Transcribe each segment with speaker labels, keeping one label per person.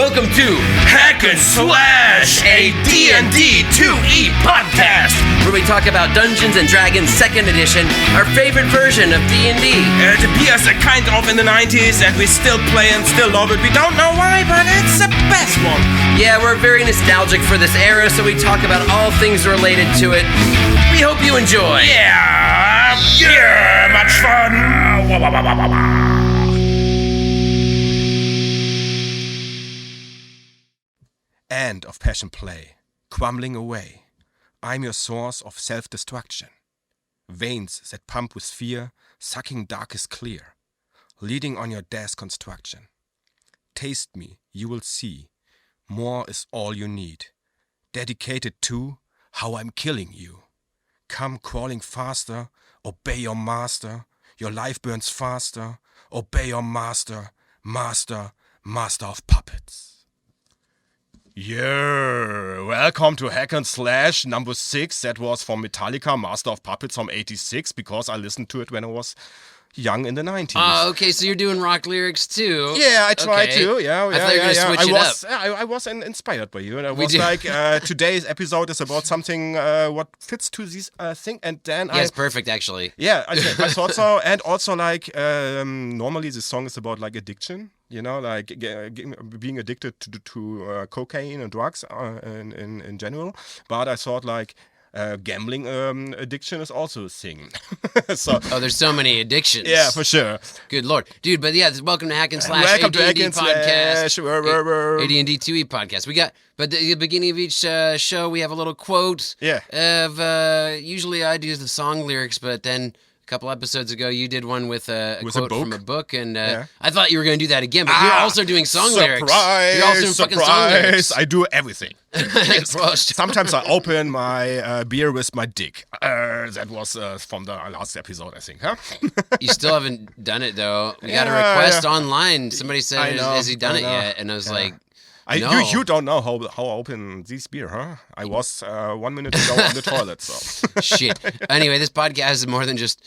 Speaker 1: Welcome to Hack and Slash, a D&D 2E podcast, where we talk about Dungeons and Dragons 2nd Edition, our favorite version of D&D.
Speaker 2: It appears kind of in the 90s, and we still play and still love it. We don't know why, but it's the best one.
Speaker 1: Yeah, we're very nostalgic for this era, so we talk about all things related to it. We hope you enjoy.
Speaker 2: Yeah, much fun.
Speaker 3: End of passion play, crumbling away. I'm your source of self-destruction. Veins that pump with fear, sucking darkest clear, leading on your death construction. Taste me, you will see. More is all you need. Dedicated to how I'm killing you. Come crawling faster, obey your master. Your life burns faster, obey your master, master of puppets. Yeah, welcome to Hack and Slash number 6. That was from Metallica, Master of Puppets from 86, because I listened to it when I was young in the 90s.
Speaker 1: Oh, okay, so you're doing rock lyrics too.
Speaker 3: Yeah, I tried to. Yeah,
Speaker 1: I thought you were going to switch it up.
Speaker 3: I was inspired by you, and I was like, today's episode is about something what fits to this thing, and then
Speaker 1: it's perfect, actually.
Speaker 3: Yeah, I thought so, and also like normally this song is about like addiction. You know, like being addicted to cocaine and drugs in general. But I thought like gambling addiction is also a thing.
Speaker 1: There's so many addictions.
Speaker 3: Yeah, for sure.
Speaker 1: Good Lord. Dude, but yeah, welcome to Hack and Slash.
Speaker 3: Welcome to Hack
Speaker 1: AD&D
Speaker 3: and
Speaker 1: podcast.
Speaker 3: Slash.
Speaker 1: AD&D 2E podcast. But at the beginning of each show, we have a little quote.
Speaker 3: Yeah.
Speaker 1: Of, usually I do the song lyrics, but then a couple episodes ago, you did one with a quote from a book, and I thought you were going to do that again, but you're also doing song lyrics. You're also doing fucking song lyrics.
Speaker 3: I do everything. Sometimes I open my beer with my dick. That was from the last episode, I think, huh?
Speaker 1: You still haven't done it, though. We got a request online. Somebody said, has he done it yet? And I was like, no.
Speaker 3: You don't know how I open this beer, huh? I was 1 minute ago on the toilet, so.
Speaker 1: Shit. Anyway, this podcast is more than just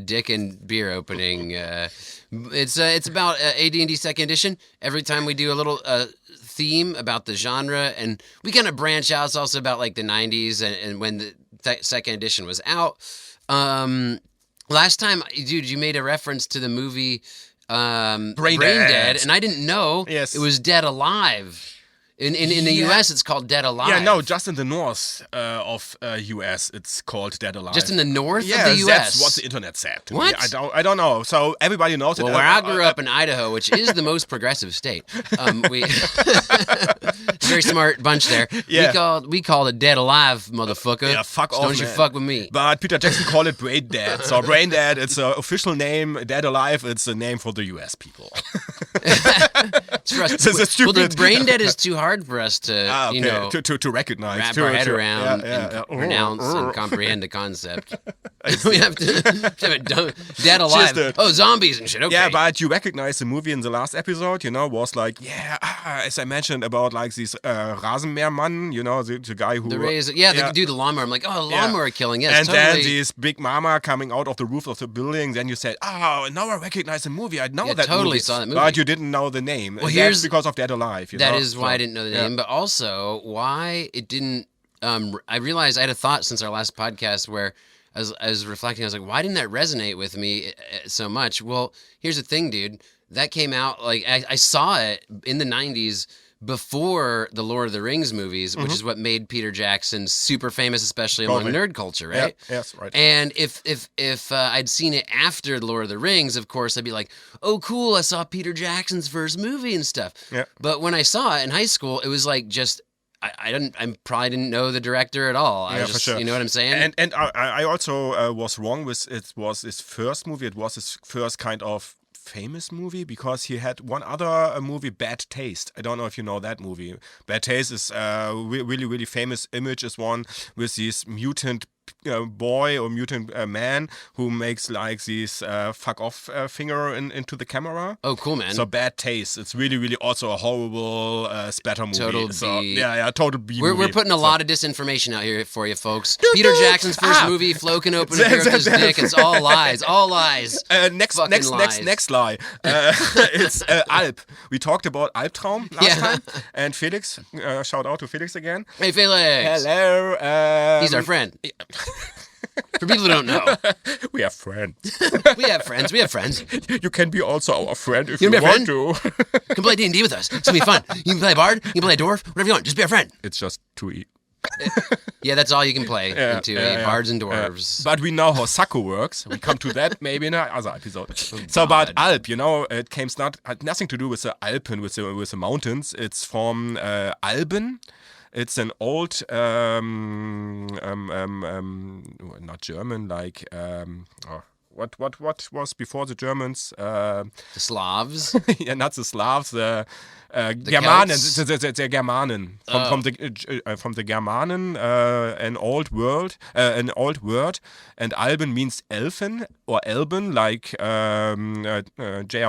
Speaker 1: dick and beer opening. It's about AD&D 2nd Edition. Every time we do a little theme about the genre, and we kind of branch out. It's also about like the 90s and when the 2nd Edition was out. Last time, dude, you made a reference to the movie Brain Dead, and I didn't know it was Dead Alive. In the U.S., it's called Dead Alive.
Speaker 3: Yeah, no, just in the north of U.S., it's called Dead Alive.
Speaker 1: Just in the north of the U.S.?
Speaker 3: That's what the internet said to me. I don't know. So everybody knows it.
Speaker 1: Well, where I grew up in Idaho, which is the most progressive state, we very smart bunch there. Yeah. We called it Dead Alive, motherfucker.
Speaker 3: Yeah, fuck off,
Speaker 1: Don't you fuck with me.
Speaker 3: But Peter Jackson called it Brain Dead. So Brain Dead, it's an official name. Dead Alive, it's a name for the U.S. people. It's for us. This is stupid.
Speaker 1: Well, the Brain Dead is too hard for us to,
Speaker 3: to recognize,
Speaker 1: wrap our head around and pronounce and comprehend the concept. We have to have it Dead Alive. Zombies and shit. Okay.
Speaker 3: Yeah, but you recognize the movie in the last episode, was like, as I mentioned about like this Rasenmähermann, the guy who...
Speaker 1: The dude, the lawnmower. I'm like, lawnmower killing, yes,
Speaker 3: and
Speaker 1: totally.
Speaker 3: then this big mama coming out of the roof of the building, then you said, now I recognize the movie. I know that
Speaker 1: totally
Speaker 3: movie.
Speaker 1: Saw that movie.
Speaker 3: But you didn't know the name.
Speaker 1: Well,
Speaker 3: that's because of Dead Alive.
Speaker 1: That is why I didn't know the name, but also why it didn't... I realized I had a thought since our last podcast where I was reflecting. I was like, why didn't that resonate with me so much? Well, here's the thing, dude. That came out, like, I saw it in the 90s before the Lord of the Rings movies, which is what made Peter Jackson super famous, especially among nerd culture, right?
Speaker 3: Yeah, yes, right.
Speaker 1: And if I'd seen it after the Lord of the Rings, of course, I'd be like, oh, cool, I saw Peter Jackson's first movie and stuff. Yeah. But when I saw it in high school, it was like just... I probably didn't know the director at all.
Speaker 3: For sure.
Speaker 1: You know what I'm saying?
Speaker 3: And I also was wrong with it was his first movie. It was his first kind of famous movie because he had one other movie, Bad Taste. I don't know if you know that movie. Bad Taste is really, really famous image is one with these mutant boy or mutant man who makes like this fuck off finger into the camera.
Speaker 1: Oh, cool, man.
Speaker 3: So Bad Taste. It's really, really also a horrible splatter movie.
Speaker 1: Total
Speaker 3: so,
Speaker 1: B.
Speaker 3: Yeah, total B
Speaker 1: We're
Speaker 3: movie.
Speaker 1: putting a lot of disinformation out here for you, folks. Peter Jackson's first movie, Flo can open a beer with his dick. It's all lies. All lies.
Speaker 3: Next
Speaker 1: lies.
Speaker 3: lie. It's Alp. We talked about Albtraum last time, and Felix. Shout out to Felix again.
Speaker 1: Hey, Felix.
Speaker 3: Hello.
Speaker 1: He's our friend. For people who don't know,
Speaker 3: We have friends.
Speaker 1: we have friends. We have friends.
Speaker 3: You can be also our friend if
Speaker 1: You
Speaker 3: you
Speaker 1: can be our
Speaker 3: want to.
Speaker 1: You can play D&D with us. It's gonna be fun. You can play a bard. You can play a dwarf. Whatever you want. Just be our friend.
Speaker 3: It's just to eat.
Speaker 1: Yeah, that's all you can play into bards and dwarves.
Speaker 3: But we know how Sacco works. We come to that maybe in another episode. So about Alp, it had nothing to do with the Alpen, with the mountains. It's from Alben. It's an old, not German, like what was before the Germans?
Speaker 1: The Slavs.
Speaker 3: Yeah, not the Slavs, the Germanen,
Speaker 1: Celts?
Speaker 3: the Germanen from the Germanen, an old word, and Alben means elfen or Elben, like J.R.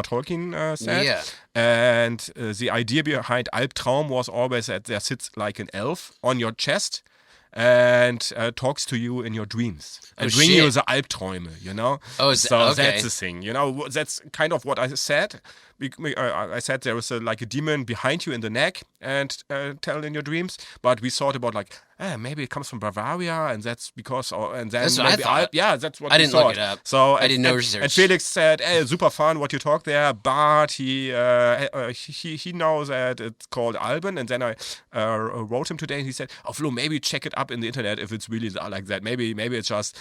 Speaker 3: Tolkien said.
Speaker 1: Yeah.
Speaker 3: And the idea behind Albtraum was always that there sits like an elf on your chest and talks to you in your dreams and bring you the Albträume,
Speaker 1: Oh,
Speaker 3: so
Speaker 1: okay.
Speaker 3: that's the thing, that's kind of what I said. I said there was like a demon behind you in the neck and tell in your dreams, but we thought about like maybe it comes from Bavaria and that's because and then
Speaker 1: That's what I
Speaker 3: maybe
Speaker 1: thought.
Speaker 3: that's what
Speaker 1: I
Speaker 3: we
Speaker 1: didn't look
Speaker 3: thought.
Speaker 1: it up.
Speaker 3: So
Speaker 1: I did no
Speaker 3: and
Speaker 1: research.
Speaker 3: Felix said, "Hey, super fun what you talk there," but he knows that it's called Alben, and then I wrote him today and he said, "Oh, Flo, maybe check it up in the internet if it's really like that. Maybe it's just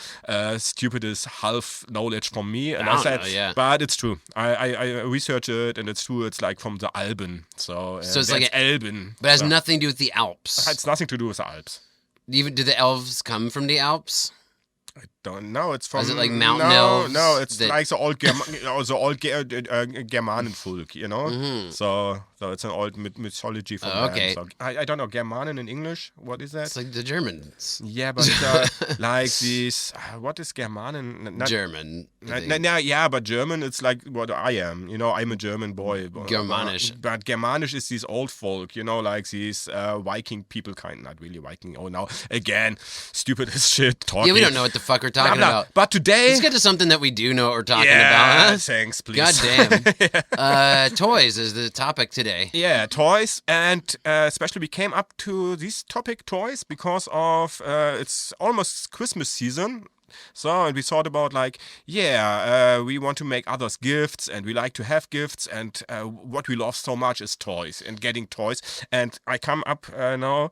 Speaker 3: stupidest half knowledge from me." And I
Speaker 1: don't
Speaker 3: said,
Speaker 1: know, yeah.
Speaker 3: "But it's true. I researched it and it's true. It's like from the Alben, so
Speaker 1: it's like
Speaker 3: Elben,
Speaker 1: But it has
Speaker 3: so
Speaker 1: nothing to do with the Alps.
Speaker 3: it's nothing to do with the Alps."
Speaker 1: Even do the elves come from the Alps?
Speaker 3: Don't know. It's from.
Speaker 1: Is it like mountain
Speaker 3: no,
Speaker 1: elves
Speaker 3: No, it's
Speaker 1: that-
Speaker 3: like the old Germanen folk,
Speaker 1: Mm-hmm.
Speaker 3: So it's an old mythology from them.
Speaker 1: okay.
Speaker 3: So I don't know Germanen in English. What is that?
Speaker 1: It's like the Germans.
Speaker 3: Yeah, but like these. What is Germanen?
Speaker 1: German. I think.
Speaker 3: Yeah, but German. It's like what I am. I'm a German boy.
Speaker 1: Germanisch.
Speaker 3: But Germanisch is these old folk. Like these Viking people, not really Viking. Oh, now again, stupid as shit talking.
Speaker 1: Yeah, we don't know what the fuck we're talking
Speaker 3: Blah, blah.
Speaker 1: about.
Speaker 3: But today,
Speaker 1: Let's get to something that we do know what we're talking
Speaker 3: yeah,
Speaker 1: about. Huh?
Speaker 3: thanks, please.
Speaker 1: God damn. Toys is the topic today.
Speaker 3: Yeah, toys, and especially we came up to this topic, toys, because of it's almost Christmas season. So, and we thought about like, we want to make others gifts, and we like to have gifts, and what we love so much is toys and getting toys. And I come up now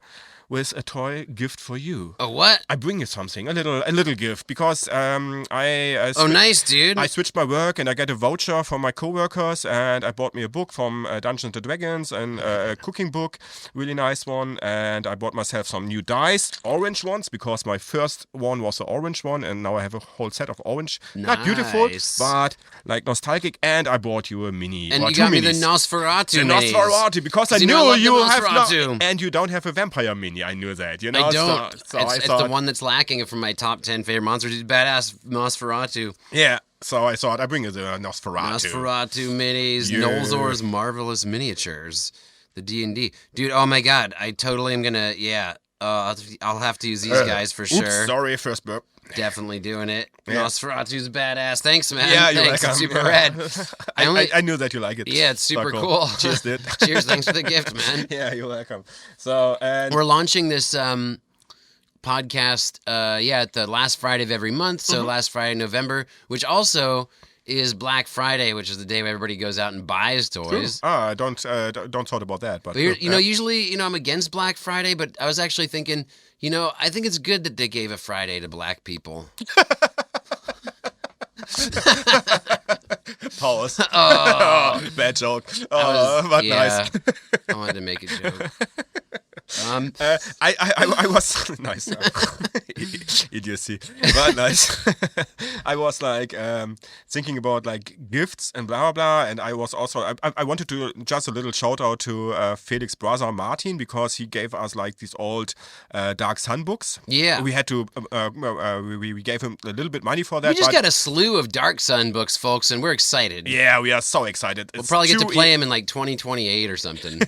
Speaker 3: with a toy gift for you.
Speaker 1: Oh, what?
Speaker 3: I bring you something, a little gift, because I
Speaker 1: Oh, nice, dude.
Speaker 3: I switched my work and I get a voucher from my coworkers, and I bought me a book from Dungeons and Dragons and a cooking book, really nice one, and I bought myself some new dice, orange ones, because my first one was the orange one, and now I have a whole set of orange. Not beautiful,
Speaker 1: Nice.
Speaker 3: but like nostalgic, and I bought you a mini.
Speaker 1: And
Speaker 3: or
Speaker 1: you
Speaker 3: two
Speaker 1: got me the
Speaker 3: minis.
Speaker 1: Nosferatu
Speaker 3: The
Speaker 1: minis.
Speaker 3: Nosferatu, because I
Speaker 1: You
Speaker 3: knew
Speaker 1: know I love the
Speaker 3: you have
Speaker 1: Nosferatu.
Speaker 3: and you don't have a vampire mini. I knew that,
Speaker 1: I don't.
Speaker 3: So
Speaker 1: it's
Speaker 3: I
Speaker 1: the
Speaker 3: thought,
Speaker 1: one that's lacking from my top 10 favorite monsters. It's badass Nosferatu.
Speaker 3: yeah. So I thought I bring you the Nosferatu.
Speaker 1: Nosferatu minis,
Speaker 3: Yeah.
Speaker 1: Nolzor's marvelous miniatures, the D&D. Dude, oh my god, I totally am gonna, I'll have to use these guys for sure.
Speaker 3: Oops, sorry, first burp.
Speaker 1: Definitely doing it.
Speaker 3: Yeah.
Speaker 1: Nosferatu's badass. Thanks, man.
Speaker 3: Yeah, you're
Speaker 1: Thanks.
Speaker 3: welcome.
Speaker 1: It's super
Speaker 3: Yeah.
Speaker 1: rad.
Speaker 3: I knew that you like it.
Speaker 1: Yeah, it's super
Speaker 3: So
Speaker 1: cool.
Speaker 3: Cheers, dude.
Speaker 1: Cheers, thanks for the gift, man.
Speaker 3: Yeah, you're welcome. So, and
Speaker 1: We're launching this podcast at the last Friday of every month, so last Friday in November, which also is Black Friday, which is the day where everybody goes out and buys toys.
Speaker 3: don't thought about that, but
Speaker 1: But usually, I'm against Black Friday, but I was actually thinking, I think it's good that they gave a Friday to black people.
Speaker 3: pause. Oh, bad joke. Oh, but nice.
Speaker 1: I wanted to make a joke.
Speaker 3: I was nice idiocy, but nice. I was like thinking about like gifts and blah blah blah, and I was also I wanted to just a little shout out to Felix's brother Martin, because he gave us like these old Dark Sun books.
Speaker 1: Yeah.
Speaker 3: We had to we gave him a little bit money for that.
Speaker 1: We just got a slew of Dark Sun books, folks, and we're excited.
Speaker 3: Yeah, we are so excited.
Speaker 1: We'll probably get to play them in like 2028 or something.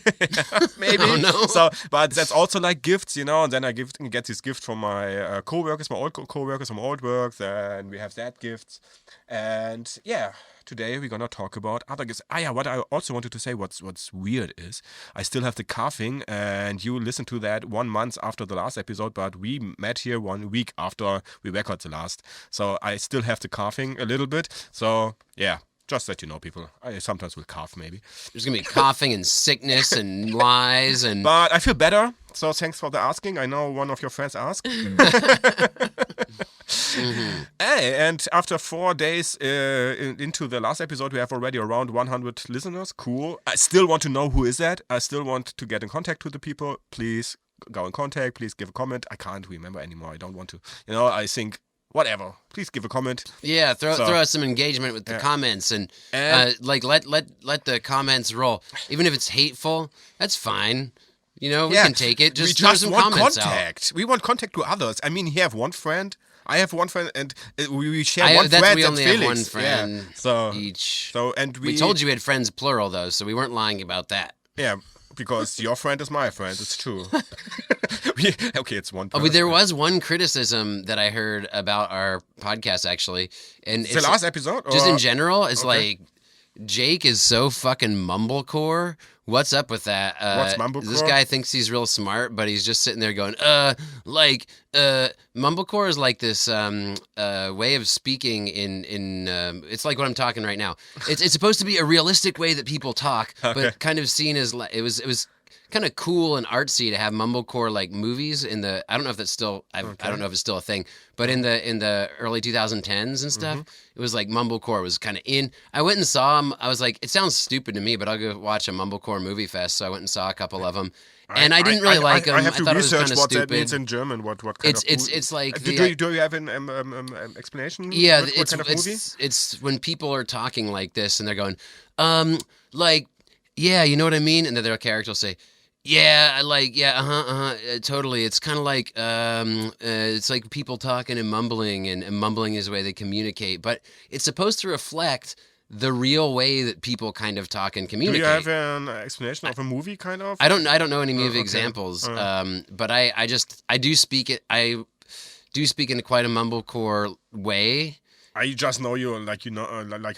Speaker 3: Maybe.
Speaker 1: Oh, no.
Speaker 3: So, but that's also like gifts, you know. And then I get this gift from my co-workers, my old co-workers from old work. Then we have that gift, and yeah. Today we're gonna talk about other gifts. Yeah, what I also wanted to say, what's weird is I still have the coughing, and you listened to that 1 month after the last episode, but we met here 1 week after we recorded the last. So I still have the coughing a little bit. So yeah, just let you know, people. I sometimes will cough, maybe.
Speaker 1: There's gonna be coughing and sickness and lies and.
Speaker 3: But I feel better. So thanks for the asking. I know one of your friends asked. Hey, and after 4 days into the last episode, we have already around 100 listeners. Cool. I still want to know who is that. I still want to get in contact with the people. Please go in contact. Please give a comment. I can't remember anymore. I don't want to. You know, I think whatever. Please give a comment.
Speaker 1: Yeah, throw out some engagement with the comments and like let the comments roll. Even if it's hateful, that's fine. You know, we can take it. Just throw some
Speaker 3: want
Speaker 1: comments
Speaker 3: contact.
Speaker 1: out.
Speaker 3: We want contact to others. I mean, you have one friend. I have one friend, and we share one friend.
Speaker 1: We only
Speaker 3: Felix.
Speaker 1: have one friend each.
Speaker 3: So and
Speaker 1: we told you we had friends plural though, so we weren't lying about that.
Speaker 3: Yeah, because your friend is my friend. It's true. Okay, it's one person.
Speaker 1: Oh, there was one criticism that I heard about our podcast actually, and
Speaker 3: the last episode.
Speaker 1: Just in general, it's like Jake is so fucking mumblecore. What's up with that?
Speaker 3: What's mumblecore?
Speaker 1: This guy thinks he's real smart, but he's just sitting there going, mumblecore is like this way of speaking in it's like what I'm talking right now. It's supposed to be a realistic way that people talk, but kind of seen as like it was kind of cool and artsy to have mumblecore like movies in the. I don't know if that's still. I don't know if it's still a thing, but in the early 2010s and stuff, it was like mumblecore was kind of in. I went and saw them. I was like, it sounds stupid to me, but I'll go watch a mumblecore movie fest. So I went and saw a couple of them, and I didn't really like them.
Speaker 3: I have to
Speaker 1: thought
Speaker 3: research
Speaker 1: it was kind of
Speaker 3: what
Speaker 1: stupid.
Speaker 3: that means in German. What kind of
Speaker 1: it's like
Speaker 3: do you have an explanation?
Speaker 1: Yeah,
Speaker 3: what kind of movie?
Speaker 1: It's when people are talking like this and they're going, like, yeah, you know what I mean, and then their character will say. Yeah, totally. It's kind of like it's like people talking and mumbling is the way they communicate, but it's supposed to reflect the real way that people kind of talk and communicate.
Speaker 3: Do you have an explanation of a movie, kind of?
Speaker 1: I don't know any movie examples, but I do speak it. I do speak in quite a mumblecore way.
Speaker 3: I just know you, like I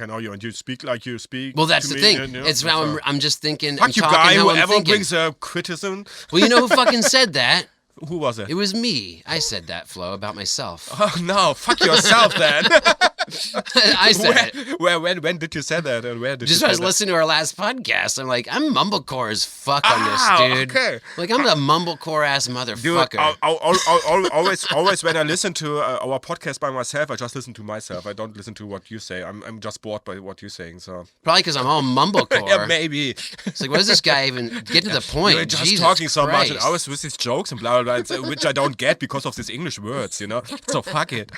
Speaker 3: know you, and you speak like you speak.
Speaker 1: Well, that's
Speaker 3: to
Speaker 1: the
Speaker 3: me,
Speaker 1: thing.
Speaker 3: you know,
Speaker 1: it's how I'm just thinking.
Speaker 3: Fuck
Speaker 1: I'm
Speaker 3: you,
Speaker 1: talking
Speaker 3: guy.
Speaker 1: how I'm
Speaker 3: Whoever
Speaker 1: thinking.
Speaker 3: brings a criticism.
Speaker 1: Well, you know who fucking said that?
Speaker 3: Who was it?
Speaker 1: It was me. I said that, Flo, about myself.
Speaker 3: Oh no! Fuck yourself, then.
Speaker 1: I said it.
Speaker 3: When did you say that? And where did
Speaker 1: Just
Speaker 3: you
Speaker 1: when I
Speaker 3: say
Speaker 1: was listening to our last podcast, I'm like, I'm mumblecore as fuck on this, dude.
Speaker 3: Okay.
Speaker 1: Like, I'm the mumblecore ass motherfucker.
Speaker 3: Dude, always when I listen to our podcast by myself, I just listen to myself. I don't listen to what you say. I'm just bored by what you're saying. So
Speaker 1: probably because I'm all mumblecore.
Speaker 3: yeah, maybe.
Speaker 1: It's like, what does this guy even get to the point?
Speaker 3: You're just
Speaker 1: Jesus
Speaker 3: talking so
Speaker 1: Christ.
Speaker 3: much, and always with these jokes and blah blah blah, which I don't get because of these English words, you know. So fuck it.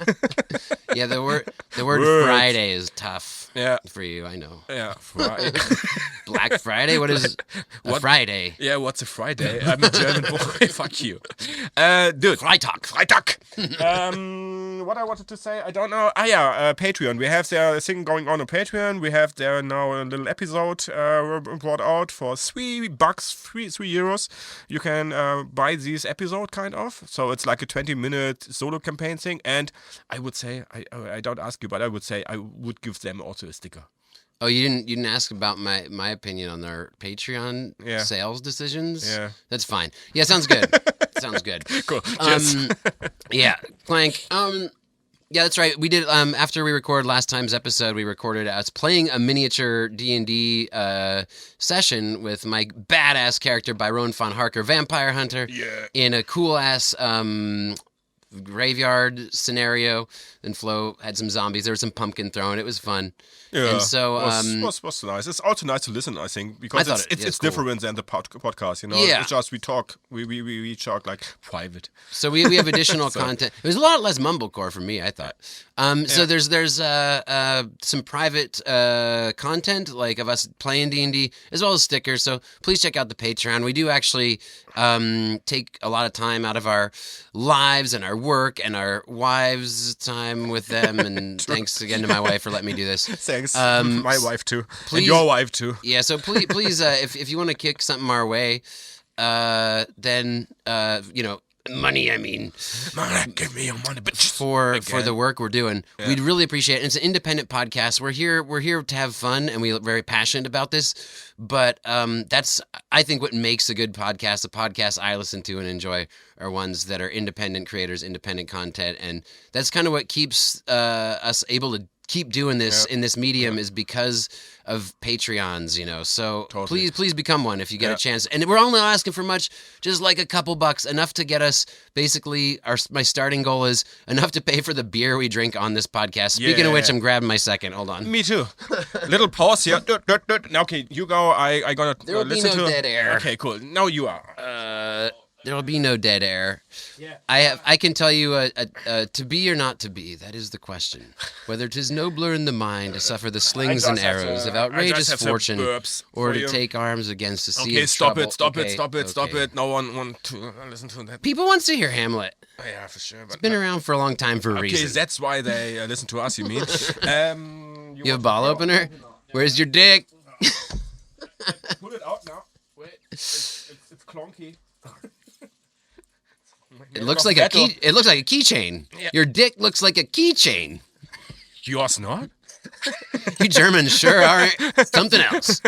Speaker 1: Yeah, the word
Speaker 3: Words.
Speaker 1: Friday is tough.
Speaker 3: Yeah.
Speaker 1: For you, I know.
Speaker 3: Yeah, Friday.
Speaker 1: Black Friday? What is a Friday?
Speaker 3: Yeah, what's a Friday? I'm a German boy. Fuck you. Dude. Freitag. What I wanted to say, I don't know. Patreon. We have their thing going on Patreon. We have there now a little episode brought out for $3, €3. You can buy this episode, kind of. So it's like a 20-minute solo campaign thing. And I would say, I don't ask you, but I would say I would give them also a sticker.
Speaker 1: Oh, you didn't ask about my opinion on their Patreon sales decisions?
Speaker 3: Yeah.
Speaker 1: That's fine. Yeah, sounds good. Sounds good.
Speaker 3: Cool. Cheers.
Speaker 1: Yeah, Clank. Yeah, that's right. We did after we recorded last time's episode. We recorded us playing a miniature D&D session with my badass character Byron von Harker, Vampire Hunter, in a cool ass graveyard scenario, and Flo had some zombies. There was some pumpkin thrown. It was fun.
Speaker 3: Yeah,
Speaker 1: and so
Speaker 3: was nice. It's also nice to listen, I think, because it's
Speaker 1: cool.
Speaker 3: different than the podcast.
Speaker 1: Yeah.
Speaker 3: It's just we talk, we talk like private.
Speaker 1: So we have additional content. It was a lot less mumblecore for me, I thought. So there's some private content like of us playing D&D as well as stickers. So please check out the Patreon. We do actually take a lot of time out of our lives and our work and our wives' time with them. And thanks again to my wife for letting me do this.
Speaker 3: Thanks, my wife too,
Speaker 1: please,
Speaker 3: and your wife too.
Speaker 1: Yeah, so please, if you want to kick something our way, then money. I mean,
Speaker 3: give me your money, bitch.
Speaker 1: For the work we're doing, we'd really appreciate it. It's an independent podcast. We're here to have fun, and we're very passionate about this. But that's, I think, what makes a good podcast. The podcasts I listen to and enjoy are ones that are independent creators, independent content, and that's kind of what keeps us able to keep doing this in this medium is because of Patreons, So
Speaker 3: Totally.
Speaker 1: please become one if you get a chance. And we're only asking for much, just like a couple bucks, enough to get us. Basically, my starting goal is enough to pay for the beer we drink on this podcast. Speaking of which, I'm grabbing my second. Hold on.
Speaker 3: Me too. Little pause here. Now, okay, you go. I gonna
Speaker 1: There will be
Speaker 3: listen
Speaker 1: no
Speaker 3: to.
Speaker 1: dead air.
Speaker 3: Okay, cool. Now you are.
Speaker 1: There will be no dead air. Yeah. I can tell you to be or not to be. That is the question. Whether 'tis nobler in the mind to suffer the slings and arrows of outrageous fortune, or to take arms against the sea of
Speaker 3: stop
Speaker 1: trouble.
Speaker 3: it, stop it. No one want to listen to that.
Speaker 1: People want to hear Hamlet.
Speaker 3: Yeah, for sure. But
Speaker 1: It's been around for a long time for a
Speaker 3: okay,
Speaker 1: reason.
Speaker 3: that's why they listen to us. You mean?
Speaker 1: You have a ball opener? Where's your dick?
Speaker 3: Pull it out now. Wait, it's clunky.
Speaker 1: It looks like a key. It looks like a keychain.
Speaker 3: Yeah.
Speaker 1: Your dick looks like a keychain.
Speaker 3: Yours not?
Speaker 1: You Germans sure aren't. Something else.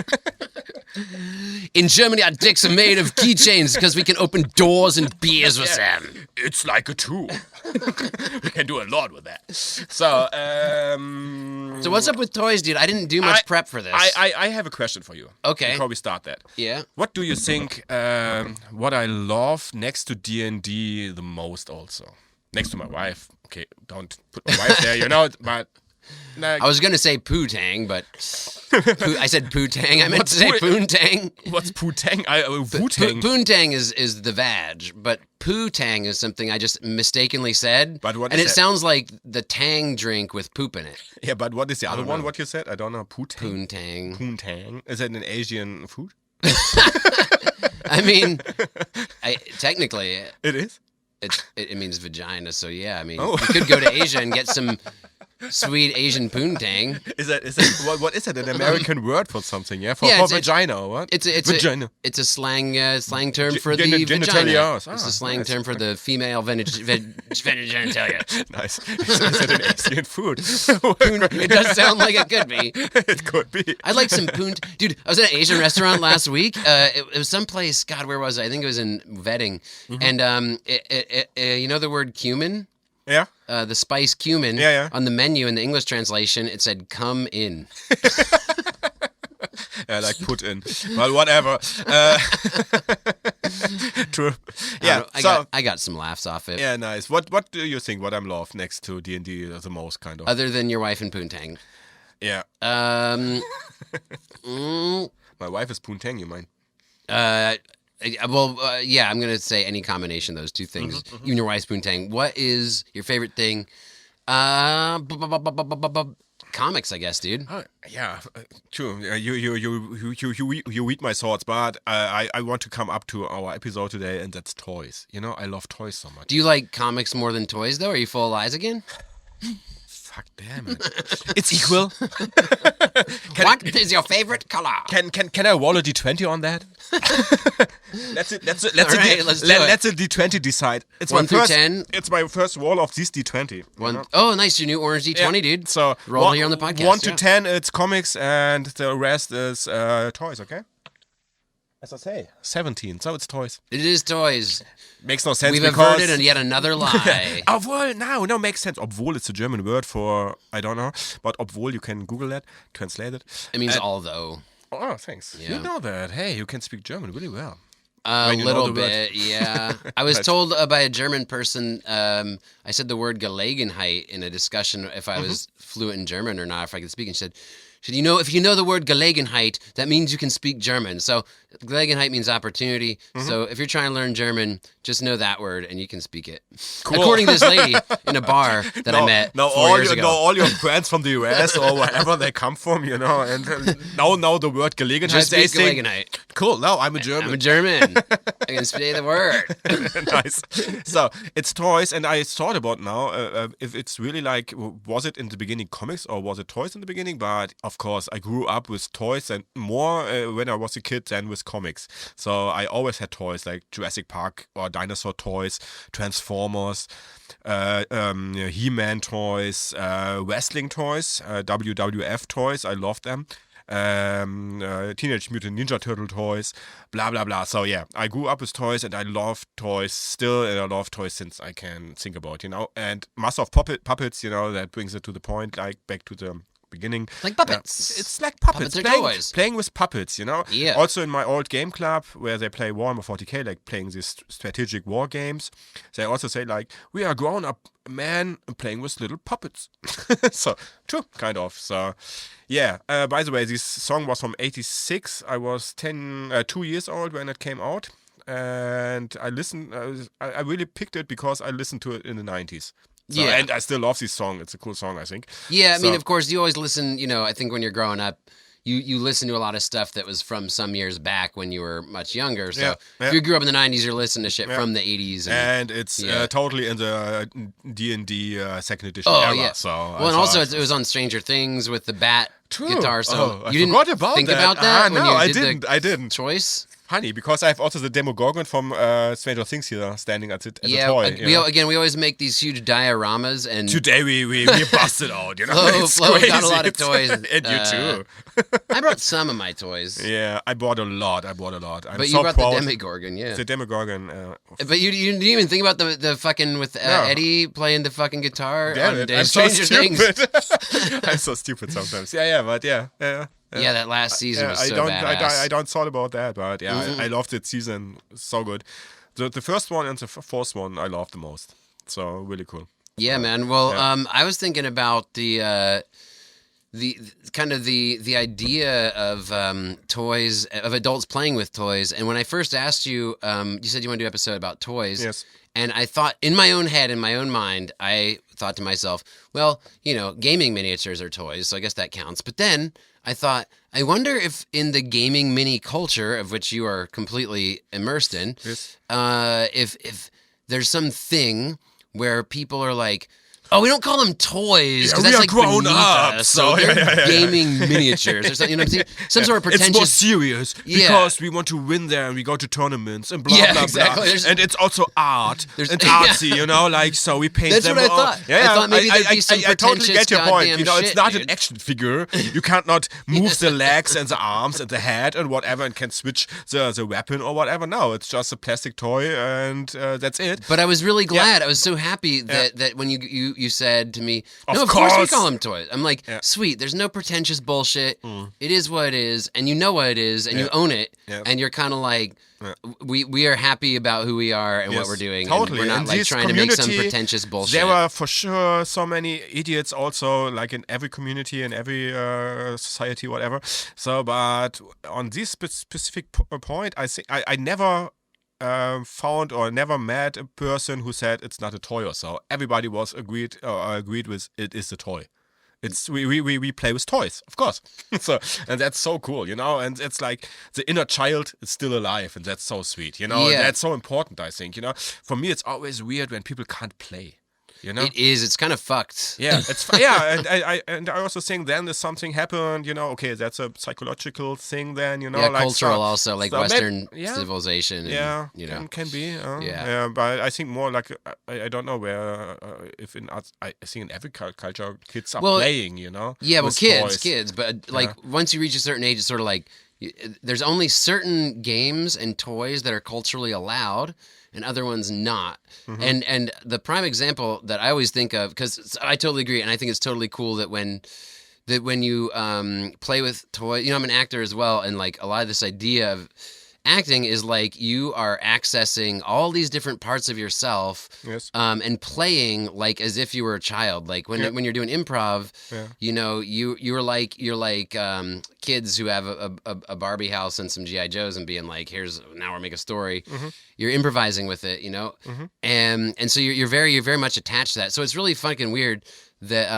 Speaker 1: In Germany, our dicks are made of keychains because we can open doors and beers with them.
Speaker 3: It's like a tool. We can do a lot with that. So
Speaker 1: what's up with toys, dude? I didn't do much prep for this.
Speaker 3: I have a question for you.
Speaker 1: Okay.
Speaker 3: Before we start that.
Speaker 1: Yeah.
Speaker 3: What do you think? What I love next to D&D the most, also next to my wife. Okay, don't put my wife there, but.
Speaker 1: I was gonna say poo-tang, but I said poo-tang. I meant to say poontang.
Speaker 3: What's poo-tang? Wu-tang.
Speaker 1: Poontang is the vag, but poo-tang is something I just mistakenly said.
Speaker 3: But what
Speaker 1: and
Speaker 3: is
Speaker 1: it
Speaker 3: that?
Speaker 1: sounds like the tang drink with poop in it.
Speaker 3: Yeah, but what is the other one? What you said? I don't know. Poo-tang.
Speaker 1: Poontang.
Speaker 3: Poontang. Is it an Asian food?
Speaker 1: I mean, technically,
Speaker 3: It is.
Speaker 1: it means vagina. So yeah, I mean,
Speaker 3: Oh.
Speaker 1: you could go to Asia and get some sweet Asian poontang.
Speaker 3: Is that what is it? An American word for something? Yeah, for
Speaker 1: it's-
Speaker 3: vagina or what?
Speaker 1: It's
Speaker 3: vagina.
Speaker 1: It's a slang term for the
Speaker 3: genitalia.
Speaker 1: vagina.
Speaker 3: Ah,
Speaker 1: It's a slang
Speaker 3: nice.
Speaker 1: term for the female genitalia.
Speaker 3: Nice. Is it an Asian food?
Speaker 1: It does sound like it could be.
Speaker 3: It could be.
Speaker 1: I'd like some poont. Dude, I was at an Asian restaurant last week. It was someplace. God, where was I? I think it was in Vetting. And you know the word cumin.
Speaker 3: Yeah.
Speaker 1: The spice cumin.
Speaker 3: Yeah.
Speaker 1: On the menu in the English translation, it said "come in."
Speaker 3: Like put in. Well, whatever. True. Yeah.
Speaker 1: I got some laughs off it.
Speaker 3: Yeah, nice. What do you think? What I'm love next to D&D the most, kind of?
Speaker 1: Other than your wife and poontang.
Speaker 3: Yeah. My wife is Poontang, you mind?
Speaker 1: Yeah, I'm gonna say any combination of those two things. Even your wife's poontang. What is your favorite thing? Comics, I guess, dude.
Speaker 3: Yeah, true. You read my thoughts, but I want to come up to our episode today, and that's toys. I love toys so much.
Speaker 1: Do you like comics more than toys, though? Are you full of lies again?
Speaker 3: Fuck damn it! It's equal.
Speaker 1: What is your favorite color?
Speaker 3: Can I roll a d20 on that? Let's a d20 decide. It's
Speaker 1: 1
Speaker 3: my
Speaker 1: through
Speaker 3: first.
Speaker 1: 10?
Speaker 3: It's my first roll of this d20.
Speaker 1: Oh, nice, your new orange D20,
Speaker 3: Yeah.
Speaker 1: dude.
Speaker 3: So
Speaker 1: roll here on the podcast.
Speaker 3: 1 to 10, it's comics, and the rest is toys. Okay. As I say, 17. So it's toys.
Speaker 1: It is toys.
Speaker 3: Makes no sense.
Speaker 1: We've
Speaker 3: because
Speaker 1: averted and yet another lie.
Speaker 3: Obwohl, no, makes sense. Obwohl, it's a German word for I don't know, but obwohl, you can Google that, translate it.
Speaker 1: It means although.
Speaker 3: Oh, thanks.
Speaker 1: Yeah.
Speaker 3: You know that. Hey, you can speak German really well.
Speaker 1: A
Speaker 3: when you know
Speaker 1: little
Speaker 3: the word.
Speaker 1: bit, yeah. I was told by a German person, I said the word Gelegenheit in a discussion if I was fluent in German or not, if I could speak. And she said, if you know the word Gelegenheit, that means you can speak German. So Gelegenheit means opportunity. So if you're trying to learn German, just know that word and you can speak it.
Speaker 3: Cool.
Speaker 1: According to this lady in a bar that I met 4 years ago.
Speaker 3: all your friends from the US or wherever they come from, and now the word Gelegenheit.
Speaker 1: Just
Speaker 3: they
Speaker 1: speak
Speaker 3: think,
Speaker 1: Gelegenheit.
Speaker 3: cool, now I'm a German.
Speaker 1: I'm a German. I can speak the word.
Speaker 3: Nice. So it's toys, and I thought about now if it's really like, was it in the beginning comics or was it toys in the beginning? But of course, I grew up with toys and more when I was a kid than with comics. So I always had toys like Jurassic Park or dinosaur toys, Transformers, He-Man toys, wrestling toys, WWF toys. I love them. Teenage Mutant Ninja Turtle toys, blah blah blah. So yeah, I grew up with toys and I love toys still, and I love toys since I can think about, and Master of Puppets, that brings it to the point, like back to the beginning.
Speaker 1: Like puppets.
Speaker 3: It's like puppets.
Speaker 1: Puppets are toys.
Speaker 3: Playing with puppets,
Speaker 1: Yeah.
Speaker 3: Also in my old game club where they play Warhammer 40k, like playing these strategic war games, they also say like, we are grown up men playing with little puppets. So true, kind of. So yeah. By the way, this song was from '86. I was 2 years old when it came out. And I listened. I really picked it because I listened to it in the '90s. So,
Speaker 1: Yeah.
Speaker 3: and I still love this song. It's a cool song, I think.
Speaker 1: Yeah, I mean,
Speaker 3: So-
Speaker 1: of course, you always listen, I think when you're growing up, you listen to a lot of stuff that was from some years back when you were much younger. So
Speaker 3: Yeah.
Speaker 1: if you grew up in the 90s, you're listening to shit from the 80s.
Speaker 3: And it's
Speaker 1: Yeah.
Speaker 3: totally in the D&D second edition
Speaker 1: Oh,
Speaker 3: era.
Speaker 1: yeah.
Speaker 3: So
Speaker 1: Well, and also it was on Stranger Things with the bat
Speaker 3: True.
Speaker 1: guitar. So
Speaker 3: I
Speaker 1: you didn't
Speaker 3: forgot about
Speaker 1: think
Speaker 3: that.
Speaker 1: about that when
Speaker 3: no,
Speaker 1: you
Speaker 3: I
Speaker 1: did
Speaker 3: didn't.
Speaker 1: the
Speaker 3: I didn't.
Speaker 1: choice?
Speaker 3: Honey, because I have also the Demogorgon from Stranger Things here standing as a toy.
Speaker 1: we always make these huge dioramas, and
Speaker 3: Today we busted out,
Speaker 1: Flo
Speaker 3: It's
Speaker 1: got a lot of
Speaker 3: crazy.
Speaker 1: toys.
Speaker 3: And you too.
Speaker 1: I brought some of my toys.
Speaker 3: Yeah, I bought a lot. I'm
Speaker 1: But you
Speaker 3: so
Speaker 1: brought
Speaker 3: proud.
Speaker 1: the Demogorgon, yeah.
Speaker 3: The Demogorgon.
Speaker 1: But you didn't even think about the fucking with
Speaker 3: No.
Speaker 1: Eddie playing the fucking guitar
Speaker 3: Damn
Speaker 1: on
Speaker 3: it, I'm so
Speaker 1: Stranger Things.
Speaker 3: stupid. I'm so stupid sometimes. Yeah, but yeah.
Speaker 1: Yeah, that last season was so
Speaker 3: I
Speaker 1: badass.
Speaker 3: don't thought about that, but yeah, I loved it season. So good. The first one and the fourth one I loved the most. So really cool.
Speaker 1: Yeah, man. Well,
Speaker 3: yeah.
Speaker 1: I was thinking about the kind of the idea of toys, of adults playing with toys. And when I first asked you, you said you want to do an episode about toys.
Speaker 3: Yes.
Speaker 1: And I thought in my own head, in my own mind, I thought to myself, well, gaming miniatures are toys, so I guess that counts. But then I thought, I wonder if in the gaming mini culture, of which you are completely immersed in,
Speaker 3: Yes.
Speaker 1: if there's some thing where people are like, oh, we don't call them toys
Speaker 3: Yeah,
Speaker 1: because
Speaker 3: we
Speaker 1: that's
Speaker 3: are
Speaker 1: like
Speaker 3: grown
Speaker 1: beneath
Speaker 3: up,
Speaker 1: us.
Speaker 3: so
Speaker 1: So they're
Speaker 3: yeah.
Speaker 1: gaming miniatures or something. You know what I'm saying? Some sort of
Speaker 3: It's more
Speaker 1: pretentious.
Speaker 3: serious
Speaker 1: Yeah.
Speaker 3: because we want to win there and we go to tournaments and blah
Speaker 1: Yeah,
Speaker 3: blah
Speaker 1: exactly.
Speaker 3: blah.
Speaker 1: There's-
Speaker 3: And it's also art
Speaker 1: There's-
Speaker 3: and artsy, like so we paint
Speaker 1: That's
Speaker 3: them
Speaker 1: what I
Speaker 3: all.
Speaker 1: thought.
Speaker 3: Yeah,
Speaker 1: I thought maybe there'd be some
Speaker 3: I totally
Speaker 1: pretentious
Speaker 3: get your point.
Speaker 1: goddamn
Speaker 3: It's
Speaker 1: shit,
Speaker 3: not
Speaker 1: dude.
Speaker 3: an action figure. You can't not move the legs and the arms and the head and whatever and can switch the weapon or whatever. No, it's just a plastic toy and that's it.
Speaker 1: But I was really glad. I was so happy that when you said to me, no,
Speaker 3: Of
Speaker 1: of course we
Speaker 3: course.
Speaker 1: call them toys. I'm like, sweet. There's no pretentious bullshit. It is what it is, and you know what it is, and you own it,
Speaker 3: Yeah.
Speaker 1: and you're kind of like, we are happy about who we are and what
Speaker 3: Yes,
Speaker 1: we're doing.
Speaker 3: totally.
Speaker 1: And we're not
Speaker 3: And
Speaker 1: like
Speaker 3: this
Speaker 1: trying to make some
Speaker 3: community,
Speaker 1: pretentious bullshit.
Speaker 3: There are for sure so many idiots also, like in every community, in every society, whatever. So, but on this specific point, I think I never found or never met a person who said it's not a toy or so. Everybody was agreed with it is a toy. It's we play with toys, of course. So and that's so cool, and it's like the inner child is still alive, and that's so sweet,
Speaker 1: Yeah.
Speaker 3: That's so important, I think, For me, it's always weird when people can't play,
Speaker 1: It is. It's kind of fucked.
Speaker 3: Yeah, and I also think then there's something happened, Okay, that's a psychological thing. Then
Speaker 1: Yeah,
Speaker 3: like
Speaker 1: cultural also, like
Speaker 3: so
Speaker 1: Western
Speaker 3: yeah.
Speaker 1: civilization. And,
Speaker 3: Yeah, can be.
Speaker 1: Yeah.
Speaker 3: But I think more like I don't know where if in arts, I think in every culture kids are
Speaker 1: Well,
Speaker 3: playing.
Speaker 1: Yeah, well,
Speaker 3: with
Speaker 1: kids,
Speaker 3: toys.
Speaker 1: but like once you reach a certain age, it's sort of like there's only certain games and toys that are culturally allowed, and other ones not.
Speaker 3: Mm-hmm.
Speaker 1: And the prime example that I always think of, because I totally agree, and I think it's totally cool that when you play with toys, I'm an actor as well, and like a lot of this idea of acting is like you are accessing all these different parts of yourself,
Speaker 3: Yes.
Speaker 1: and playing like as if you were a child. Like when you're doing improv, you know, you're like kids who have a Barbie house and some GI Joes and being like, here's now we're making a story. You're improvising with it, you know, and so you're very much attached to that. So it's really fucking weird that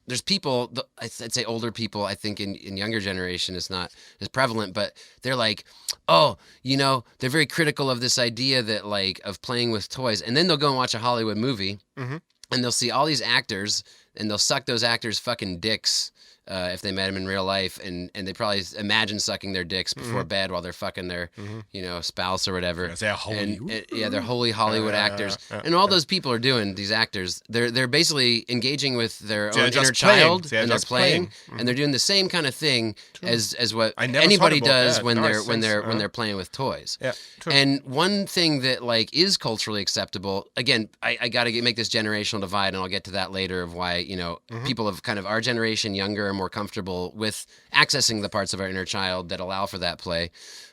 Speaker 1: there's people, I'd say older people, I think in younger generation is not as prevalent, but they're like, oh, you know, they're very critical of this idea that like of playing with toys. And then they'll go and watch a Hollywood movie and they'll see all these actors and they'll suck those actors fucking dicks. If they met him in real life, and they probably imagine sucking their dicks before bed while they're fucking their, you know, spouse or whatever.
Speaker 3: They're holy.
Speaker 1: They're holy Hollywood actors, and all those people are doing. These actors, they're basically engaging with their own inner child, and they're playing, and they're doing the same kind of thing as what anybody does when they're playing with toys.
Speaker 3: Yeah, true.
Speaker 1: And one thing that like is culturally acceptable. Again, I got to make this generational divide, and I'll get to that later of why, you know, people of kind of our generation, younger, more comfortable with accessing the parts of our inner child that allow for that play.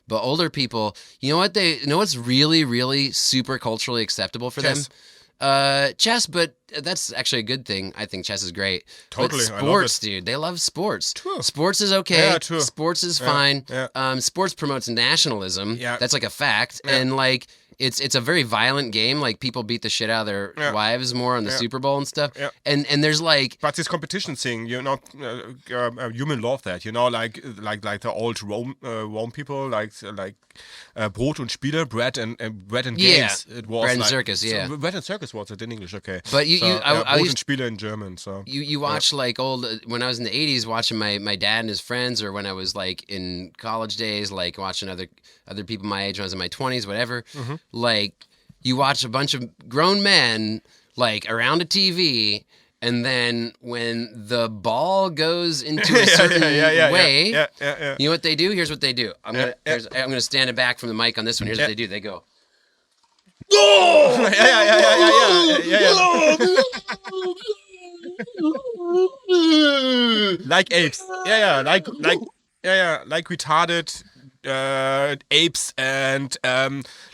Speaker 1: But older people, you know what's really, really super culturally acceptable for them? Chess, but that's actually a good thing. I think chess is great.
Speaker 3: Totally.
Speaker 1: But sports, dude. They love sports.
Speaker 3: True.
Speaker 1: Sports is okay.
Speaker 3: Yeah, true.
Speaker 1: Sports is fine.
Speaker 3: Yeah.
Speaker 1: Sports promotes nationalism.
Speaker 3: Yeah.
Speaker 1: That's like a fact. Yeah. And like it's a very violent game. Like people beat the shit out of their wives more on the Super Bowl and stuff.
Speaker 3: Yeah.
Speaker 1: And there's like,
Speaker 3: but this competition thing, you know, human love that, you know, like the old Rome people, like Brot und Spiele, bread and games. It was
Speaker 1: bread and
Speaker 3: like,
Speaker 1: circus. Yeah,
Speaker 3: so bread and circus was it in English? Okay,
Speaker 1: but
Speaker 3: Brot und Spiele in German. So
Speaker 1: you watch like old when I was in the 80s watching my dad and his friends, or when I was like in college days, like watching other people my age when I was in my 20s, whatever. Like you watch a bunch of grown men like around a TV, and then when the ball goes into a certain way, you know what they do? Here's what they do. I'm gonna stand it back from the mic on this one. Here's what they do. They go,
Speaker 3: like apes. Like retarded apes, and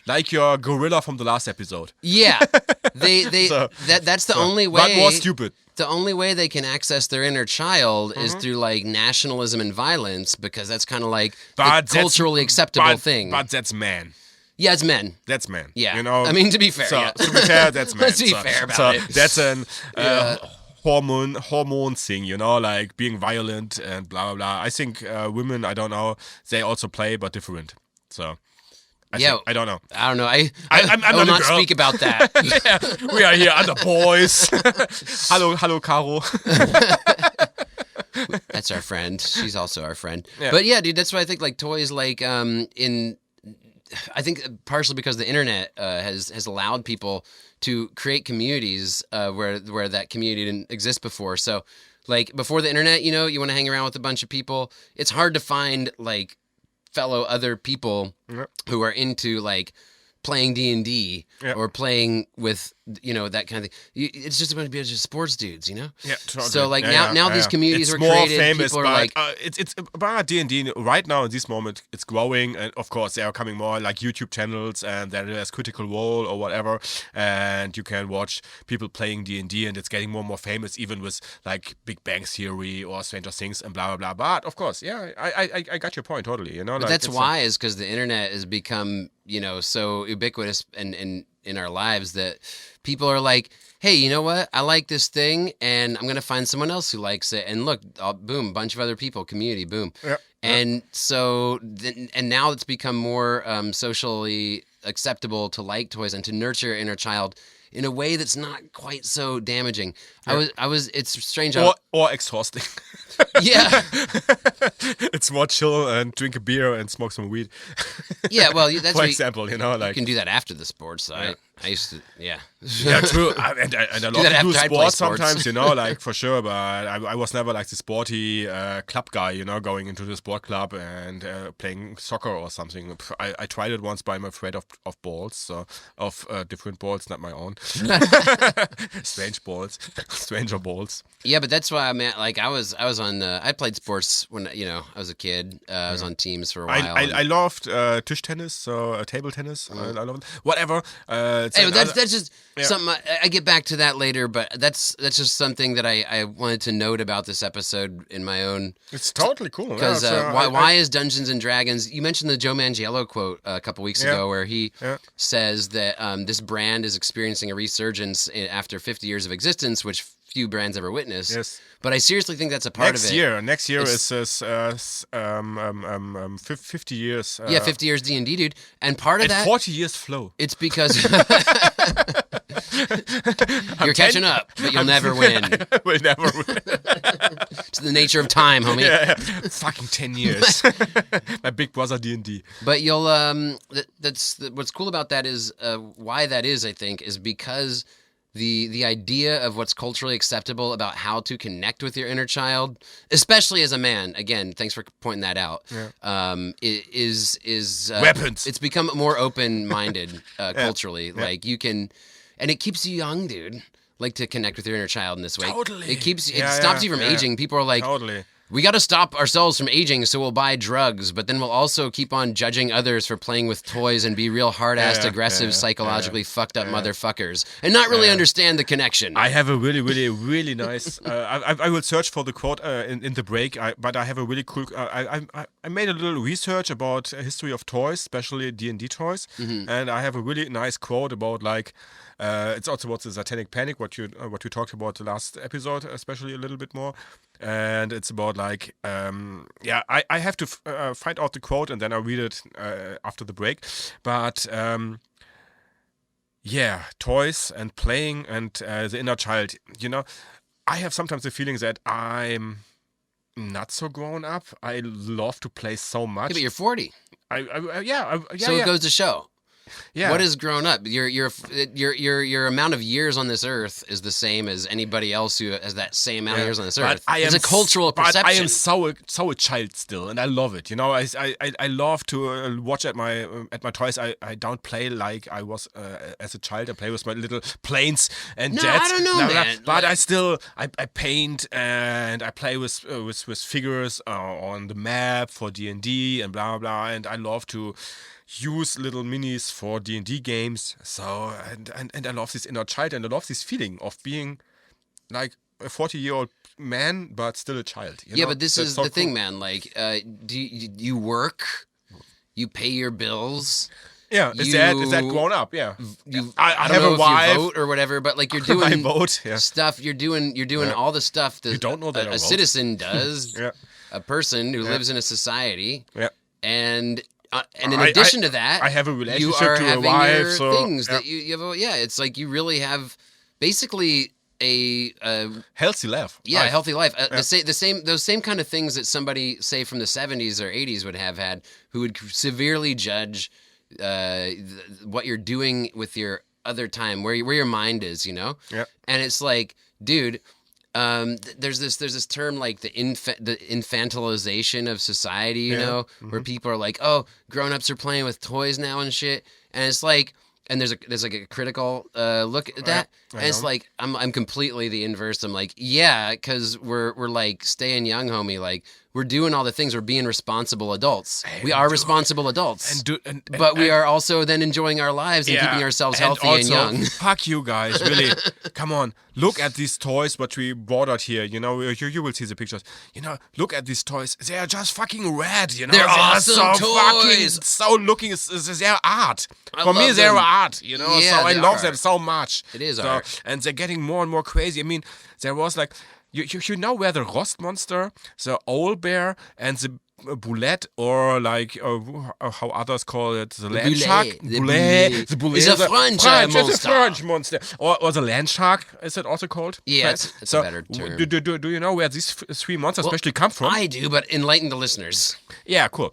Speaker 3: like your gorilla from the last episode.
Speaker 1: Yeah, that's the only way.
Speaker 3: But more stupid.
Speaker 1: The only way they can access their inner child is through like nationalism and violence, because that's kind of like the culturally acceptable thing.
Speaker 3: But that's man.
Speaker 1: Yeah, it's men.
Speaker 3: That's man.
Speaker 1: Yeah,
Speaker 3: you know.
Speaker 1: I mean, to be fair,
Speaker 3: to be fair, that's man.
Speaker 1: Let's be fair about it.
Speaker 3: That's an hormone thing, you know, like being violent and blah blah blah. I think women, I don't know, they also play, but different. So. I don't know.
Speaker 1: I don't know. I will not speak about that.
Speaker 3: We are here under boys. Hello, Caro.
Speaker 1: That's our friend. She's also our friend.
Speaker 3: Yeah.
Speaker 1: But yeah, dude, that's why I think like toys, like I think partially because the internet has allowed people to create communities where that community didn't exist before. So like before the internet, you know, you want to hang around with a bunch of people. It's hard to find like fellow other people who are into like playing D&D or playing with, you know, that kind of thing. It's just a bunch of sports dudes, you know?
Speaker 3: Yeah, totally.
Speaker 1: So like now these communities
Speaker 3: it's
Speaker 1: were
Speaker 3: more
Speaker 1: created.
Speaker 3: Famous,
Speaker 1: people are
Speaker 3: but,
Speaker 1: like,
Speaker 3: it's about D&D right now in this moment. It's growing, and of course there are coming more like YouTube channels, and there's Critical Role or whatever, and you can watch people playing D&D, and it's getting more and more famous, even with like Big Bang Theory or Stranger Things and blah blah blah. But of course, I got your point totally. You know,
Speaker 1: but
Speaker 3: like,
Speaker 1: that's why is because the internet has become, you know, so ubiquitous and in our lives that people are like, hey, you know what? I like this thing, and I'm gonna find someone else who likes it. And look, boom, bunch of other people, community, boom. And so, and now it's become more socially acceptable to like toys and to nurture your inner child in a way that's not quite so damaging. I was. It's strange.
Speaker 3: Or exhausting.
Speaker 1: Yeah.
Speaker 3: It's more chill and drink a beer and smoke some weed.
Speaker 1: Yeah, well, that's
Speaker 3: for example, you know, like
Speaker 1: you can do that after the sports. So I used to, yeah.
Speaker 3: Yeah, true. And I love
Speaker 1: that
Speaker 3: to do
Speaker 1: after I play
Speaker 3: sports
Speaker 1: sports.
Speaker 3: sometimes, like for sure. But I was never like the sporty club guy, going into the sport club and playing soccer or something. I tried it once, but I'm afraid of balls, so of different balls, not my own. Strange balls, stranger balls.
Speaker 1: Yeah, but that's why I was on. I played sports when I was a kid. I was on teams for a while.
Speaker 3: I loved Tischtennis, so table tennis. I love it. Whatever.
Speaker 1: Hey, but that's just something I get back to that later. But that's just something that I wanted to note about this episode in my own.
Speaker 3: It's totally cool.
Speaker 1: Because why is Dungeons and Dragons? You mentioned the Joe Manganiello quote a couple weeks ago, where he says that this brand is experiencing a resurgence after 50 years of existence, which few brands ever witness.
Speaker 3: Yes.
Speaker 1: But I seriously think that's a part of it.
Speaker 3: Next year is 50 years.
Speaker 1: 50 years D&D, dude. And part of
Speaker 3: and
Speaker 1: that
Speaker 3: 40 years flow.
Speaker 1: It's because you're catching up, but you'll never win.
Speaker 3: We'll never win.
Speaker 1: It's the nature of time, homie.
Speaker 3: Yeah. Fucking 10 years. My big brother D&D.
Speaker 1: But you'll what's cool about that is why that is, I think, is because the idea of what's culturally acceptable about how to connect with your inner child, especially as a man, again, thanks for pointing that out, is
Speaker 3: weapons.
Speaker 1: It's become more open-minded culturally. Like you can, and it keeps you young, dude. Like to connect with your inner child in this way.
Speaker 3: Totally.
Speaker 1: It stops you from aging. People are like,
Speaker 3: totally.
Speaker 1: We got to stop ourselves from aging, so we'll buy drugs, but then we'll also keep on judging others for playing with toys and be real hard-assed, aggressive, psychologically fucked up motherfuckers, and not really understand the connection.
Speaker 3: I have a really, really, really nice. I will search for the quote in the break, but I have a really cool. I made a little research about history of toys, especially D&D toys, and I have a really nice quote about like. It's also about the Satanic Panic, what you talked about the last episode, especially a little bit more, and it's about like I have to find out the quote and then I'll read it after the break, but toys and playing and the inner child, I have sometimes the feeling that I'm not so grown up. I love to play so much.
Speaker 1: Yeah, but you're 40.
Speaker 3: So
Speaker 1: it goes to show.
Speaker 3: Yeah.
Speaker 1: What is grown up? Your amount of years on this earth is the same as anybody else who has that same amount of years on this earth. It's a cultural perception.
Speaker 3: But I am so a child still, and I love it. I love to watch at my toys. I don't play like I was as a child. I play with my little planes and jets.
Speaker 1: I don't know, man.
Speaker 3: But I still I paint and I play with figures on the map for D&D and blah blah. And I love to use little minis for D&D games. So and I love this inner child, and I love this feeling of being like a 40-year-old man but still a child.
Speaker 1: But this is the thing, man. Like, do you work? You pay your bills.
Speaker 3: Yeah, is that grown up? Yeah,
Speaker 1: I
Speaker 3: have
Speaker 1: don't know
Speaker 3: a wife.
Speaker 1: if you vote or whatever, but like you're doing
Speaker 3: I vote,
Speaker 1: stuff. You're doing all the stuff that
Speaker 3: you don't know that
Speaker 1: a citizen does. A person who lives in a society.
Speaker 3: Yeah,
Speaker 1: and in addition to that,
Speaker 3: I have a relationship
Speaker 1: you are
Speaker 3: to
Speaker 1: having
Speaker 3: a wife.
Speaker 1: Your
Speaker 3: so,
Speaker 1: things that you have. It's like you really have basically a
Speaker 3: healthy life.
Speaker 1: Yeah, a healthy life. Those same kind of things that somebody say from the 70s or 80s would have had, who would severely judge what you're doing with your other time, where your mind is, Yeah. And it's like, dude. There's this term like the infantilization of society, where people are like, oh, grown-ups are playing with toys now and shit, and it's like, and there's like a critical look at that, and it's like I'm completely the inverse. I'm like, yeah, because we're like staying young, homie, like. We're doing all the things. We're being responsible adults. We are responsible adults. But we are also then enjoying our lives and keeping ourselves healthy and young.
Speaker 3: Fuck you guys, really. Come on. Look at these toys, what we brought out here. You will see the pictures. Look at these toys. They are just fucking rad,
Speaker 1: They're awesome toys.
Speaker 3: So looking, they're art. For me, they're art, so I love them so much.
Speaker 1: It is art.
Speaker 3: And they're getting more and more crazy. I mean, there was like... You know where the Rost monster, the owl bear, and the boulette, or like how others call it, the land shark?
Speaker 1: The boulet. It's a French monster.
Speaker 3: It's a French monster. Or the land shark, is it also called?
Speaker 1: Yeah, it's a better term.
Speaker 3: Do you know where these three monsters especially come from?
Speaker 1: I do, but enlighten the listeners.
Speaker 3: Yeah, cool.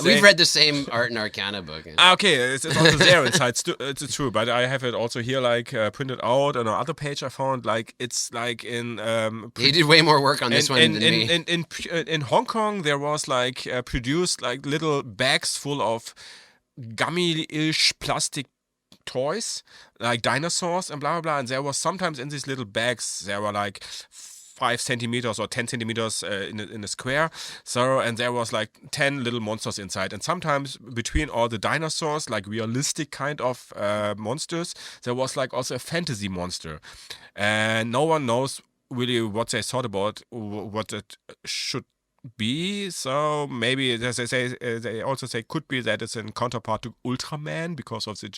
Speaker 1: We've read the same Art and Arcana book.
Speaker 3: Okay, it's also there inside. It's true, but I have it also here, like printed out on another page. I found like it's like in.
Speaker 1: He did way more work on this one than me.
Speaker 3: In Hong Kong, there was like produced like little bags full of gummy-ish plastic toys, like dinosaurs and blah blah blah. And there was sometimes in these little bags there were like 5 centimeters or 10 centimeters in a square. So, and there was like 10 little monsters inside. And sometimes between all the dinosaurs, like realistic kind of monsters, there was like also a fantasy monster. And no one knows really what they thought about what it should be. So maybe, as they say, they also say could be that it's a counterpart to Ultraman because of the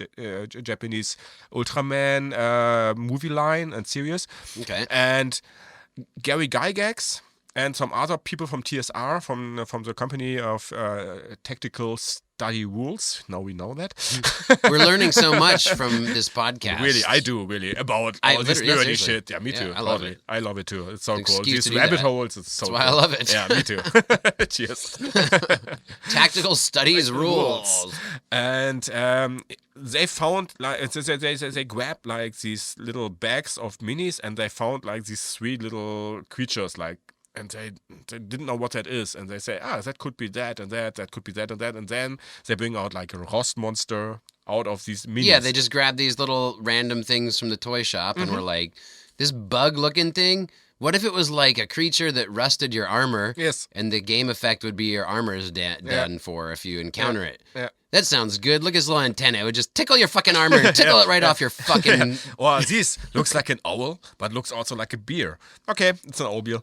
Speaker 3: Japanese Ultraman movie line and series.
Speaker 1: Okay.
Speaker 3: And Gary Gygax and some other people from TSR, from the company of Tactical Study Rules. Now we know that.
Speaker 1: We're learning so much from this podcast.
Speaker 3: Really, I do, really, about all this nerdy shit. Yeah, me too.
Speaker 1: I love it.
Speaker 3: I love it too. It's so cool.
Speaker 1: Excuse
Speaker 3: These
Speaker 1: to do
Speaker 3: rabbit
Speaker 1: that.
Speaker 3: holes, it's so
Speaker 1: That's why
Speaker 3: cool.
Speaker 1: I love it.
Speaker 3: Yeah, me too. Cheers.
Speaker 1: Tactical Studies rules.
Speaker 3: And they found like they grabbed like these little bags of minis, and they found like these 3 little creatures, like, and they didn't know what that is, and they say, that could be that and that could be that and that, and then they bring out like a Rost monster out of these minis.
Speaker 1: Yeah, they just grabbed these little random things from the toy shop and were like, this bug-looking thing. What if it was like a creature that rusted your armor?
Speaker 3: Yes.
Speaker 1: And the game effect would be your armor is done for if you encounter it.
Speaker 3: Yeah.
Speaker 1: That sounds good. Look at his little antenna. It would just tickle your fucking armor and tickle it right off your fucking...
Speaker 3: Well, this looks like an owl, but looks also like a beer. Okay, it's an owl beer.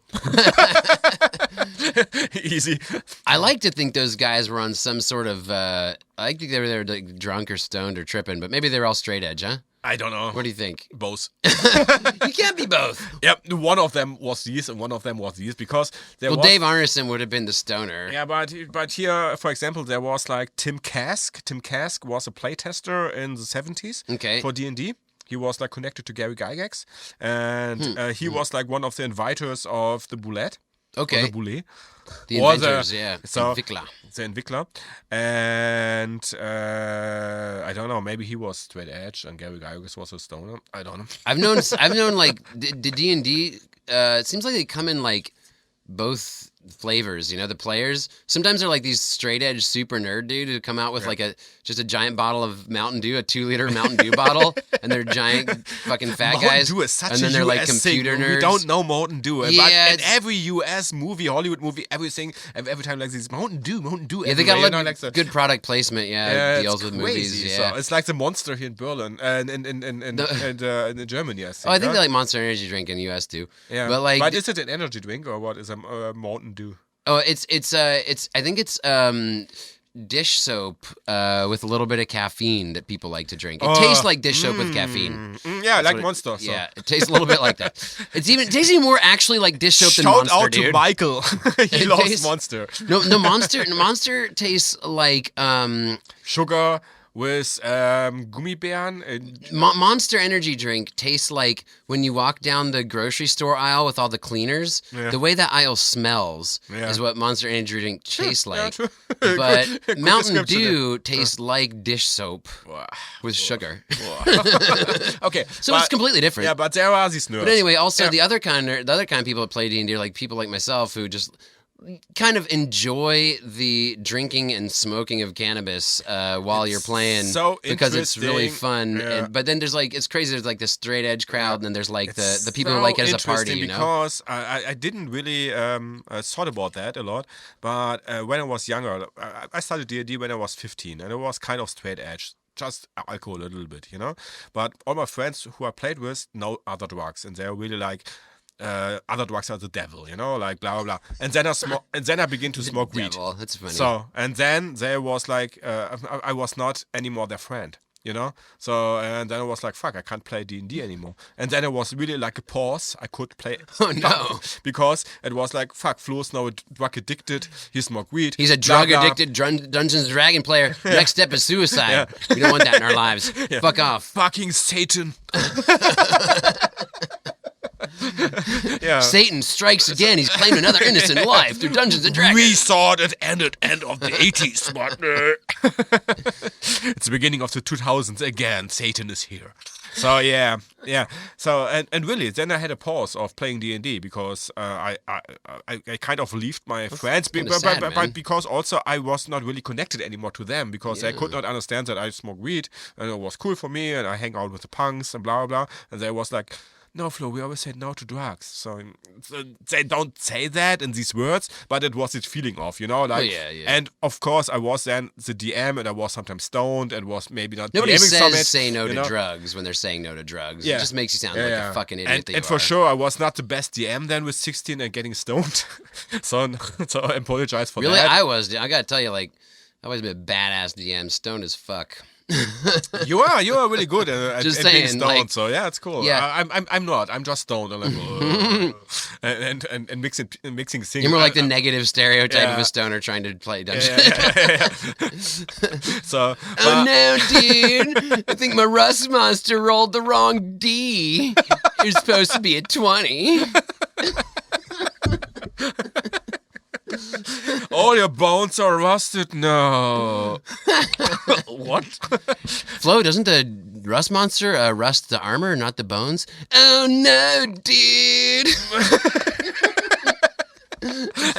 Speaker 3: Easy.
Speaker 1: I like to think those guys were on some sort of... I think they were like drunk or stoned or tripping, but maybe they're all straight edge, huh?
Speaker 3: I don't know.
Speaker 1: What do you think?
Speaker 3: Both.
Speaker 1: You can't be both.
Speaker 3: Yep, one of them was these and one of them was these because there was...
Speaker 1: Dave Arneson would have been the stoner.
Speaker 3: Yeah, but here, for example, there was like Tim Kask. Tim Kask was a playtester in the 70s for D&D. He was like connected to Gary Gygax, and he was like one of the inviters of the Boulette.
Speaker 1: Okay.
Speaker 3: Or the Boulet.
Speaker 1: The inventors, the
Speaker 3: Entwickler. The Entwickler. And I don't know, maybe he was straight edge and Gary Gygax was a stoner. I don't know.
Speaker 1: I've known like the D&D, it seems like they come in like both flavors, you know, the players. Sometimes they're like these straight edge super nerd dude who come out with like just a giant bottle of Mountain Dew, a 2-liter Mountain Dew bottle, and they're giant fucking fat guys.
Speaker 3: Mountain Dew is such
Speaker 1: and then
Speaker 3: a
Speaker 1: they're like
Speaker 3: US
Speaker 1: computer
Speaker 3: thing.
Speaker 1: nerds.
Speaker 3: We don't know Mountain Dew.
Speaker 1: Yeah,
Speaker 3: but in every US movie, Hollywood movie, everything, every time like this Mountain Dew.
Speaker 1: Yeah, they got
Speaker 3: like
Speaker 1: good product placement. deals with movies. Yeah,
Speaker 3: so it's like the Monster here in Berlin and in Germany. I think.
Speaker 1: Oh, I think they like Monster Energy drink in the US too.
Speaker 3: Yeah, but is it an energy drink or what is a Mountain Dew?
Speaker 1: Oh, it's I think it's dish soap with a little bit of caffeine that people like to drink. It tastes like dish soap with caffeine.
Speaker 3: Yeah, like Monster. So.
Speaker 1: Yeah, it tastes a little bit like that. It tastes even more actually like dish soap than Monster,
Speaker 3: Shout out
Speaker 1: dude.
Speaker 3: to Michael. He loves Monster.
Speaker 1: No, Monster tastes like
Speaker 3: sugar with Gummibären.
Speaker 1: Monster Energy drink tastes like when you walk down the grocery store aisle with all the cleaners. Yeah. The way that aisle smells is what Monster Energy drink tastes like. Yeah, but good Mountain Dew tastes like dish soap with sugar.
Speaker 3: Okay,
Speaker 1: so it's completely different.
Speaker 3: Yeah, but there are these nerds.
Speaker 1: But anyway, also the other kind of people that play D&D are like people like myself who just kind of enjoy the drinking and smoking of cannabis while you're playing,
Speaker 3: so
Speaker 1: because it's really fun.
Speaker 3: Yeah.
Speaker 1: But then there's like, it's crazy. There's like the straight edge crowd, and then there's like the people who like it as a party. You know,
Speaker 3: because I didn't really thought about that a lot. But when I was younger, I started D&D when I was 15, and it was kind of straight edge. Just alcohol a little bit, you know. But all my friends who I played with know other drugs, and they're really like. Other drugs are the devil, you know, like blah blah blah. And then I begin to smoke weed.
Speaker 1: That's funny.
Speaker 3: So and then there was like I was not anymore their friend, you know. So and then I was like, fuck, I can't play D&D anymore. And then it was really like a pause. I could play.
Speaker 1: Oh no!
Speaker 3: Because it was like, fuck, Flo's now drug addicted. He smoked weed.
Speaker 1: He's a drug addicted Dungeons and Dragon player. Next step is suicide. Yeah. We don't want that in our lives. Yeah. Fuck off.
Speaker 3: Fucking Satan. Yeah.
Speaker 1: Satan strikes again. He's claimed another innocent life through Dungeons and Dragons.
Speaker 3: We thought it ended end of the 80s, but it's the beginning of the 2000s again. Satan is here. So yeah. So and really, then I had a pause of playing D&D because I kind of left my friends, but because also I was not really connected anymore to them because they could not understand that I smoke weed and it was cool for me and I hang out with the punks and blah blah blah, and they was like, no, Flo, we always said no to drugs. So they don't say that in these words, but it was this feeling of, like.
Speaker 1: Yeah.
Speaker 3: And of course, I was then the DM, and I was sometimes stoned, and was maybe not.
Speaker 1: Nobody
Speaker 3: DMing
Speaker 1: says say no to drugs when they're saying no to drugs.
Speaker 3: Yeah.
Speaker 1: It just makes you sound like a fucking idiot.
Speaker 3: And for sure, I was not the best DM then with 16 and getting stoned. so I apologize for
Speaker 1: really,
Speaker 3: that.
Speaker 1: Really, I gotta tell you, like, I was a bit badass DM, stoned as fuck.
Speaker 3: You are really good at being stoned,
Speaker 1: like,
Speaker 3: so yeah, it's cool.
Speaker 1: Yeah.
Speaker 3: I'm not. I'm just stoned and like and mixing things.
Speaker 1: You're more like the negative stereotype of a stoner trying to play Dungeons.
Speaker 3: Yeah. So
Speaker 1: oh no, dude! I think my rust monster rolled the wrong D. You're supposed to be a 20.
Speaker 3: all your bones are rusted. No. What?
Speaker 1: Flo, doesn't the rust monster rust the armor, not the bones? Oh no, dude!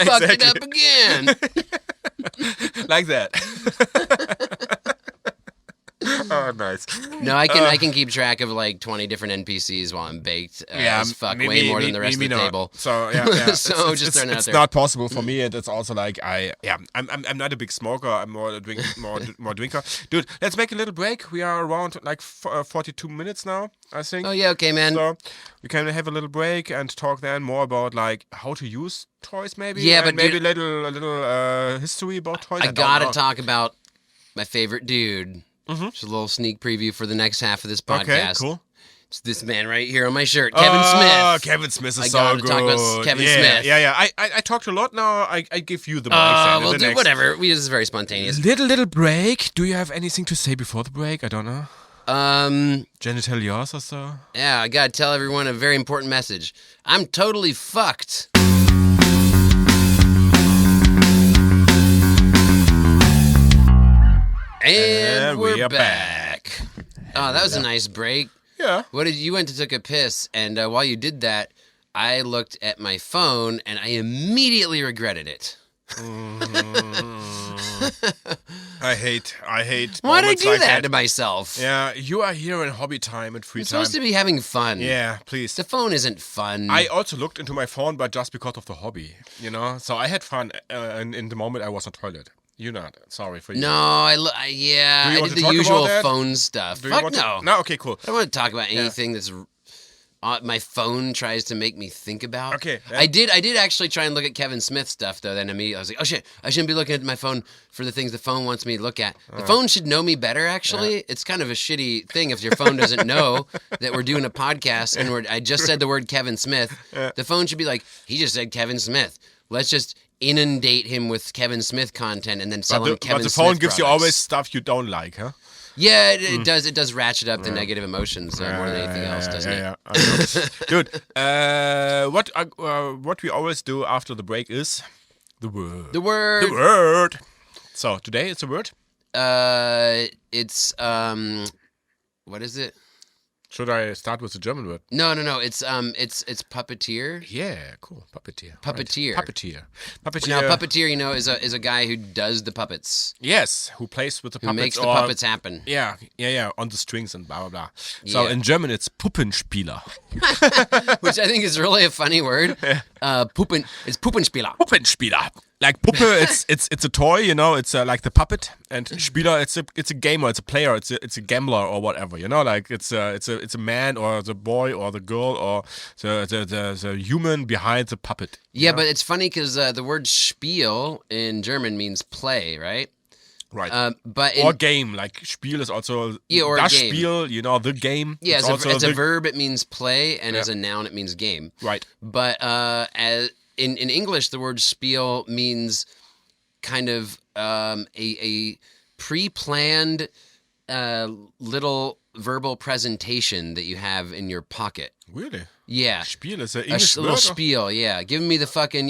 Speaker 1: Fucked it up again.
Speaker 3: Like that. Oh, nice.
Speaker 1: No, I can keep track of like 20 different NPCs while I'm baked. As fuck, way more than the rest of the table.
Speaker 3: So yeah.
Speaker 1: So just throwing it out there.
Speaker 3: It's not possible for me, and it's also like I'm not a big smoker. I'm more a more drinker. Dude, let's make a little break. We are around like 42 minutes now, I think.
Speaker 1: Oh yeah, okay, man.
Speaker 3: So we can have a little break and talk then more about like how to use toys, maybe.
Speaker 1: Yeah,
Speaker 3: and
Speaker 1: but
Speaker 3: maybe a little history about toys.
Speaker 1: I gotta talk about my favorite dude. Just a little sneak preview for the next half of this podcast.
Speaker 3: Okay, cool.
Speaker 1: It's this man right here on my shirt, Kevin Smith.
Speaker 3: Kevin Smith is
Speaker 1: I
Speaker 3: so
Speaker 1: gotta
Speaker 3: good.
Speaker 1: talk about Kevin Smith.
Speaker 3: Yeah. I talked a lot now. I give you the mic.
Speaker 1: We'll do whatever. This is very spontaneous.
Speaker 3: Little break. Do you have anything to say before the break? I don't know. Genitalias or so?
Speaker 1: Yeah, I gotta tell everyone a very important message. I'm totally fucked. And we're back. Oh, that was a nice break.
Speaker 3: Yeah.
Speaker 1: You went to take a piss, and while you did that, I looked at my phone, and I immediately regretted it.
Speaker 3: I hate.
Speaker 1: Why did I do
Speaker 3: like
Speaker 1: that to myself?
Speaker 3: Yeah, you are here in hobby time and free
Speaker 1: I'm
Speaker 3: time.
Speaker 1: supposed to be having fun.
Speaker 3: Yeah, please.
Speaker 1: The phone isn't fun.
Speaker 3: I also looked into my phone, but just because of the hobby, So I had fun in the moment I was on toilet. You not. Sorry for you.
Speaker 1: No, I did the usual phone stuff. Fuck no.
Speaker 3: No, okay, cool.
Speaker 1: I don't want to talk about anything that's my phone tries to make me think about.
Speaker 3: Okay. Yeah.
Speaker 1: I did actually try and look at Kevin Smith stuff though. Then immediately I was like, oh shit, I shouldn't be looking at my phone for the things the phone wants me to look at. The phone should know me better. Actually, it's kind of a shitty thing if your phone doesn't know that we're doing a podcast and I just said the word Kevin Smith. The phone should be like, he just said Kevin Smith. Let's just inundate him with Kevin Smith content and then sell him Kevin Smith.
Speaker 3: But the phone gives
Speaker 1: products.
Speaker 3: you always stuff you don't like, huh?
Speaker 1: Yeah, it does. It does ratchet up the negative emotions more than anything else, doesn't it?
Speaker 3: Yeah. Dude, what we always do after the break is the word.
Speaker 1: The word.
Speaker 3: The word. So today it's a word.
Speaker 1: It's what is it?
Speaker 3: Should I start with the German word?
Speaker 1: No. It's puppeteer.
Speaker 3: Yeah, cool. Puppeteer.
Speaker 1: Puppeteer.
Speaker 3: Right. Puppeteer.
Speaker 1: Now, puppeteer, is a guy who does the puppets.
Speaker 3: Yes, who plays with the puppets.
Speaker 1: Who makes the puppets happen.
Speaker 3: Yeah, on the strings and blah, blah, blah. So in German, it's Puppenspieler.
Speaker 1: Which I think is really a funny word. It's Puppenspieler.
Speaker 3: Puppenspieler. Like Puppe, it's a toy, it's like the puppet, and Spieler, it's a gamer, it's a player, it's a gambler or whatever, like it's a man or the boy or the girl or the human behind the puppet.
Speaker 1: Yeah, but it's funny because the word Spiel in German means play, right?
Speaker 3: Right.
Speaker 1: Or
Speaker 3: game, like Spiel is also
Speaker 1: or
Speaker 3: das
Speaker 1: game.
Speaker 3: Spiel, the game.
Speaker 1: Yeah, as a verb it means play, and as a noun it means game.
Speaker 3: Right.
Speaker 1: But in English, the word spiel means kind of a pre-planned little verbal presentation that you have in your pocket.
Speaker 3: Really?
Speaker 1: Yeah.
Speaker 3: Spiel is an
Speaker 1: A
Speaker 3: English
Speaker 1: little
Speaker 3: word?
Speaker 1: spiel, yeah. Giving me the fucking,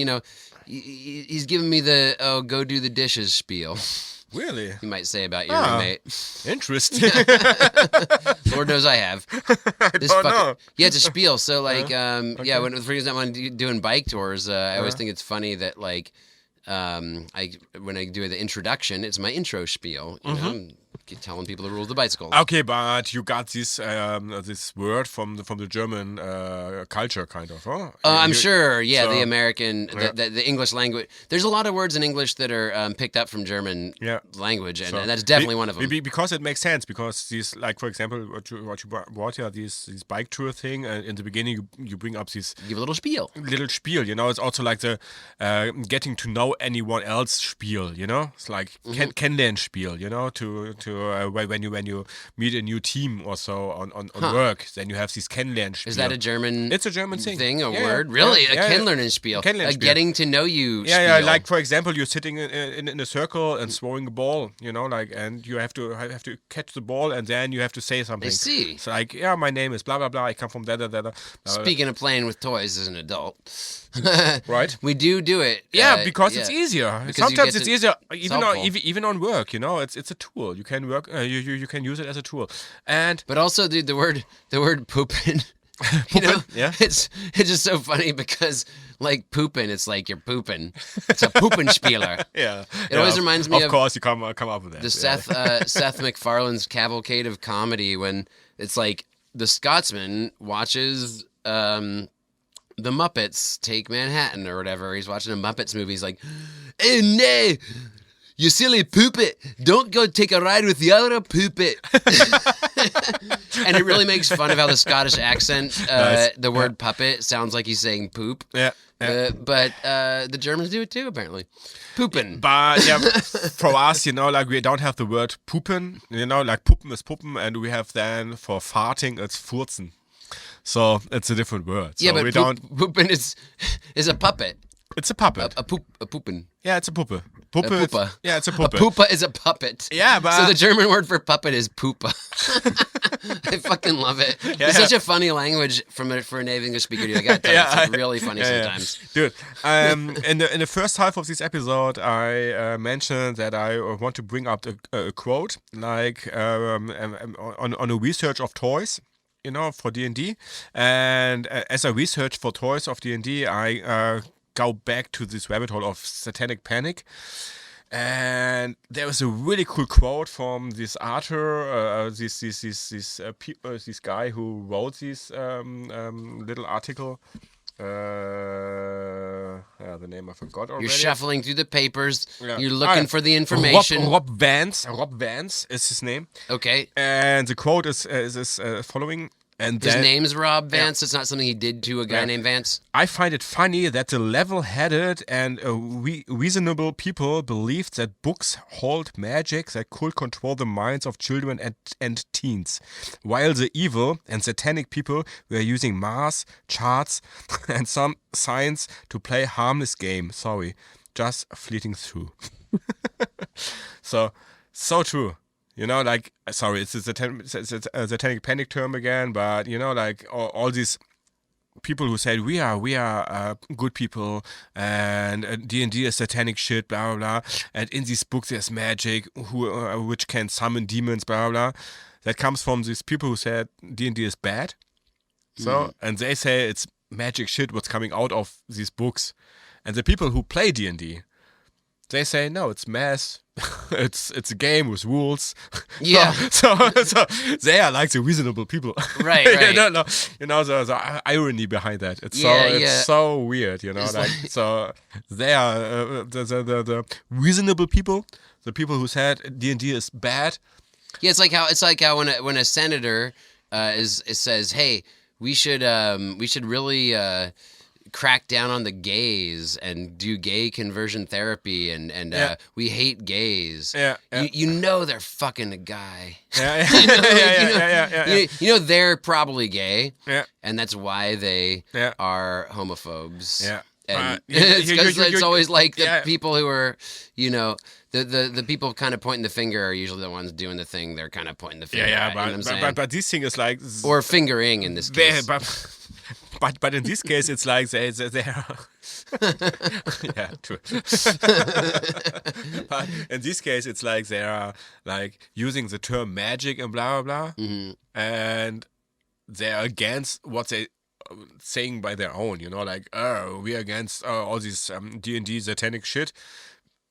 Speaker 1: he's giving me the, go do the dishes spiel,
Speaker 3: Really?
Speaker 1: you might say about your
Speaker 3: Ah.
Speaker 1: roommate.
Speaker 3: Interesting.
Speaker 1: Lord knows I have.
Speaker 3: I don't know.
Speaker 1: Yeah, it's a spiel. So, like,
Speaker 3: okay.
Speaker 1: yeah, for example, when I'm doing bike tours, I always think it's funny that, like, when I do the introduction, it's my intro spiel, you know? I'm telling people the rules of the bicycle.
Speaker 3: Okay, but you got this word from the German culture, kind of, huh?
Speaker 1: I'm sure, yeah,
Speaker 3: so-
Speaker 1: the American,
Speaker 3: Yeah.
Speaker 1: the English language. There's a lot of words in English that are picked up from German
Speaker 3: Yeah.
Speaker 1: language, and,
Speaker 3: So-
Speaker 1: and that's definitely one of them.
Speaker 3: Because it makes sense. Because these, like for example, what you brought here, this bike tour thing. In the beginning, you bring up this
Speaker 1: Give a little spiel.
Speaker 3: little spiel. You know, it's also like the getting to know anyone else spiel. You know, it's like kennenlernen spiel. You know, to when you meet a new team or so on work, then you have this kennenlernen spiel.
Speaker 1: Is that a German?
Speaker 3: It's a German thing.
Speaker 1: A
Speaker 3: Yeah,
Speaker 1: word?
Speaker 3: yeah,
Speaker 1: Really?
Speaker 3: yeah,
Speaker 1: a
Speaker 3: yeah.
Speaker 1: Kennenlernen-Spiel?
Speaker 3: Kennenlernen
Speaker 1: A
Speaker 3: spiel.
Speaker 1: getting to know you
Speaker 3: Yeah,
Speaker 1: spiel.
Speaker 3: like for example, you're sitting in a circle and throwing a ball, you know, like, and you have to catch the ball, and then you have to say something.
Speaker 1: I see.
Speaker 3: It's like, yeah, my name is blah blah blah. I come from da da da da.
Speaker 1: Speaking of playing with toys as an adult.
Speaker 3: Right.
Speaker 1: We do it.
Speaker 3: Yeah, because it's easier.
Speaker 1: Because you
Speaker 3: Sometimes
Speaker 1: get
Speaker 3: it's
Speaker 1: to-
Speaker 3: easier,
Speaker 1: it's
Speaker 3: even
Speaker 1: helpful.
Speaker 3: even on work. You know, it's a tool. You can work. You can use it as a tool. And
Speaker 1: But also, dude, the word pooping. You know,
Speaker 3: yeah.
Speaker 1: it's just so funny because like pooping, it's like you're pooping. It's a pooping-spieler.
Speaker 3: yeah,
Speaker 1: It always reminds me
Speaker 3: Of
Speaker 1: of
Speaker 3: course, you come up with that.
Speaker 1: The
Speaker 3: yeah.
Speaker 1: Seth MacFarlane's cavalcade of comedy when it's like the Scotsman watches the Muppets take Manhattan or whatever. He's watching a Muppets movie. He's like, "Oh no, you silly poopet! Don't go take a ride with the other poopet." And it really makes fun of how the Scottish accent,
Speaker 3: Nice.
Speaker 1: the word puppet sounds like he's saying poop.
Speaker 3: Yeah. Yeah.
Speaker 1: But the Germans do it too, apparently. Pooping.
Speaker 3: But yeah, for us, you know, like we don't have the word puppen, you know, like puppen is puppen, and we have then for farting it's furzen. So it's a different word. So
Speaker 1: Yeah, but
Speaker 3: we don't.
Speaker 1: pooping is a puppet.
Speaker 3: It's a puppet.
Speaker 1: A poopin.
Speaker 3: Yeah, it's a puppe.
Speaker 1: A
Speaker 3: Puppe.
Speaker 1: poopa.
Speaker 3: Yeah, it's a
Speaker 1: A
Speaker 3: puppe.
Speaker 1: poopa is a puppet.
Speaker 3: Yeah, but
Speaker 1: So the German word for puppet is poopa. I fucking love it.
Speaker 3: Yeah,
Speaker 1: It's
Speaker 3: yeah.
Speaker 1: such a funny language for a native English speaker. Dude. I gotta tell you, it's like really funny sometimes.
Speaker 3: Dude, in the first half of this episode, I mentioned that I want to bring up a quote, like on a research of toys, you know, for D&D. And as I research for toys of D&D, I go back to this rabbit hole of Satanic Panic. And there was a really cool quote from this author, this guy who wrote this little article. The name I forgot already.
Speaker 1: You're shuffling through the papers.
Speaker 3: Yeah.
Speaker 1: You're looking for the information.
Speaker 3: Rob Vance. Rob Vance is his name.
Speaker 1: Okay.
Speaker 3: And the quote is following. And
Speaker 1: His
Speaker 3: then,
Speaker 1: name's Rob Vance. It's not something he did to a guy
Speaker 3: Yeah.
Speaker 1: named Vance.
Speaker 3: I find it funny that the level-headed and reasonable people believed that books hold magic that could control the minds of children and teens, while the evil and satanic people were using math, charts, and some science to play harmless game. Sorry, just fleeting through. So true. You know, like, sorry, it's a satanic panic term again, but, you know, like, all these people who said, we are good people, and D&D is satanic shit, blah, blah, blah, and in these books there's magic, which can summon demons, blah, blah, blah. That comes from these people who said D&D is bad. So, and they say it's magic shit what's coming out of these books. And the people who play D&D, they say, no, it's math. it's a game with rules.
Speaker 1: Yeah.
Speaker 3: So they are like the reasonable people.
Speaker 1: Right, right.
Speaker 3: You know, the irony behind that. It's
Speaker 1: Yeah.
Speaker 3: so weird, you know.
Speaker 1: It's
Speaker 3: Like,
Speaker 1: like-
Speaker 3: so they are the reasonable people, the people who said D&D is bad.
Speaker 1: Yeah, it's like how when a senator says, "Hey, we should really crack down on the gays and do gay conversion therapy and
Speaker 3: Yeah.
Speaker 1: we hate gays."
Speaker 3: Yeah, yeah.
Speaker 1: You know they're fucking a guy.
Speaker 3: Yeah,
Speaker 1: You know,
Speaker 3: yeah.
Speaker 1: You know they're probably gay.
Speaker 3: Yeah.
Speaker 1: And that's why they
Speaker 3: Yeah.
Speaker 1: are homophobes.
Speaker 3: Yeah.
Speaker 1: And
Speaker 3: you-
Speaker 1: it's always like the
Speaker 3: yeah.
Speaker 1: people who are, the people kind of pointing the finger are usually the ones doing the thing they're kind of pointing the finger at, you know what I'm saying?
Speaker 3: but this thing is like
Speaker 1: Or fingering in this
Speaker 3: they,
Speaker 1: case.
Speaker 3: but in this case it's like they are yeah, true. But in this case it's like they are like using the term magic and blah blah blah, and they're against what they saying by their own, like, oh, we're against all this D&D satanic shit.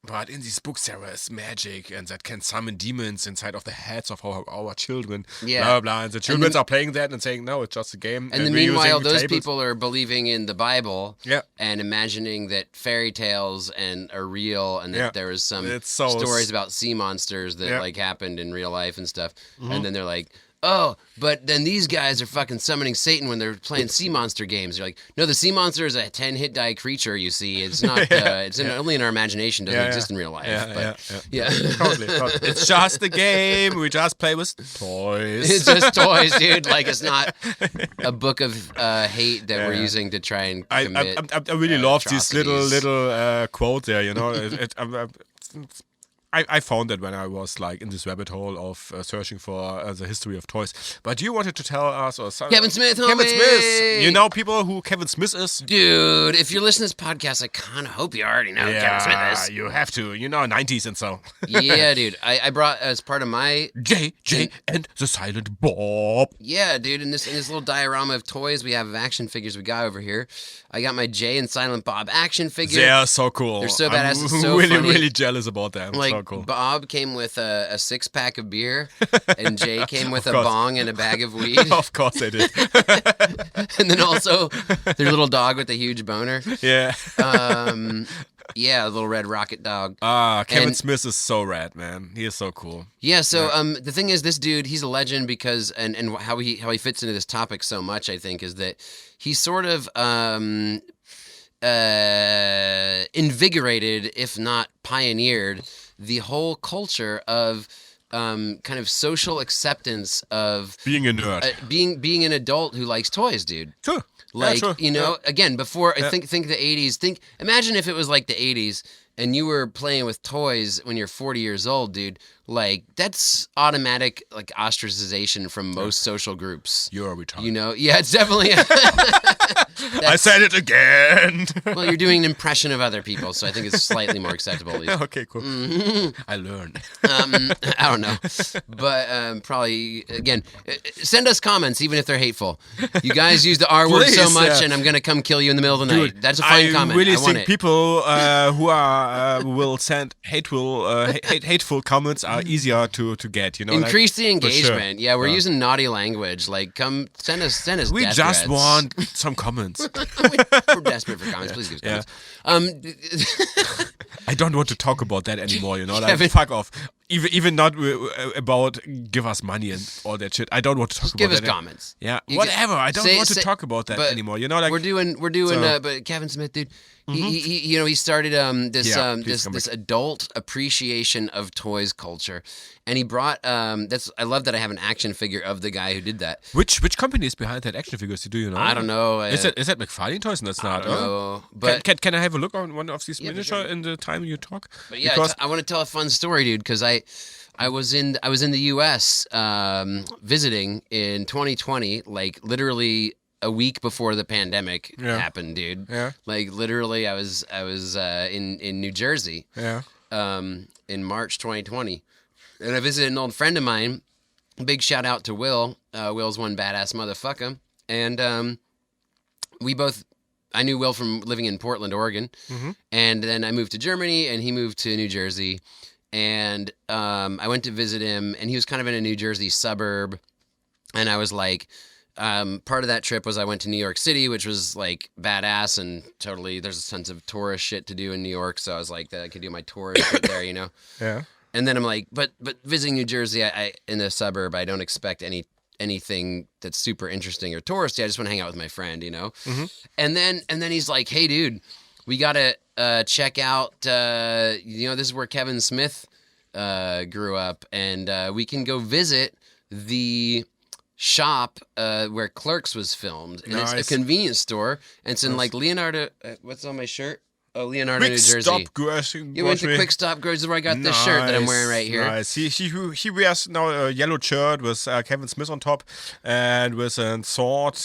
Speaker 3: But in these books there is magic and that can summon demons inside of the heads of our children.
Speaker 1: Yeah.
Speaker 3: Blah, blah. And the children are playing that and saying, no, it's just a game.
Speaker 1: And then
Speaker 3: we're
Speaker 1: meanwhile,
Speaker 3: using
Speaker 1: those
Speaker 3: tables.
Speaker 1: people are believing in the Bible
Speaker 3: Yeah.
Speaker 1: and imagining that fairy tales are real and that
Speaker 3: Yeah.
Speaker 1: there was some
Speaker 3: It's so
Speaker 1: stories about sea monsters that
Speaker 3: Yeah.
Speaker 1: like happened in real life and stuff. And then they're like, oh, but then these guys are fucking summoning Satan when they're playing sea monster games. You're like, no, the sea monster is a 10-hit die creature, you see. It's not, only in our imagination, doesn't exist in real life. Yeah.
Speaker 3: Totally. It's just a game. We just play with toys.
Speaker 1: It's just toys, dude. Like, it's not a book of hate that we're using to try and commit
Speaker 3: I really love this
Speaker 1: atrocities.
Speaker 3: little quote there, I found that when I was like in this rabbit hole of searching for the history of toys. But you wanted to tell us or something.
Speaker 1: Kevin Smith,
Speaker 3: Kevin
Speaker 1: homie!
Speaker 3: Smith. You know people who Kevin Smith is?
Speaker 1: Dude, if you're listening to this podcast, I kind of hope you already know who Kevin Smith is.
Speaker 3: You have to. 90s and so.
Speaker 1: Yeah, dude. I brought as part of my
Speaker 3: J and the Silent Bob.
Speaker 1: Yeah, dude. In this little diorama of toys we have of action figures we got over here, I got my Jay and Silent Bob action figure.
Speaker 3: They're so cool.
Speaker 1: They're so badass.
Speaker 3: I'm
Speaker 1: It's so
Speaker 3: really,
Speaker 1: funny.
Speaker 3: really jealous about them.
Speaker 1: Like
Speaker 3: so cool.
Speaker 1: Bob came with a 6-pack of beer, and Jay came with a
Speaker 3: course.
Speaker 1: bong and a bag of weed,
Speaker 3: Of course they did.
Speaker 1: and then also their little dog with a huge boner.
Speaker 3: Yeah.
Speaker 1: Yeah, a little red rocket dog.
Speaker 3: Kevin
Speaker 1: And-
Speaker 3: Smith is so rad, man. He is so cool.
Speaker 1: Yeah, so the thing is, this dude, he's a legend because, and how he fits into this topic so much, I think, is that he sort of invigorated, if not pioneered, the whole culture of kind of social acceptance of
Speaker 3: Being a nerd.
Speaker 1: being an adult who likes toys, dude.
Speaker 3: True.
Speaker 1: Like,
Speaker 3: true.
Speaker 1: again, before I think the 80s. Imagine if it was like the 80s and you were playing with toys when you're 40 years old, dude. Like, that's automatic like ostracization from most social groups.
Speaker 3: You're retarded.
Speaker 1: Yeah, it's definitely.
Speaker 3: I said it again.
Speaker 1: Well, you're doing an impression of other people, so I think it's slightly more acceptable. At least.
Speaker 3: Okay, cool. I learned.
Speaker 1: I don't know, but probably again, send us comments even if they're hateful. You guys use the R word so
Speaker 3: Please,
Speaker 1: much,
Speaker 3: yeah.
Speaker 1: and I'm gonna come kill you in the middle of the night. That's a fine
Speaker 3: I
Speaker 1: comment.
Speaker 3: really
Speaker 1: I want
Speaker 3: think
Speaker 1: it.
Speaker 3: people who are will send hateful comments are easier to get.
Speaker 1: Increase the
Speaker 3: for sure.
Speaker 1: engagement. Yeah, we're using naughty language. Like, come send us.
Speaker 3: We
Speaker 1: death
Speaker 3: just
Speaker 1: threats.
Speaker 3: want some comments.
Speaker 1: We're desperate for comments. Please give us comments.
Speaker 3: I don't want to talk about that anymore. Like,
Speaker 1: Kevin-
Speaker 3: fuck off. Even not about give us money and all that shit. I don't want to talk
Speaker 1: Give
Speaker 3: about
Speaker 1: us
Speaker 3: that.
Speaker 1: comments.
Speaker 3: Yeah,
Speaker 1: You
Speaker 3: whatever. I don't
Speaker 1: say-
Speaker 3: want to
Speaker 1: say-
Speaker 3: talk about that
Speaker 1: but
Speaker 3: anymore. Like
Speaker 1: we're doing.
Speaker 3: so-
Speaker 1: But Kevin Smith, dude, he started this
Speaker 3: Yeah, please come
Speaker 1: this
Speaker 3: back.
Speaker 1: adult appreciation of toys culture, and he brought I love that I have an action figure of the guy who did that.
Speaker 3: Which company is behind that action figures? Do you know?
Speaker 1: I don't know.
Speaker 3: Is that McFarlane Toys? And that's not.
Speaker 1: I don't know, but
Speaker 3: Can I have a look on one of these
Speaker 1: Yeah, for
Speaker 3: miniature
Speaker 1: sure.
Speaker 3: in the time you talk?
Speaker 1: But yeah,
Speaker 3: Because-
Speaker 1: I want to tell a fun story, dude, because I was in the U.S. Visiting in 2020, like literally a week before the pandemic
Speaker 3: Yeah.
Speaker 1: happened, dude.
Speaker 3: Yeah.
Speaker 1: Like literally, I was in New Jersey
Speaker 3: Yeah.
Speaker 1: in March 2020, and I visited an old friend of mine. Big shout out to Will. Will's one badass motherfucker, and I knew Will from living in Portland, Oregon, and then I moved to Germany, and he moved to New Jersey, and I went to visit him, and he was kind of in a New Jersey suburb, and I was like, part of that trip was I went to New York City, which was like badass and totally. There's tons of tourist shit to do in New York, so I was like, that I could do my tourist shit there,
Speaker 3: Yeah.
Speaker 1: And then I'm like, but visiting New Jersey, I in the suburb, I don't expect anything that's super interesting or touristy. I just want to hang out with my friend, And then he's like, hey, dude, we gotta check out. This is where Kevin Smith grew up, and we can go visit the shop where Clerks was filmed, and it's
Speaker 3: Nice.
Speaker 1: a convenience store, and it's in like Leonardo. What's on my shirt? Oh, Leonardo,
Speaker 3: Quick
Speaker 1: New Jersey.
Speaker 3: Stop grocery.
Speaker 1: You went to Quick Stop Grocery where I got this shirt that I'm wearing right here.
Speaker 3: Nice. He wears now a yellow shirt with Kevin Smith on top, and with a sword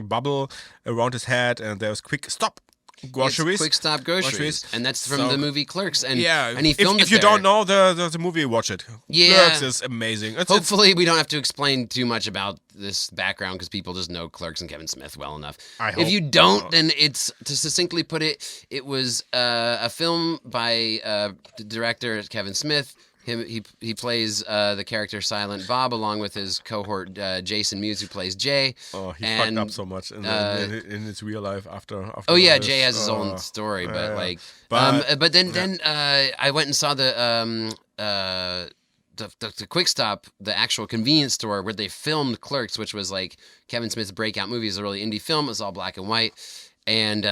Speaker 3: bubble around his head, and there's Quick Stop groceries.
Speaker 1: It's Quick Stop Groceries, and that's from the movie Clerks. And
Speaker 3: Yeah,
Speaker 1: and he filmed
Speaker 3: if
Speaker 1: it
Speaker 3: you
Speaker 1: there.
Speaker 3: don't know the movie, watch it.
Speaker 1: Yeah.
Speaker 3: Clerks is amazing.
Speaker 1: Hopefully, we don't have to explain too much about this background because people just know Clerks and Kevin Smith well enough.
Speaker 3: I
Speaker 1: If
Speaker 3: hope
Speaker 1: you don't, then it's, to succinctly put it, it was a film by the director Kevin Smith. He plays the character Silent Bob along with his cohort Jason Mewes, who plays Jay.
Speaker 3: Oh, he
Speaker 1: and,
Speaker 3: fucked up so much in his real life after.
Speaker 1: Oh yeah,
Speaker 3: this.
Speaker 1: Jay has his own story, but like,
Speaker 3: But-
Speaker 1: but then I went and saw the Quick Stop, the actual convenience store where they filmed Clerks, which was like Kevin Smith's breakout movie. It's a really indie film. It was all black and white, and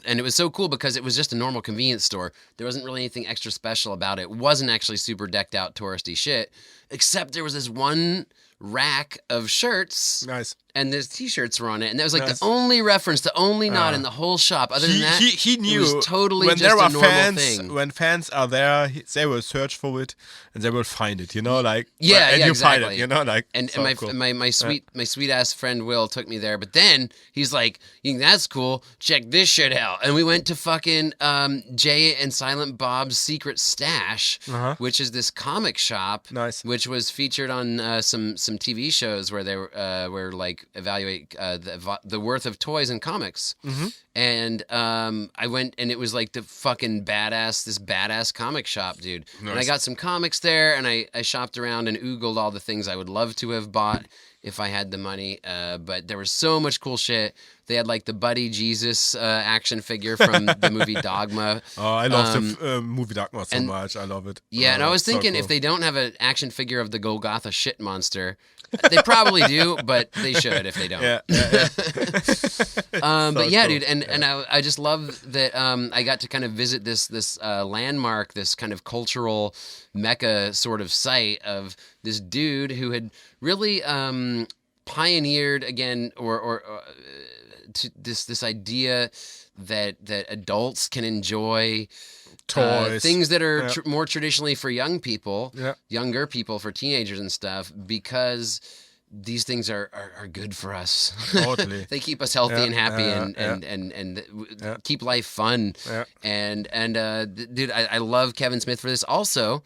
Speaker 1: it was so cool because it was just a normal convenience store. There wasn't really anything extra special about it. It wasn't actually super decked out touristy shit, except there was this one rack of shirts.
Speaker 3: Nice.
Speaker 1: And the t-shirts were on it, and that was like
Speaker 3: Nice.
Speaker 1: the only reference, the only nod in the whole shop. Other than that,
Speaker 3: He knew
Speaker 1: it was totally
Speaker 3: when
Speaker 1: just
Speaker 3: there
Speaker 1: a
Speaker 3: are
Speaker 1: normal
Speaker 3: fans.
Speaker 1: thing.
Speaker 3: When fans are there, they will search for it and they will find it. You know, like and you
Speaker 1: exactly.
Speaker 3: find it. You know, like
Speaker 1: and
Speaker 3: so
Speaker 1: my
Speaker 3: cool.
Speaker 1: my sweet ass friend Will took me there, but then he's like, "You think that's cool? Check this shit out." And we went to fucking Jay and Silent Bob's Secret Stash, which is this comic shop,
Speaker 3: Nice.
Speaker 1: which was featured on some TV shows where they were like evaluate the worth of toys and comics. And I went, and it was like the fucking badass comic shop, dude. And I
Speaker 3: Nice.
Speaker 1: got some comics there, and I shopped around and oogled all the things I would love to have bought if I had the money. But there was so much cool shit. They had like the Buddy Jesus action figure from the movie Dogma.
Speaker 3: Oh, I love the movie Dogma so much. I love it.
Speaker 1: Yeah, and I was
Speaker 3: it's so
Speaker 1: thinking
Speaker 3: cool.
Speaker 1: if they don't have an action figure of the Golgotha shit monster, they probably do, but they should if they don't.
Speaker 3: Yeah.
Speaker 1: But yeah,
Speaker 3: cool.
Speaker 1: dude, and I just love that I got to kind of visit this landmark, this kind of cultural mecca sort of site of this dude who had really pioneered again, or to this idea that adults can enjoy
Speaker 3: Toys.
Speaker 1: things that are
Speaker 3: Yeah.
Speaker 1: more traditionally for young people,
Speaker 3: Yeah.
Speaker 1: younger people, for teenagers and stuff, because these things are good for us.
Speaker 3: Totally.
Speaker 1: They keep us healthy and happy and keep life fun.
Speaker 3: Yeah.
Speaker 1: And dude, I love Kevin Smith for this. Also,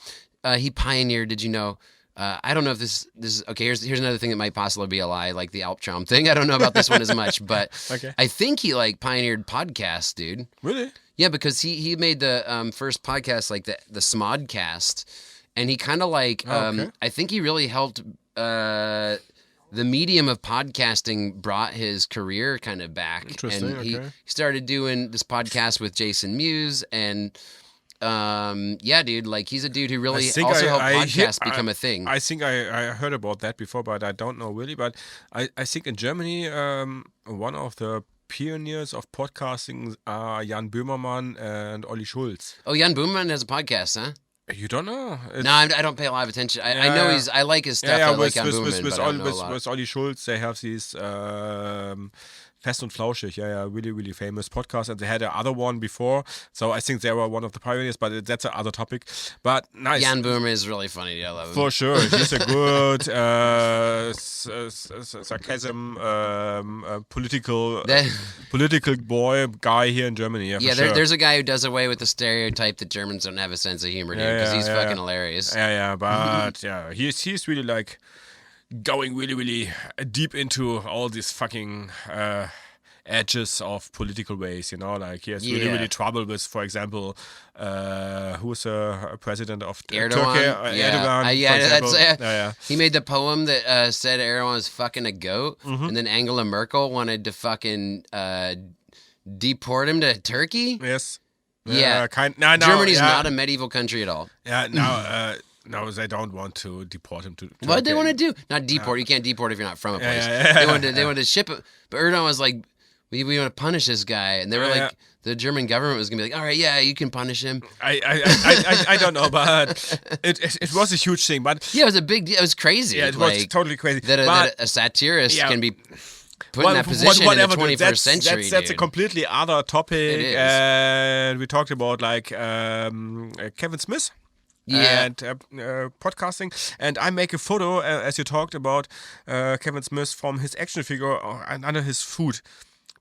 Speaker 1: he pioneered. Did you know? I don't know if this is okay. Here's another thing that might possibly be a lie, like the Alptraum thing. I don't know about this one as much, but
Speaker 3: Okay.
Speaker 1: I think he like pioneered podcasts, dude.
Speaker 3: Really?
Speaker 1: Yeah, because he made the first podcast, like the Smodcast, and he kind of like
Speaker 3: okay.
Speaker 1: I think he really helped the medium of podcasting brought his career kind of back.
Speaker 3: Interesting,
Speaker 1: And he
Speaker 3: okay.
Speaker 1: started doing this podcast with Jason Mewes, and yeah, dude, like he's a dude who really also helped podcasts become a thing.
Speaker 3: I think I heard about that before, but I don't know really. But I think in Germany, one of the pioneers of podcasting are Jan Böhmermann and Olli Schulz.
Speaker 1: Oh, Jan Böhmermann has a podcast, huh?
Speaker 3: You don't know?
Speaker 1: No, I don't pay a lot of attention. I know
Speaker 3: Yeah.
Speaker 1: I like his stuff.
Speaker 3: Yeah,
Speaker 1: I like
Speaker 3: with
Speaker 1: Jan Böhmermann, but I don't know a lot.
Speaker 3: with Olli Schulz, they have these Fest und Flauschig, really, really famous podcast, and they had another one before, so I think they were one of the pioneers, but that's another topic. But nice.
Speaker 1: Jan Böhmermann is really funny. Dude. I love him.
Speaker 3: For sure, he's a good sarcasm, political guy here in Germany. Yeah,
Speaker 1: Yeah,
Speaker 3: for sure.
Speaker 1: there's a guy who does away with the stereotype that Germans don't have a sense of humor, dude, because he's fucking hilarious.
Speaker 3: Yeah, but yeah, he's really like going really, really deep into all these fucking edges of political ways, you know, like he has really,
Speaker 1: Yeah.
Speaker 3: really trouble with, for example, who's a president of
Speaker 1: Erdogan.
Speaker 3: Turkey?
Speaker 1: Yeah.
Speaker 3: Erdogan,
Speaker 1: Yeah,
Speaker 3: for example.
Speaker 1: that's He made the poem that said Erdogan was fucking a goat, and then Angela Merkel wanted to fucking deport him to Turkey.
Speaker 3: Yes.
Speaker 1: Yeah.
Speaker 3: No,
Speaker 1: Germany's
Speaker 3: yeah.
Speaker 1: not a medieval country at all.
Speaker 3: Yeah, now, no, they don't want to deport him to Turkey.
Speaker 1: What did they want to do? Not deport. You can't deport if you're not from a place.
Speaker 3: yeah.
Speaker 1: They wanted to ship it. But Erdogan was like, we want to punish this guy, and they were like, the German government was gonna be like, all right, yeah, you can punish him.
Speaker 3: I don't know, but it was a huge thing. But
Speaker 1: yeah, it was a big deal. It was crazy.
Speaker 3: Yeah, it was totally crazy.
Speaker 1: That a satirist can be put in that position in the 21st century.
Speaker 3: That's a completely other topic. And we talked about like Kevin Smith. And podcasting, and I make a photo as you talked about Kevin Smith from his action figure under his food,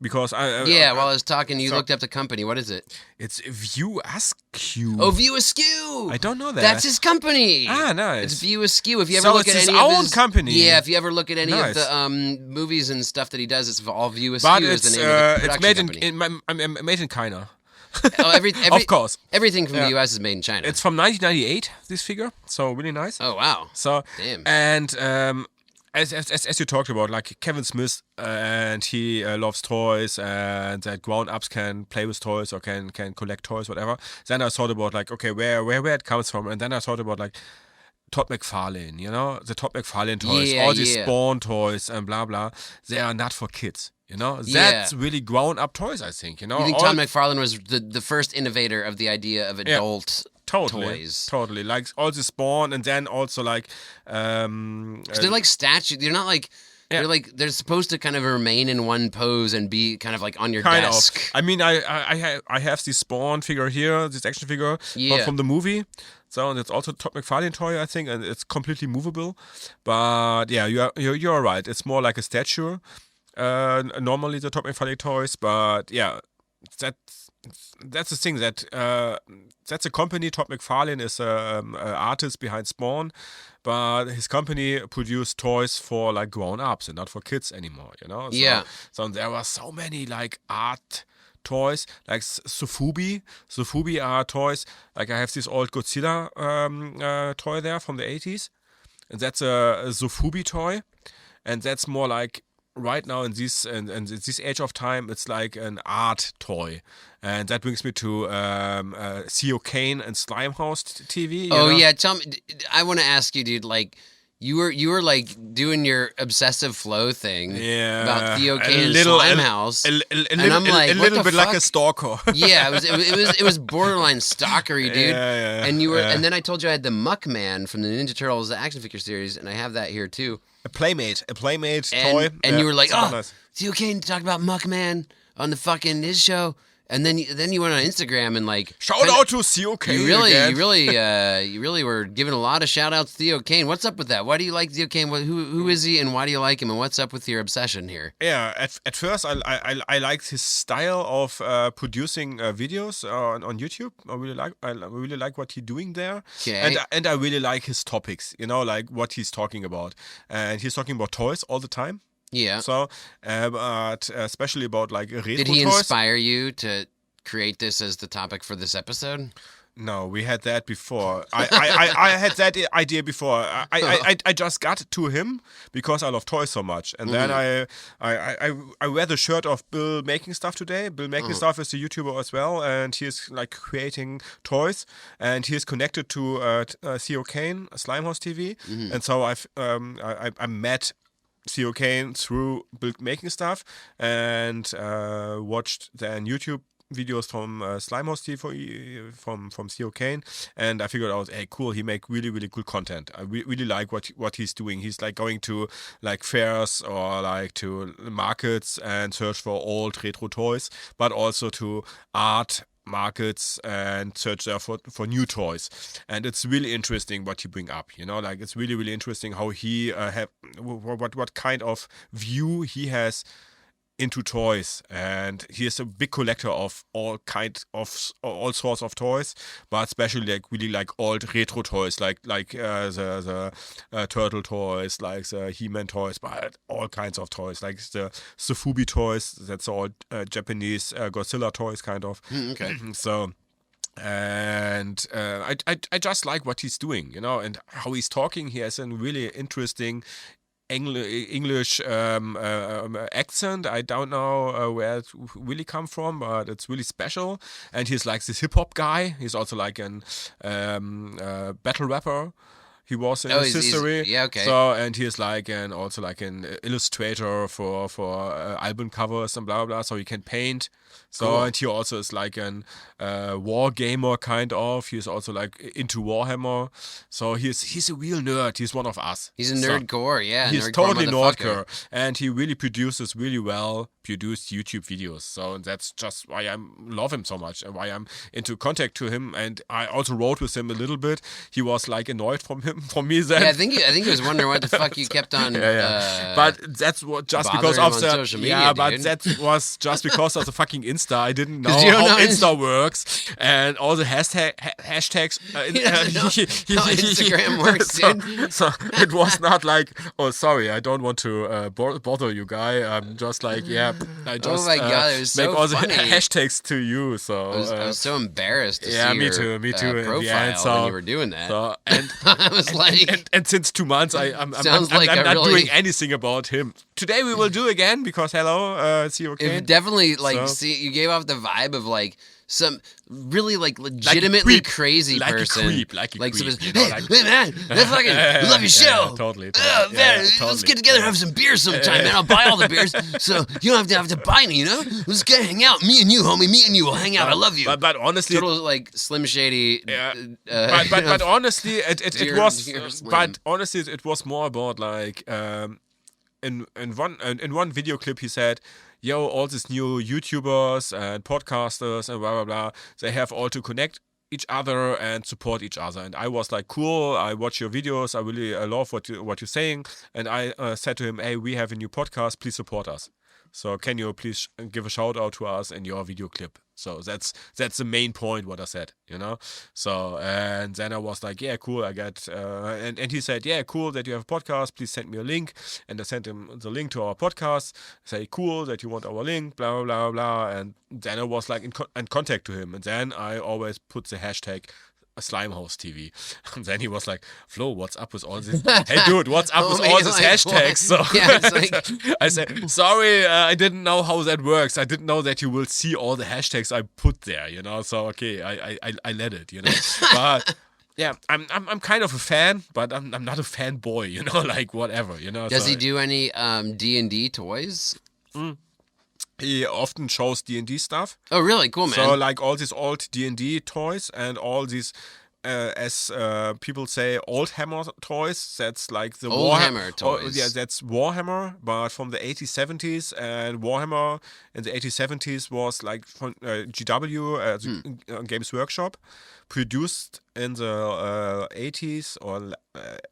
Speaker 3: because
Speaker 1: while I was talking, you looked up the company. What is it?
Speaker 3: It's View Askew.
Speaker 1: Oh, View Askew.
Speaker 3: I don't know that.
Speaker 1: That's his company.
Speaker 3: Ah, nice.
Speaker 1: It's View Askew. If you ever look at any
Speaker 3: of
Speaker 1: his
Speaker 3: own company.
Speaker 1: Yeah, if you ever look at any of the movies and stuff that he does, it's all View Askew.
Speaker 3: But
Speaker 1: is the name of the production
Speaker 3: it's made in China.
Speaker 1: Of
Speaker 3: course.
Speaker 1: Everything from the US is made in China.
Speaker 3: It's from 1998, this figure, so really nice.
Speaker 1: Oh, wow.
Speaker 3: So,
Speaker 1: damn.
Speaker 3: And as you talked about, like Kevin Smith, and he loves toys, and that grown-ups can play with toys or can collect toys, whatever. Then I thought about like, okay, where it comes from, and then I thought about like Todd McFarlane, the Todd McFarlane toys, all these Spawn toys and blah blah. They are not for kids. That's really grown-up toys, I think. You
Speaker 1: think Todd McFarlane was the first innovator of the idea of adult toys?
Speaker 3: Totally. Like all the Spawn, and then also like...
Speaker 1: they're like statues. They're not like... They're supposed to kind of remain in one pose and be kind of like on your desk.
Speaker 3: I mean, I have this Spawn figure here, this action figure from the movie. So it's also a Todd McFarlane toy, I think, and it's completely movable. But yeah, you're right. It's more like a statue. Normally the Todd McFarlane toys, but yeah, that's the thing that that's a company. Todd McFarlane is a artist behind Spawn, but his company produced toys for like grown-ups and not for kids anymore. So there were so many like art toys, like Sofubi are toys. Like I have this old Godzilla toy there from the 80s, and that's a Sofubi toy, and that's more like right now in this age of time, it's like an art toy, and that brings me to CO Kane and Slimehouse TV.
Speaker 1: Yeah, tell me. I want to ask you, dude. Like, you were like doing your obsessive flow thing about Theo Kane and Slimehouse, and I'm like,
Speaker 3: a little
Speaker 1: what the
Speaker 3: bit
Speaker 1: fuck?
Speaker 3: like a stalker.
Speaker 1: Yeah, it was borderline stalkery, dude.
Speaker 3: Yeah.
Speaker 1: And you were, and then I told you I had the Muckman from the Ninja Turtles, the action figure series, and I have that here too.
Speaker 3: A playmate toy.
Speaker 1: And you were like,
Speaker 3: nice.
Speaker 1: Theo Kane talked about Muckman on the fucking his show. And then you went on Instagram and like
Speaker 3: shout out to Theo Kane.
Speaker 1: You really were giving a lot of shout outs to Theo Kane. What's up with that? Why do you like Theo Kane? Who is he, and why do you like him? And what's up with your obsession here?
Speaker 3: Yeah, at first I liked his style of producing videos on YouTube. I really like what he's doing there.
Speaker 1: Okay.
Speaker 3: And I really like his topics. Like what he's talking about. And he's talking about toys all the time.
Speaker 1: Yeah.
Speaker 3: So, but especially about like retro toys.
Speaker 1: Did he inspire you to create this as the topic for this episode?
Speaker 3: No, we had that before. I had that idea before. I just got to him because I love toys so much, and then I wear the shirt of Bill Making Stuff today. Bill Making Stuff is a YouTuber as well, and he's like creating toys, and he's connected to CO Kane, Slimehouse TV, and so I met CO Kane through Build Making Stuff and watched then YouTube videos from Slimehouse TV from CO Kane, and I figured out, hey, cool, he make really, really cool content. I really like what he's doing. He's like going to like fairs or like to markets and search for old retro toys, but also to art markets and search there for new toys. And it's really interesting what he bring up, like it's really, really interesting how he have what kind of view he has into toys, and he is a big collector of all sorts of toys, but especially like really like old retro toys, like the turtle toys, like the He-Man toys, but all kinds of toys, like the Sofubi toys. That's all Japanese Godzilla toys, kind of.
Speaker 1: Okay.
Speaker 3: So. And I just like what he's doing, and how he's talking. He has a really interesting English accent. I don't know where it really come from, but it's really special. And he's like this hip hop guy. He's also like an battle rapper. He was in
Speaker 1: Oh,
Speaker 3: his history.
Speaker 1: yeah, okay.
Speaker 3: So, and he is also like an illustrator for album covers and blah, blah, blah. So he can paint. So,
Speaker 1: Cool.
Speaker 3: and he also is like an war gamer kind of. He's also like into Warhammer. So he's a real nerd. He's one of us.
Speaker 1: He's a
Speaker 3: So
Speaker 1: nerdcore, yeah.
Speaker 3: he's
Speaker 1: nerdcore
Speaker 3: totally
Speaker 1: motherfucker.
Speaker 3: nerdcore. And he really produces really well produced YouTube videos. So that's just why I love him so much and why I'm into contact to him. And I also wrote with him a little bit. He was like annoyed from me then.
Speaker 1: Yeah, I think he was wondering what the fuck you kept on.
Speaker 3: But that's what just because
Speaker 1: bothering
Speaker 3: of
Speaker 1: him
Speaker 3: the
Speaker 1: on social media,
Speaker 3: but
Speaker 1: dude.
Speaker 3: that was just because of the fucking Insta. I didn't know
Speaker 1: 'Cause you don't
Speaker 3: how
Speaker 1: know
Speaker 3: Insta works and all the hashtags.
Speaker 1: He doesn't know how Instagram works, dude.
Speaker 3: So it was not like, oh, sorry, I don't want to bother you, guy. I'm just like, yeah, I just
Speaker 1: my God, it was
Speaker 3: make
Speaker 1: so
Speaker 3: all
Speaker 1: funny.
Speaker 3: the hashtags to you. So
Speaker 1: I was so embarrassed to
Speaker 3: yeah,
Speaker 1: see
Speaker 3: me
Speaker 1: your
Speaker 3: too, in the
Speaker 1: profile
Speaker 3: end, so,
Speaker 1: when you were doing that.
Speaker 3: So, and
Speaker 1: I was like,
Speaker 3: and since 2 months, I'm
Speaker 1: Sounds like a
Speaker 3: not
Speaker 1: really-
Speaker 3: doing anything about him. Today we will do again because hello, see you okay.
Speaker 1: it definitely like
Speaker 3: So-
Speaker 1: you gave off the vibe of like some really like legitimately
Speaker 3: creep.
Speaker 1: crazy
Speaker 3: Like a
Speaker 1: person,
Speaker 3: creep, like a creep,
Speaker 1: someone's,
Speaker 3: you know,
Speaker 1: hey,
Speaker 3: like-
Speaker 1: hey man, I fucking love your show.
Speaker 3: Totally.
Speaker 1: Oh,
Speaker 3: Yeah,
Speaker 1: man,
Speaker 3: totally.
Speaker 1: let's get together and have some beers sometime, man. I'll buy all the beers, so you don't have to buy any, you know? Let's get hang out. Me and you, homie. Me and you will hang out. I love you.
Speaker 3: But honestly,
Speaker 1: Total like Slim Shady.
Speaker 3: Yeah.
Speaker 1: you know,
Speaker 3: but honestly, it
Speaker 1: Dear-
Speaker 3: was.
Speaker 1: dear Slim.
Speaker 3: But honestly, it was more about like in one video clip he said, "Yo, all these new YouTubers and podcasters and blah blah blah, they have all to connect each other and support each other." And I was like, "Cool, I watch your videos. I really love what you're saying." And I said to him, "Hey, we have a new podcast. Please support us. So can you please give a shout out to us in your video clip?" So that's the main point what I said, you know. So and then I was like, yeah, cool. I got and he said, yeah, cool that you have a podcast. Please send me a link. And I sent him the link to our podcast. Say, cool that you want our link. Blah blah blah blah. And then I was like in contact to him. And then I always put the hashtag Slimehouse TV. And then he was like, Flo, what's up with all this? Hey, dude, what's up with
Speaker 1: Homie,
Speaker 3: all these
Speaker 1: like,
Speaker 3: hashtags? So
Speaker 1: yeah, it's like-
Speaker 3: I said, sorry, I didn't know how that works. I didn't know that you will see all the hashtags I put there, you know. So okay, I let it, you know. But yeah, I'm kind of a fan, but I'm not a fanboy, you know, like whatever, you know.
Speaker 1: Does
Speaker 3: so
Speaker 1: he do any D&D toys?
Speaker 3: He often shows D&D stuff.
Speaker 1: Oh, really? Cool, man.
Speaker 3: So like all these old D&D toys and all these, as people say, old Hammer toys. That's like the
Speaker 1: Old Hammer toys.
Speaker 3: yeah, that's Warhammer, but from the 80s, 70s. And Warhammer in the 80s, 70s was like from GW, Games Workshop, produced in the 80s or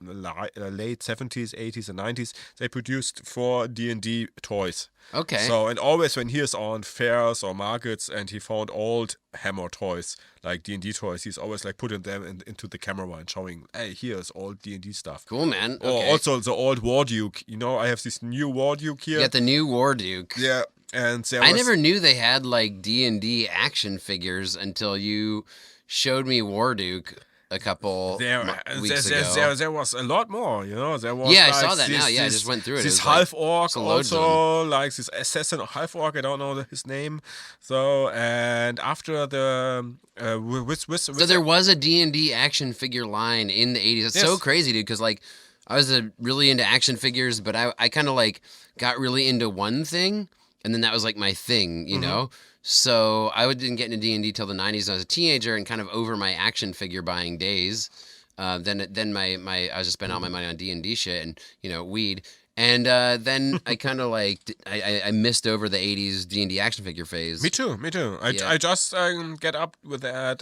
Speaker 3: late 70s, 80s, and 90s. They produced 4 D&D toys.
Speaker 1: Okay.
Speaker 3: So, and always when he is on fairs or markets and he found old Hammer toys, like D&D toys, he's always like putting them into the camera and showing, hey, here's old D&D stuff.
Speaker 1: Cool, man.
Speaker 3: Or
Speaker 1: Okay.
Speaker 3: also the old War Duke. You know, I have this new War Duke here.
Speaker 1: You got the new War Duke.
Speaker 3: Yeah. And there
Speaker 1: I
Speaker 3: was,
Speaker 1: never knew they had like D&D action figures until you showed me War Duke a couple weeks ago.
Speaker 3: There was a lot more, you know. There was
Speaker 1: Yeah, I
Speaker 3: like
Speaker 1: saw that
Speaker 3: this,
Speaker 1: now. Yeah, I
Speaker 3: this-
Speaker 1: just went through it. It
Speaker 3: This
Speaker 1: was like
Speaker 3: half orc
Speaker 1: loads of
Speaker 3: also, like this assassin half orc. I don't know his name. So and after the
Speaker 1: So there was a D&D action figure line in the 80s. It's so
Speaker 3: Yes.
Speaker 1: crazy, dude, because like I was really into action figures, but I kind of like got really into one thing, and then that was like my thing, you know? So I didn't get into D&D till the 90s when I was a teenager and kind of over my action figure buying days. Then my I was just spending all my money on D&D shit and, you know, weed. And then I kind of like I missed over the 80s D&D action figure phase.
Speaker 3: Me too.
Speaker 1: Yeah.
Speaker 3: I just get up with that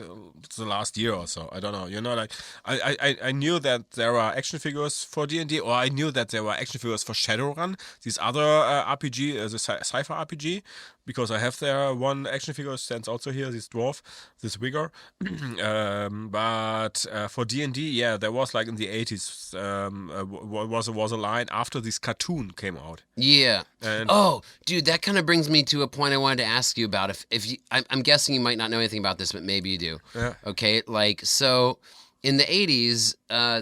Speaker 3: the last year or so. I don't know. You know, like I knew that there are action figures for D&D, or I knew that there were action figures for Shadowrun, this other RPG, the sci-fi RPG, because I have there one action figure stands also here, this dwarf, this wigger. But for D&D, yeah, there was like in the 80s was a line after this cartoon came out.
Speaker 1: Yeah.
Speaker 3: And-
Speaker 1: oh, dude, that kind of brings me to a point I wanted to ask you about. If you, I'm guessing you might not know anything about this, but maybe you do.
Speaker 3: Yeah.
Speaker 1: Okay, like so. In the 80s,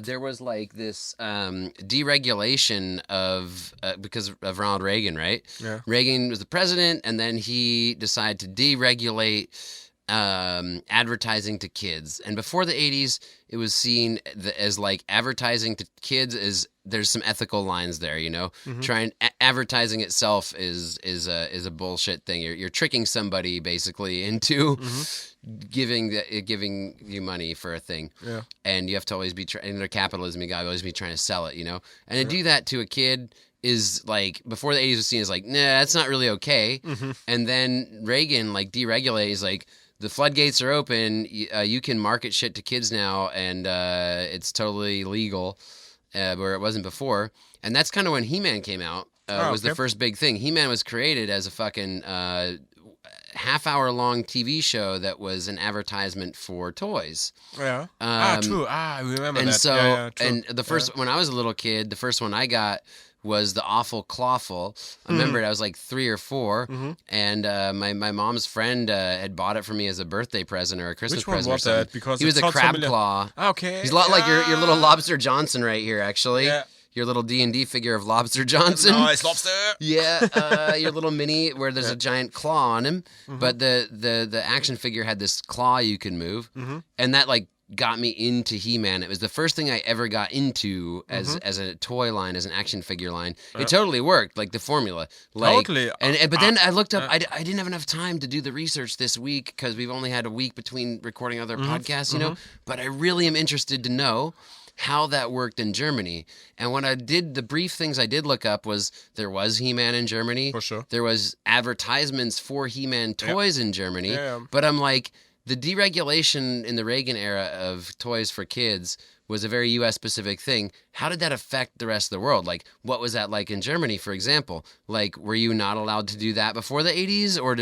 Speaker 1: there was like this deregulation of because of Ronald Reagan, right?
Speaker 3: Yeah.
Speaker 1: Reagan was the president, and then he decided to deregulate advertising to kids. And before the 80s, it was seen as like advertising to kids is there's some ethical lines there, you know. Advertising itself is a bullshit thing. You're tricking somebody basically into giving you money for a thing.
Speaker 3: Yeah.
Speaker 1: And you have to always be in their capitalism. You gotta always be trying to sell it, you know. And to do that to a kid is like before the 80s was seen as like, nah, that's not really okay. And then Reagan like deregulated. He's like, the floodgates are open. You can market shit to kids now, and it's totally legal, where it wasn't before. And that's kind of when He-Man came out. Was the first big thing. He-Man was created as a fucking half-hour-long TV show that was an advertisement for toys.
Speaker 3: Yeah. True. I remember
Speaker 1: and
Speaker 3: that.
Speaker 1: So,
Speaker 3: true.
Speaker 1: and the first when I was a little kid, the first one I got was the Awful Clawful. I remember I was like 3 or 4, and my mom's friend had bought it for me as a birthday present or a Christmas
Speaker 3: Which one
Speaker 1: present.
Speaker 3: was
Speaker 1: or something.
Speaker 3: that? Because
Speaker 1: he was a crab claw.
Speaker 3: Okay.
Speaker 1: He's a lot like your little Lobster Johnson right here, actually.
Speaker 3: Yeah.
Speaker 1: Your little D&D figure of Lobster Johnson.
Speaker 3: Nice lobster.
Speaker 1: Yeah, your little mini where there's a giant claw on him, but the action figure had this claw you could move, and that like got me into He-Man. It was the first thing I ever got into as a toy line, as an action figure line. It totally worked, like the formula. Like,
Speaker 3: Totally.
Speaker 1: But then I looked up. I didn't have enough time to do the research this week because we've only had a week between recording other podcasts, you know. But I really am interested to know how that worked in Germany. And when I did the brief things I did look up was there was He-Man in Germany.
Speaker 3: For sure.
Speaker 1: There was advertisements for He-Man toys in Germany.
Speaker 3: Yeah.
Speaker 1: But I'm like, the deregulation in the Reagan era of toys for kids was a very U.S. specific thing. How did that affect the rest of the world? Like, what was that like in Germany, for example? Like, were you not allowed to do that before the 80s? Or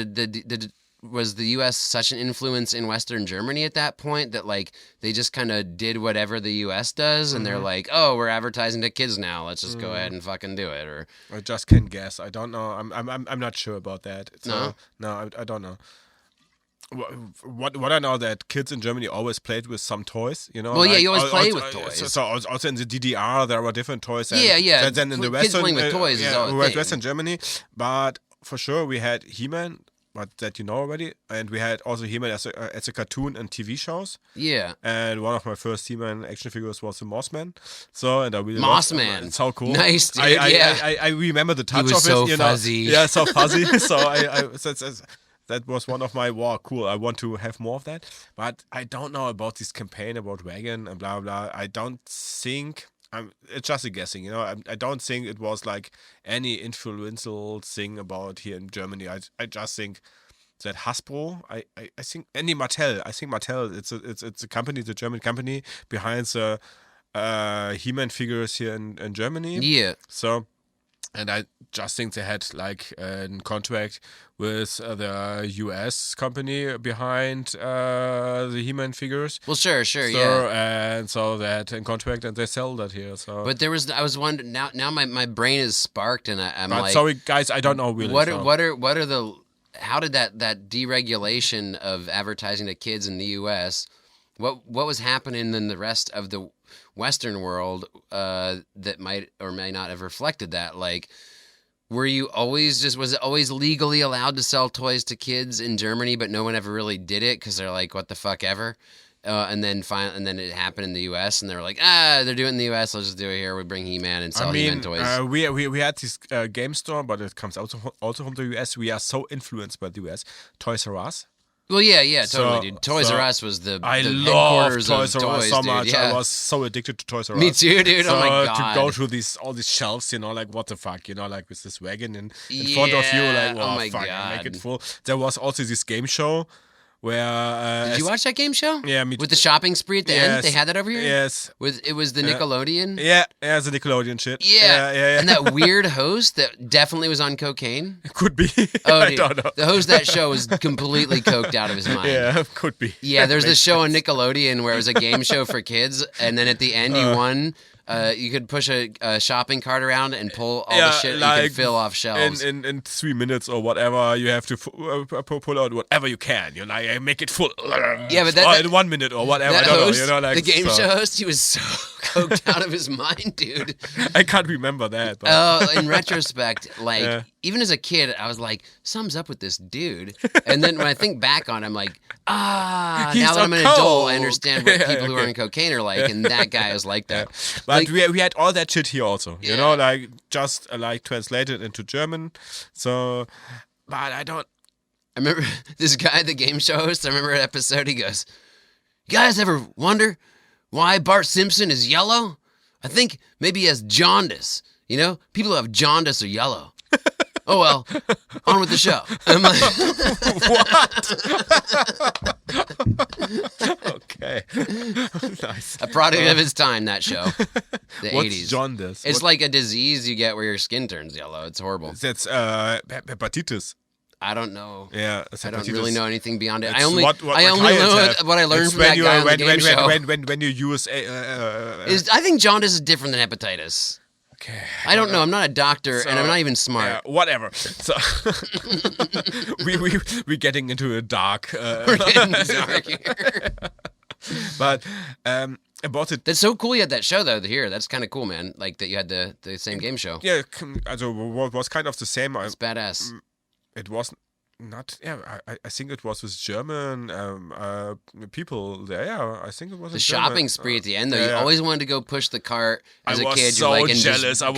Speaker 1: was the U.S. such an influence in Western Germany at that point that like they just kind of did whatever the U.S. does, and they're like, "Oh, we're advertising to kids now. Let's just go ahead and fucking do it." Or
Speaker 3: I just can guess. I don't know. I'm not sure about that. So, I don't know. What I know that kids in Germany always played with some toys, you know.
Speaker 1: Well, yeah, you always play
Speaker 3: also,
Speaker 1: with toys.
Speaker 3: So also in the DDR there were different toys.
Speaker 1: Yeah.
Speaker 3: Than in the
Speaker 1: Kids
Speaker 3: Western,
Speaker 1: playing with toys is all a thing.
Speaker 3: Western Germany, but for sure we had He-Man, but that you know already, and we had also He-Man as a cartoon and TV shows.
Speaker 1: Yeah.
Speaker 3: And one of my first He-Man action figures was the Mossman. And I really
Speaker 1: Mossman.
Speaker 3: It's so cool.
Speaker 1: Nice, dude.
Speaker 3: I remember the touch
Speaker 1: was
Speaker 3: of
Speaker 1: so
Speaker 3: it. You
Speaker 1: fuzzy.
Speaker 3: know? Yeah, so fuzzy. So that was one of my cool. I want to have more of that. But I don't know about this campaign about Reagan and blah blah. I don't think. It's just a guessing, you know. I don't think it was like any influential thing about here in Germany. I just think that Hasbro. I think any Mattel. I think Mattel. It's a company, the German company behind the He-Man figures here in Germany.
Speaker 1: Yeah.
Speaker 3: So. And I just think they had like a contract with the US company behind the He-Man figures.
Speaker 1: Well, sure, yeah.
Speaker 3: And so they had a contract and they sell that here. So.
Speaker 1: But I was wondering, now my brain is sparked and I'm
Speaker 3: but
Speaker 1: like.
Speaker 3: Sorry, guys, I don't know really.
Speaker 1: How did that deregulation of advertising to kids in the US, what was happening in the rest of the Western world that might or may not have reflected that? Like, was it always legally allowed to sell toys to kids in Germany, but no one ever really did it because they're like, what the fuck ever? And then it happened in the U.S. and they were like, they're doing it in the U.S. Let's just do it here. We bring He-Man and sell He-Man toys.
Speaker 3: We had this game store, but it comes also from the U.S. We are so influenced by the U.S. Toys R Us.
Speaker 1: Well, yeah, totally, dude. Toys R Us was the headquarters of
Speaker 3: Toys R Us so much.
Speaker 1: Dude, yeah.
Speaker 3: I was so addicted to Toys R Us.
Speaker 1: Me too, dude.
Speaker 3: So
Speaker 1: oh my god.
Speaker 3: To go to all these shelves, you know, like what the fuck, you know, like with this wagon in front of you, like,
Speaker 1: oh my
Speaker 3: fuck,
Speaker 1: god,
Speaker 3: make it full. There was also this game show where
Speaker 1: did you watch that game show?
Speaker 3: Yeah, me too.
Speaker 1: With the shopping spree at the end, they had that over here.
Speaker 3: Yes,
Speaker 1: it was the Nickelodeon.
Speaker 3: Yeah, the Nickelodeon shit.
Speaker 1: Yeah. And that weird host that definitely was on cocaine.
Speaker 3: It could be.
Speaker 1: Oh,
Speaker 3: I
Speaker 1: dude.
Speaker 3: don't know.
Speaker 1: The host of that show was completely coked out of his mind.
Speaker 3: Yeah, could be.
Speaker 1: Yeah, there's this show on Nickelodeon where it was a game show for kids, and then at the end he won You could push a shopping cart around and pull all the shit you could fill off shelves.
Speaker 3: In 3 minutes or whatever, you have to pull out whatever you can. You know, like, make it full.
Speaker 1: Yeah, but
Speaker 3: or in 1 minute or whatever. I don't know. You know, like
Speaker 1: the game show host, he was so coked out of his mind, dude.
Speaker 3: I can't remember that. But.
Speaker 1: In retrospect, like even as a kid, I was like, "Something's up with this dude." And then when I think back on it, I'm like, now that I'm an adult, I understand what people who are on cocaine are like, and that guy was like that.
Speaker 3: But we had all that shit here also, you know, like just like translated into German. So, but I
Speaker 1: remember this guy, the game show host. I remember an episode. He goes, "You guys ever wonder why Bart Simpson is yellow? I think maybe he has jaundice. You know, people who have jaundice are yellow." Oh well, on with the show. I'm like,
Speaker 3: what? Okay, nice.
Speaker 1: A product of his time. That show, the
Speaker 3: What's
Speaker 1: 80s.
Speaker 3: jaundice?
Speaker 1: It's like a disease you get where your skin turns yellow. It's horrible.
Speaker 3: That's hepatitis.
Speaker 1: I don't know.
Speaker 3: Yeah,
Speaker 1: I don't really know anything beyond it.
Speaker 3: It's
Speaker 1: I only
Speaker 3: what
Speaker 1: know what I learned from that guy on the game show.
Speaker 3: When you use
Speaker 1: I think jaundice is different than hepatitis.
Speaker 3: Okay.
Speaker 1: I don't know. I'm not a doctor, and I'm not even smart.
Speaker 3: Yeah, whatever. So we're getting into a dark.
Speaker 1: We're getting dark here.
Speaker 3: But about it.
Speaker 1: That's so cool. You had that show though here. That's kind of cool, man. Like that you had the same game show.
Speaker 3: Yeah, also was kind of the same.
Speaker 1: It's badass.
Speaker 3: It was not. Yeah, I think it was with German people there. Yeah, I think it was
Speaker 1: the shopping spree at the end though. You always wanted to go push the cart as a kid.
Speaker 3: I was so jealous. I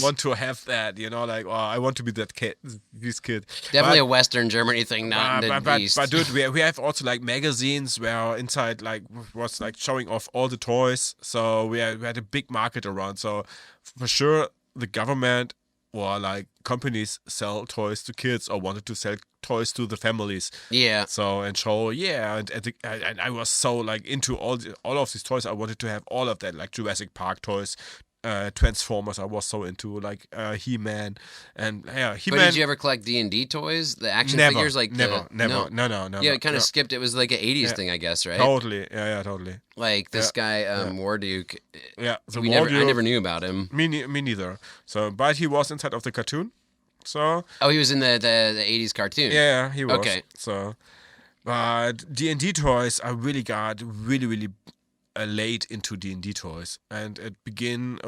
Speaker 3: want to have that. You know, like I want to be that kid. This kid.
Speaker 1: Definitely a Western Germany thing, not in the East.
Speaker 3: But dude, we have also like magazines where inside like was like showing off all the toys. So we had a big market around. So for sure, the government or like companies sell toys to kids or wanted to sell toys to the families.
Speaker 1: Yeah.
Speaker 3: So and show and I was so like into all of these toys. I wanted to have all of that, like Jurassic Park toys, Transformers. I was so into like He-Man and He-Man.
Speaker 1: But did you ever collect D&D toys? The action figures, like
Speaker 3: never. No.
Speaker 1: Yeah, it kind of skipped. It was like an 80s thing, I guess, right?
Speaker 3: Totally. Yeah, totally.
Speaker 1: Like this guy, Warduke.
Speaker 3: Yeah,
Speaker 1: I never knew about him.
Speaker 3: Me neither. So, but he was inside of the cartoon. So.
Speaker 1: Oh, he was in the 80s cartoon.
Speaker 3: Yeah, he was.
Speaker 1: Okay.
Speaker 3: So, but D&D toys, I really got really late into D&D toys, and it began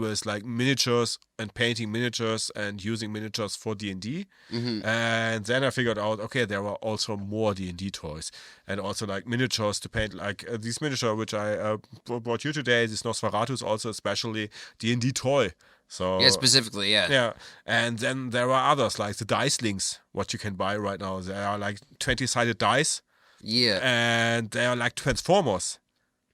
Speaker 3: with like miniatures and painting miniatures and using miniatures for D&D. And then I figured out, okay, there were also more D&D toys and also like miniatures to paint, like this miniature which I brought you today, this Nosferatu, also especially D&D toy. So
Speaker 1: yeah, specifically, yeah.
Speaker 3: Yeah, and then there are others like the dicelings, what you can buy right now. They are like 20-sided dice.
Speaker 1: Yeah.
Speaker 3: And they are like Transformers.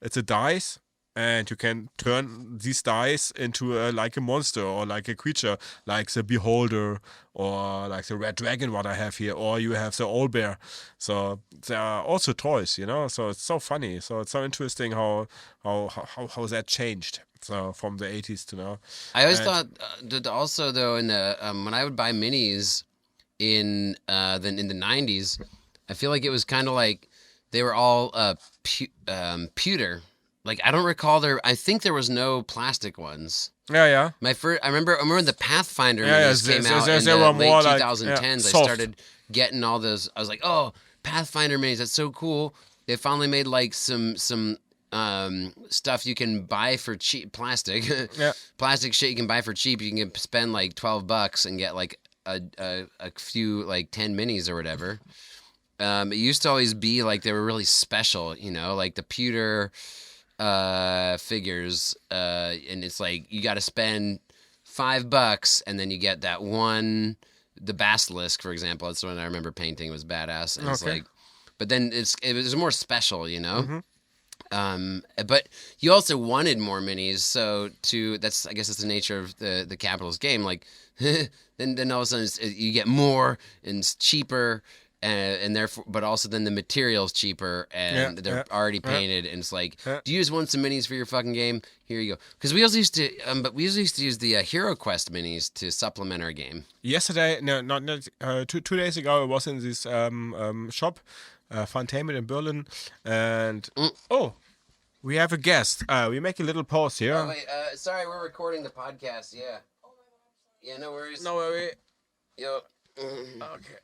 Speaker 3: It's a dice, and you can turn these dice into like a monster or like a creature, like the Beholder or like the Red Dragon, what I have here, or you have the Old Bear. So there are also toys, you know. So it's so funny. So it's so interesting how that changed. So from the 80s to now.
Speaker 1: I always thought that also though in the when I would buy minis in the 90s, I feel like it was kind of like they were all pewter. Like I don't recall I think there was no plastic ones.
Speaker 3: Yeah.
Speaker 1: I remember the Pathfinder minis came out in the late 2010s. I started getting all those. I was like, oh, Pathfinder minis, that's so cool. They finally made like some stuff you can buy for cheap, plastic shit you can buy for cheap. You can spend like $12 and get like a few like 10 minis or whatever. It used to always be like they were really special, you know, like the pewter figures, and it's like you got to spend $5 and then you get that one, the basilisk, for example. That's the one I remember painting. It was badass. And it's like, but then it was more special, you know. But you also wanted more minis, so I guess that's the nature of the Capitals game. Like, then all of a sudden you get more and it's cheaper. And therefore, but also then the material's cheaper and they're already painted, and it's like, do you just want some minis for your fucking game? Here you go. Because we also used to, use the Hero Quest minis to supplement our game.
Speaker 3: Yesterday, not 2 days ago, I was in this shop, Funtainment in Berlin, and We have a guest. We make a little pause here.
Speaker 1: Oh, wait, sorry, we're recording the podcast. Yeah. Yeah, no worries.
Speaker 3: No worry.
Speaker 1: Yo.
Speaker 3: Okay.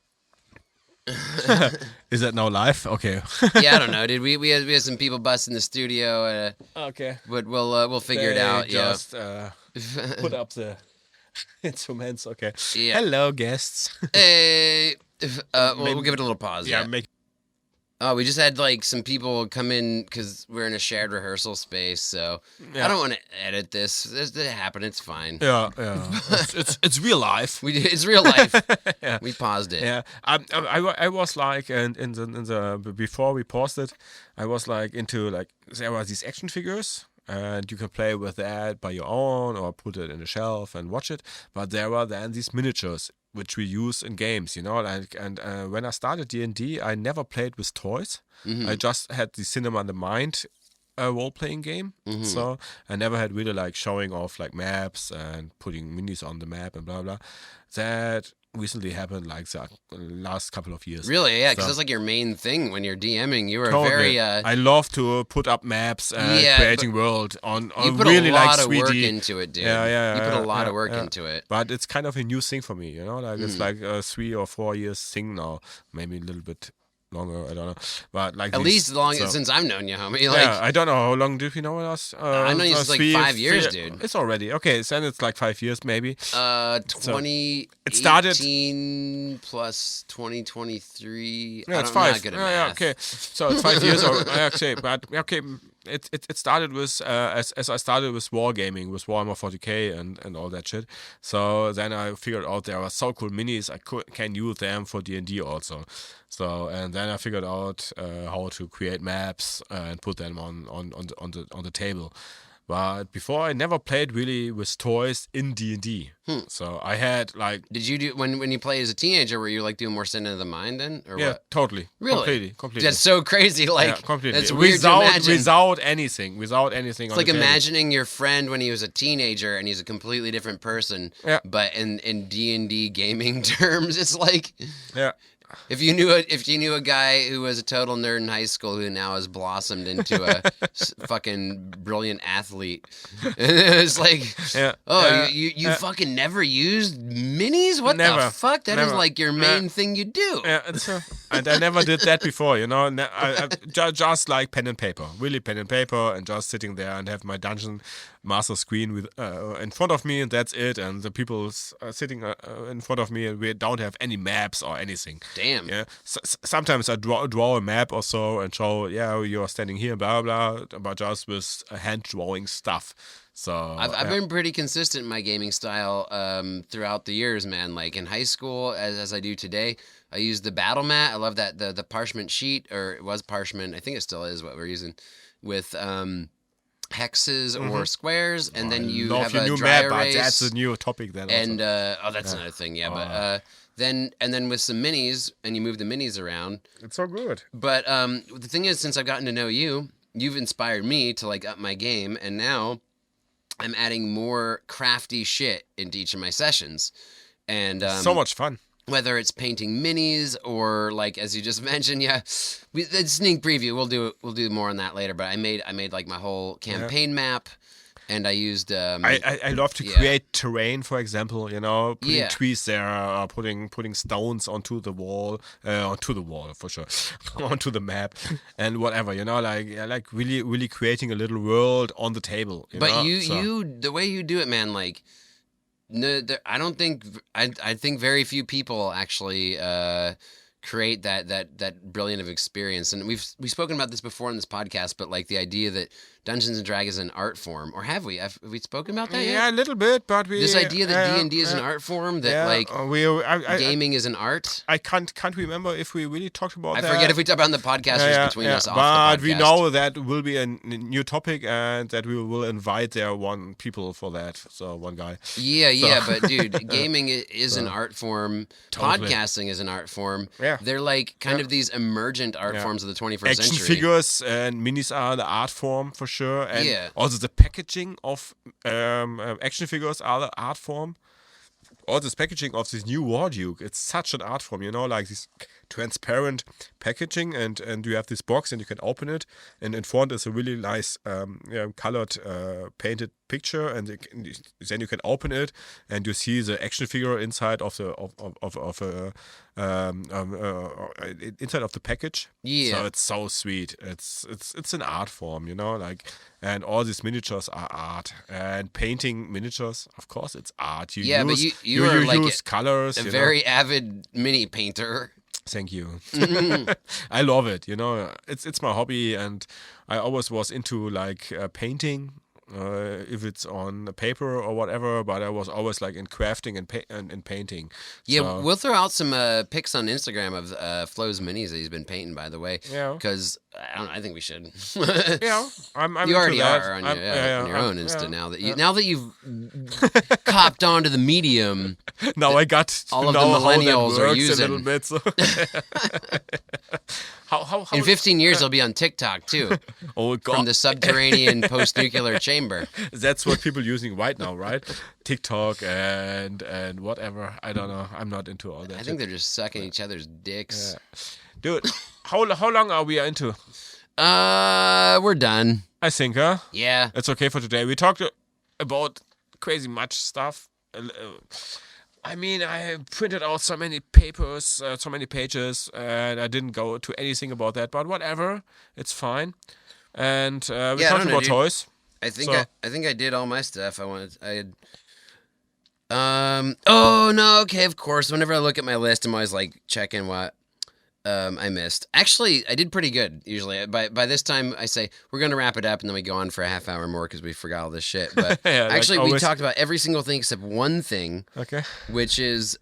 Speaker 3: Is that now live? Okay.
Speaker 1: Yeah, I don't know, dude. We had some people busting the studio.
Speaker 3: Okay.
Speaker 1: But we'll figure it out.
Speaker 3: Just put up the instruments. Okay.
Speaker 1: Yeah.
Speaker 3: Hello, guests.
Speaker 1: Hey. We'll give it a little pause.
Speaker 3: Yeah.
Speaker 1: Oh, we just had like some people come in because we're in a shared rehearsal space. So
Speaker 3: Yeah.
Speaker 1: I don't want to edit this. It happened. It's fine.
Speaker 3: Yeah. It's real life.
Speaker 1: It's real life.
Speaker 3: Yeah.
Speaker 1: We paused it.
Speaker 3: Yeah, I was like, and in the before we paused it, I was like into like there were these action figures, and you can play with that by your own or put it in a shelf and watch it. But there were then these miniatures which we use in games, like and when I started D&D, I never played with toys. I just had the Cinema in the Mind role-playing game. So I never had really like showing off like maps and putting minis on the map and blah blah. That recently happened like the last couple of years.
Speaker 1: Really? Yeah, because
Speaker 3: So-
Speaker 1: that's like your main thing when you're DMing. You were
Speaker 3: Totally.
Speaker 1: very.
Speaker 3: I love to put up maps and
Speaker 1: Yeah,
Speaker 3: creating world on
Speaker 1: You put
Speaker 3: really
Speaker 1: a lot
Speaker 3: like
Speaker 1: of
Speaker 3: 3D.
Speaker 1: work into it, dude.
Speaker 3: Yeah.
Speaker 1: You put a lot
Speaker 3: yeah,
Speaker 1: of work
Speaker 3: yeah.
Speaker 1: into it.
Speaker 3: But it's kind of a new thing for me, like it's like a 3 or 4 years thing now, maybe a little bit longer, I don't know. But like
Speaker 1: At
Speaker 3: these-
Speaker 1: least long
Speaker 3: so-
Speaker 1: since I've known you, homie. Like,
Speaker 3: yeah, I don't know how long do you know us?
Speaker 1: I know you since like 5 years, dude.
Speaker 3: It's already okay. Then it's like 5 years maybe.
Speaker 1: 2018
Speaker 3: it started-
Speaker 1: plus 2023.
Speaker 3: Yeah, it's
Speaker 1: I'm
Speaker 3: 5.
Speaker 1: not good at
Speaker 3: yeah,
Speaker 1: math.
Speaker 3: okay. So it's 5 years or actually, but okay. It started with as I started with wargaming with Warhammer 40k and all that shit. So then I figured out there are so cool minis I can use them for D&D also. So and then I figured out how to create maps and put them on the table. But before I never played really with toys in D&D. So I had like
Speaker 1: Did you do when you played as a teenager? Were you like doing more Cinema of the Mind then, or
Speaker 3: yeah,
Speaker 1: what?
Speaker 3: totally,
Speaker 1: Really?
Speaker 3: completely.
Speaker 1: That's so crazy. Like,
Speaker 3: yeah, completely.
Speaker 1: that's weird to imagine.
Speaker 3: Without anything.
Speaker 1: It's
Speaker 3: on
Speaker 1: like
Speaker 3: the table.
Speaker 1: imagining your friend when he was a teenager and he's a completely different person.
Speaker 3: Yeah.
Speaker 1: But in D&D gaming terms, it's like
Speaker 3: Yeah.
Speaker 1: if you knew a guy who was a total nerd in high school who now has blossomed into a fucking brilliant athlete, and it's like,
Speaker 3: Yeah.
Speaker 1: you fucking never used minis? What the
Speaker 3: Never.
Speaker 1: fuck? That is
Speaker 3: Never.
Speaker 1: like your main thing you do.
Speaker 3: Yeah, and I never did that before, just like pen and paper, really pen and paper, and just sitting there and have my dungeon master screen with in front of me, and that's it. And the people sitting in front of me, and we don't have any maps or anything.
Speaker 1: Damn.
Speaker 3: Yeah. Sometimes I draw a map or so and show, you're standing here, blah blah, but just with hand drawing stuff. So
Speaker 1: I've been pretty consistent in my gaming style throughout the years, man. Like in high school, as I do today, I use the battle mat. I love that the parchment sheet, or it was parchment. I think it still is what we're using with hexes or squares, and then you
Speaker 3: love
Speaker 1: have
Speaker 3: your
Speaker 1: a
Speaker 3: new
Speaker 1: dry
Speaker 3: map, but
Speaker 1: erase.
Speaker 3: that's a new topic then.
Speaker 1: And
Speaker 3: also.
Speaker 1: that's another thing, yeah. But then with some minis, and you move the minis around.
Speaker 3: It's so good.
Speaker 1: But the thing is, since I've gotten to know you, you've inspired me to like up my game, and now I'm adding more crafty shit into each of my sessions. And
Speaker 3: So much fun.
Speaker 1: whether it's painting minis or like as you just mentioned, the sneak preview. We'll do more on that later. But I made like my whole campaign map, and I used.
Speaker 3: I love to create terrain, for example. Putting
Speaker 1: Yeah.
Speaker 3: trees there, putting stones onto the wall for sure, onto the map, and whatever. Like really creating a little world on the table.
Speaker 1: But
Speaker 3: So-
Speaker 1: you the way you do it, man, like. No, I don't think. I think very few people actually create that brilliant of experience. And we've spoken about this before in this podcast, but like the idea that Dungeons and Dragons is an art form, or have we? Have we spoken about that yet?
Speaker 3: Yeah, a little bit, but we
Speaker 1: This idea that D&D is an art form, that gaming is an art.
Speaker 3: I can't remember if we really talked about
Speaker 1: I
Speaker 3: that.
Speaker 1: forget if we talked about it on the podcast or just between us off
Speaker 3: but
Speaker 1: the podcast.
Speaker 3: we know that will be a new topic, and that we will invite there one people for that. So one guy.
Speaker 1: Yeah, but dude, gaming is an art form.
Speaker 3: Totally.
Speaker 1: Podcasting is an art form.
Speaker 3: Yeah.
Speaker 1: They're like kind of these emergent art forms of the 21st
Speaker 3: Action
Speaker 1: century.
Speaker 3: figures and minis are the art form for sure, and
Speaker 1: Yeah.
Speaker 3: also the packaging of action figures are the art form. All this packaging of this new War Duke, it's such an art form, like these transparent packaging, and you have this box and you can open it, and in front is a really nice colored painted picture, and then you can open it and you see the action figure inside of the inside of the package. So it's so sweet. It's an art form, like, and all these miniatures are art, and painting miniatures, of course, it's art.
Speaker 1: But you are like
Speaker 3: use colors.
Speaker 1: A very avid mini painter.
Speaker 3: Thank you. I love it. It's my hobby, and I always was into like painting, if it's on paper or whatever. But I was always like in crafting and painting.
Speaker 1: Yeah,
Speaker 3: so,
Speaker 1: we'll throw out some pics on Instagram of Flo's minis that he's been painting, by the way.
Speaker 3: Yeah.
Speaker 1: Because I think we should.
Speaker 3: Yeah, I'm
Speaker 1: you already
Speaker 3: that.
Speaker 1: are on your own Insta now that you've copped onto the medium.
Speaker 3: Now I got
Speaker 1: all of the millennials are using
Speaker 3: a little bit. So. how
Speaker 1: in 15 years they'll be on TikTok too.
Speaker 3: Oh God!
Speaker 1: From the subterranean post-nuclear chamber.
Speaker 3: That's what people are using right now, right? TikTok and whatever. I don't know. I'm not into all that.
Speaker 1: I think they're just sucking each other's dicks.
Speaker 3: Yeah. Dude, how long are we into?
Speaker 1: We're done.
Speaker 3: I think, huh?
Speaker 1: Yeah.
Speaker 3: It's okay for today. We talked about crazy much stuff. I mean, I printed out so many papers, so many pages, and I didn't go to anything about that. But whatever, it's fine. And we talked about toys.
Speaker 1: I think I did all my stuff. Oh no, okay, of course. Whenever I look at my list, I'm always like checking what I missed. Actually, I did pretty good. Usually, by this time, I say we're gonna wrap it up, and then we go on for a half hour more because we forgot all this shit. But
Speaker 3: yeah,
Speaker 1: actually, we talked about every single thing except one thing.
Speaker 3: Okay.
Speaker 1: Which is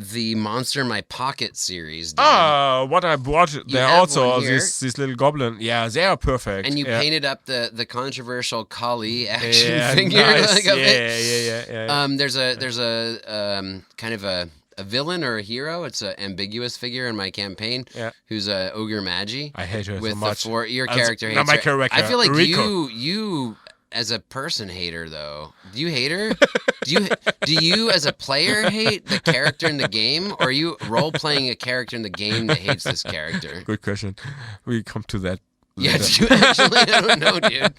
Speaker 1: the Monster in My Pocket series. Dude.
Speaker 3: What I bought there also this little goblin. Yeah, they are perfect.
Speaker 1: And you painted up the controversial Kali action figure.
Speaker 3: Nice.
Speaker 1: Yeah. There's a kind of a villain or a hero. It's an ambiguous figure in my campaign. Yeah. Who's a ogre magi.
Speaker 3: I hate her
Speaker 1: with
Speaker 3: so much.
Speaker 1: Your character hates
Speaker 3: my
Speaker 1: her.
Speaker 3: character.
Speaker 1: I feel like
Speaker 3: Rico.
Speaker 1: you as a person hate her though. Do you hate her? Do you as a player hate the character in the game, or are you role playing a character in the game that hates this character?
Speaker 3: Good question. We come to that.
Speaker 1: Yeah, do you actually? I don't know, dude.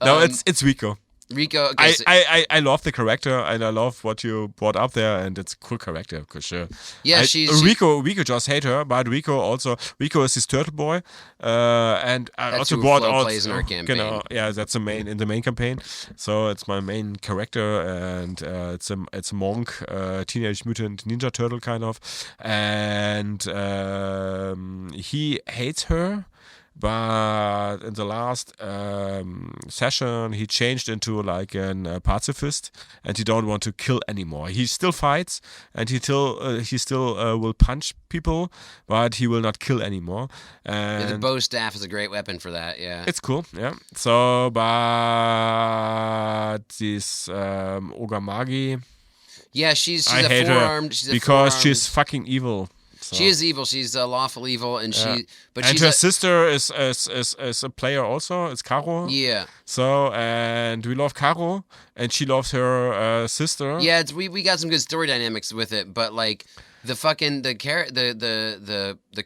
Speaker 3: No, it's Rico.
Speaker 1: Rico. Okay,
Speaker 3: I love the character, and I love what you brought up there, and it's a cool character for sure.
Speaker 1: Yeah,
Speaker 3: Rico just hate her, but Rico is his turtle boy, and I
Speaker 1: that's
Speaker 3: also
Speaker 1: who
Speaker 3: brought
Speaker 1: Flo
Speaker 3: out.
Speaker 1: plays in our campaign.
Speaker 3: Yeah, that's the main campaign. So it's my main character, and it's a monk, teenage mutant ninja turtle kind of, and he hates her. But in the last session, he changed into like a pacifist, and he don't want to kill anymore. He still fights, and he still will punch people, but he will not kill anymore. And
Speaker 1: the bow staff is a great weapon for that. Yeah,
Speaker 3: it's cool. Yeah. So, but this Ogre Magi.
Speaker 1: Yeah, she's
Speaker 3: I
Speaker 1: a
Speaker 3: hate
Speaker 1: four-armed.
Speaker 3: her because she's fucking evil. So.
Speaker 1: She is evil. She's lawful evil, and
Speaker 3: her sister is a player also. It's Caro.
Speaker 1: Yeah.
Speaker 3: So and we love Caro, and she loves her sister.
Speaker 1: Yeah, we got some good story dynamics with it, but like the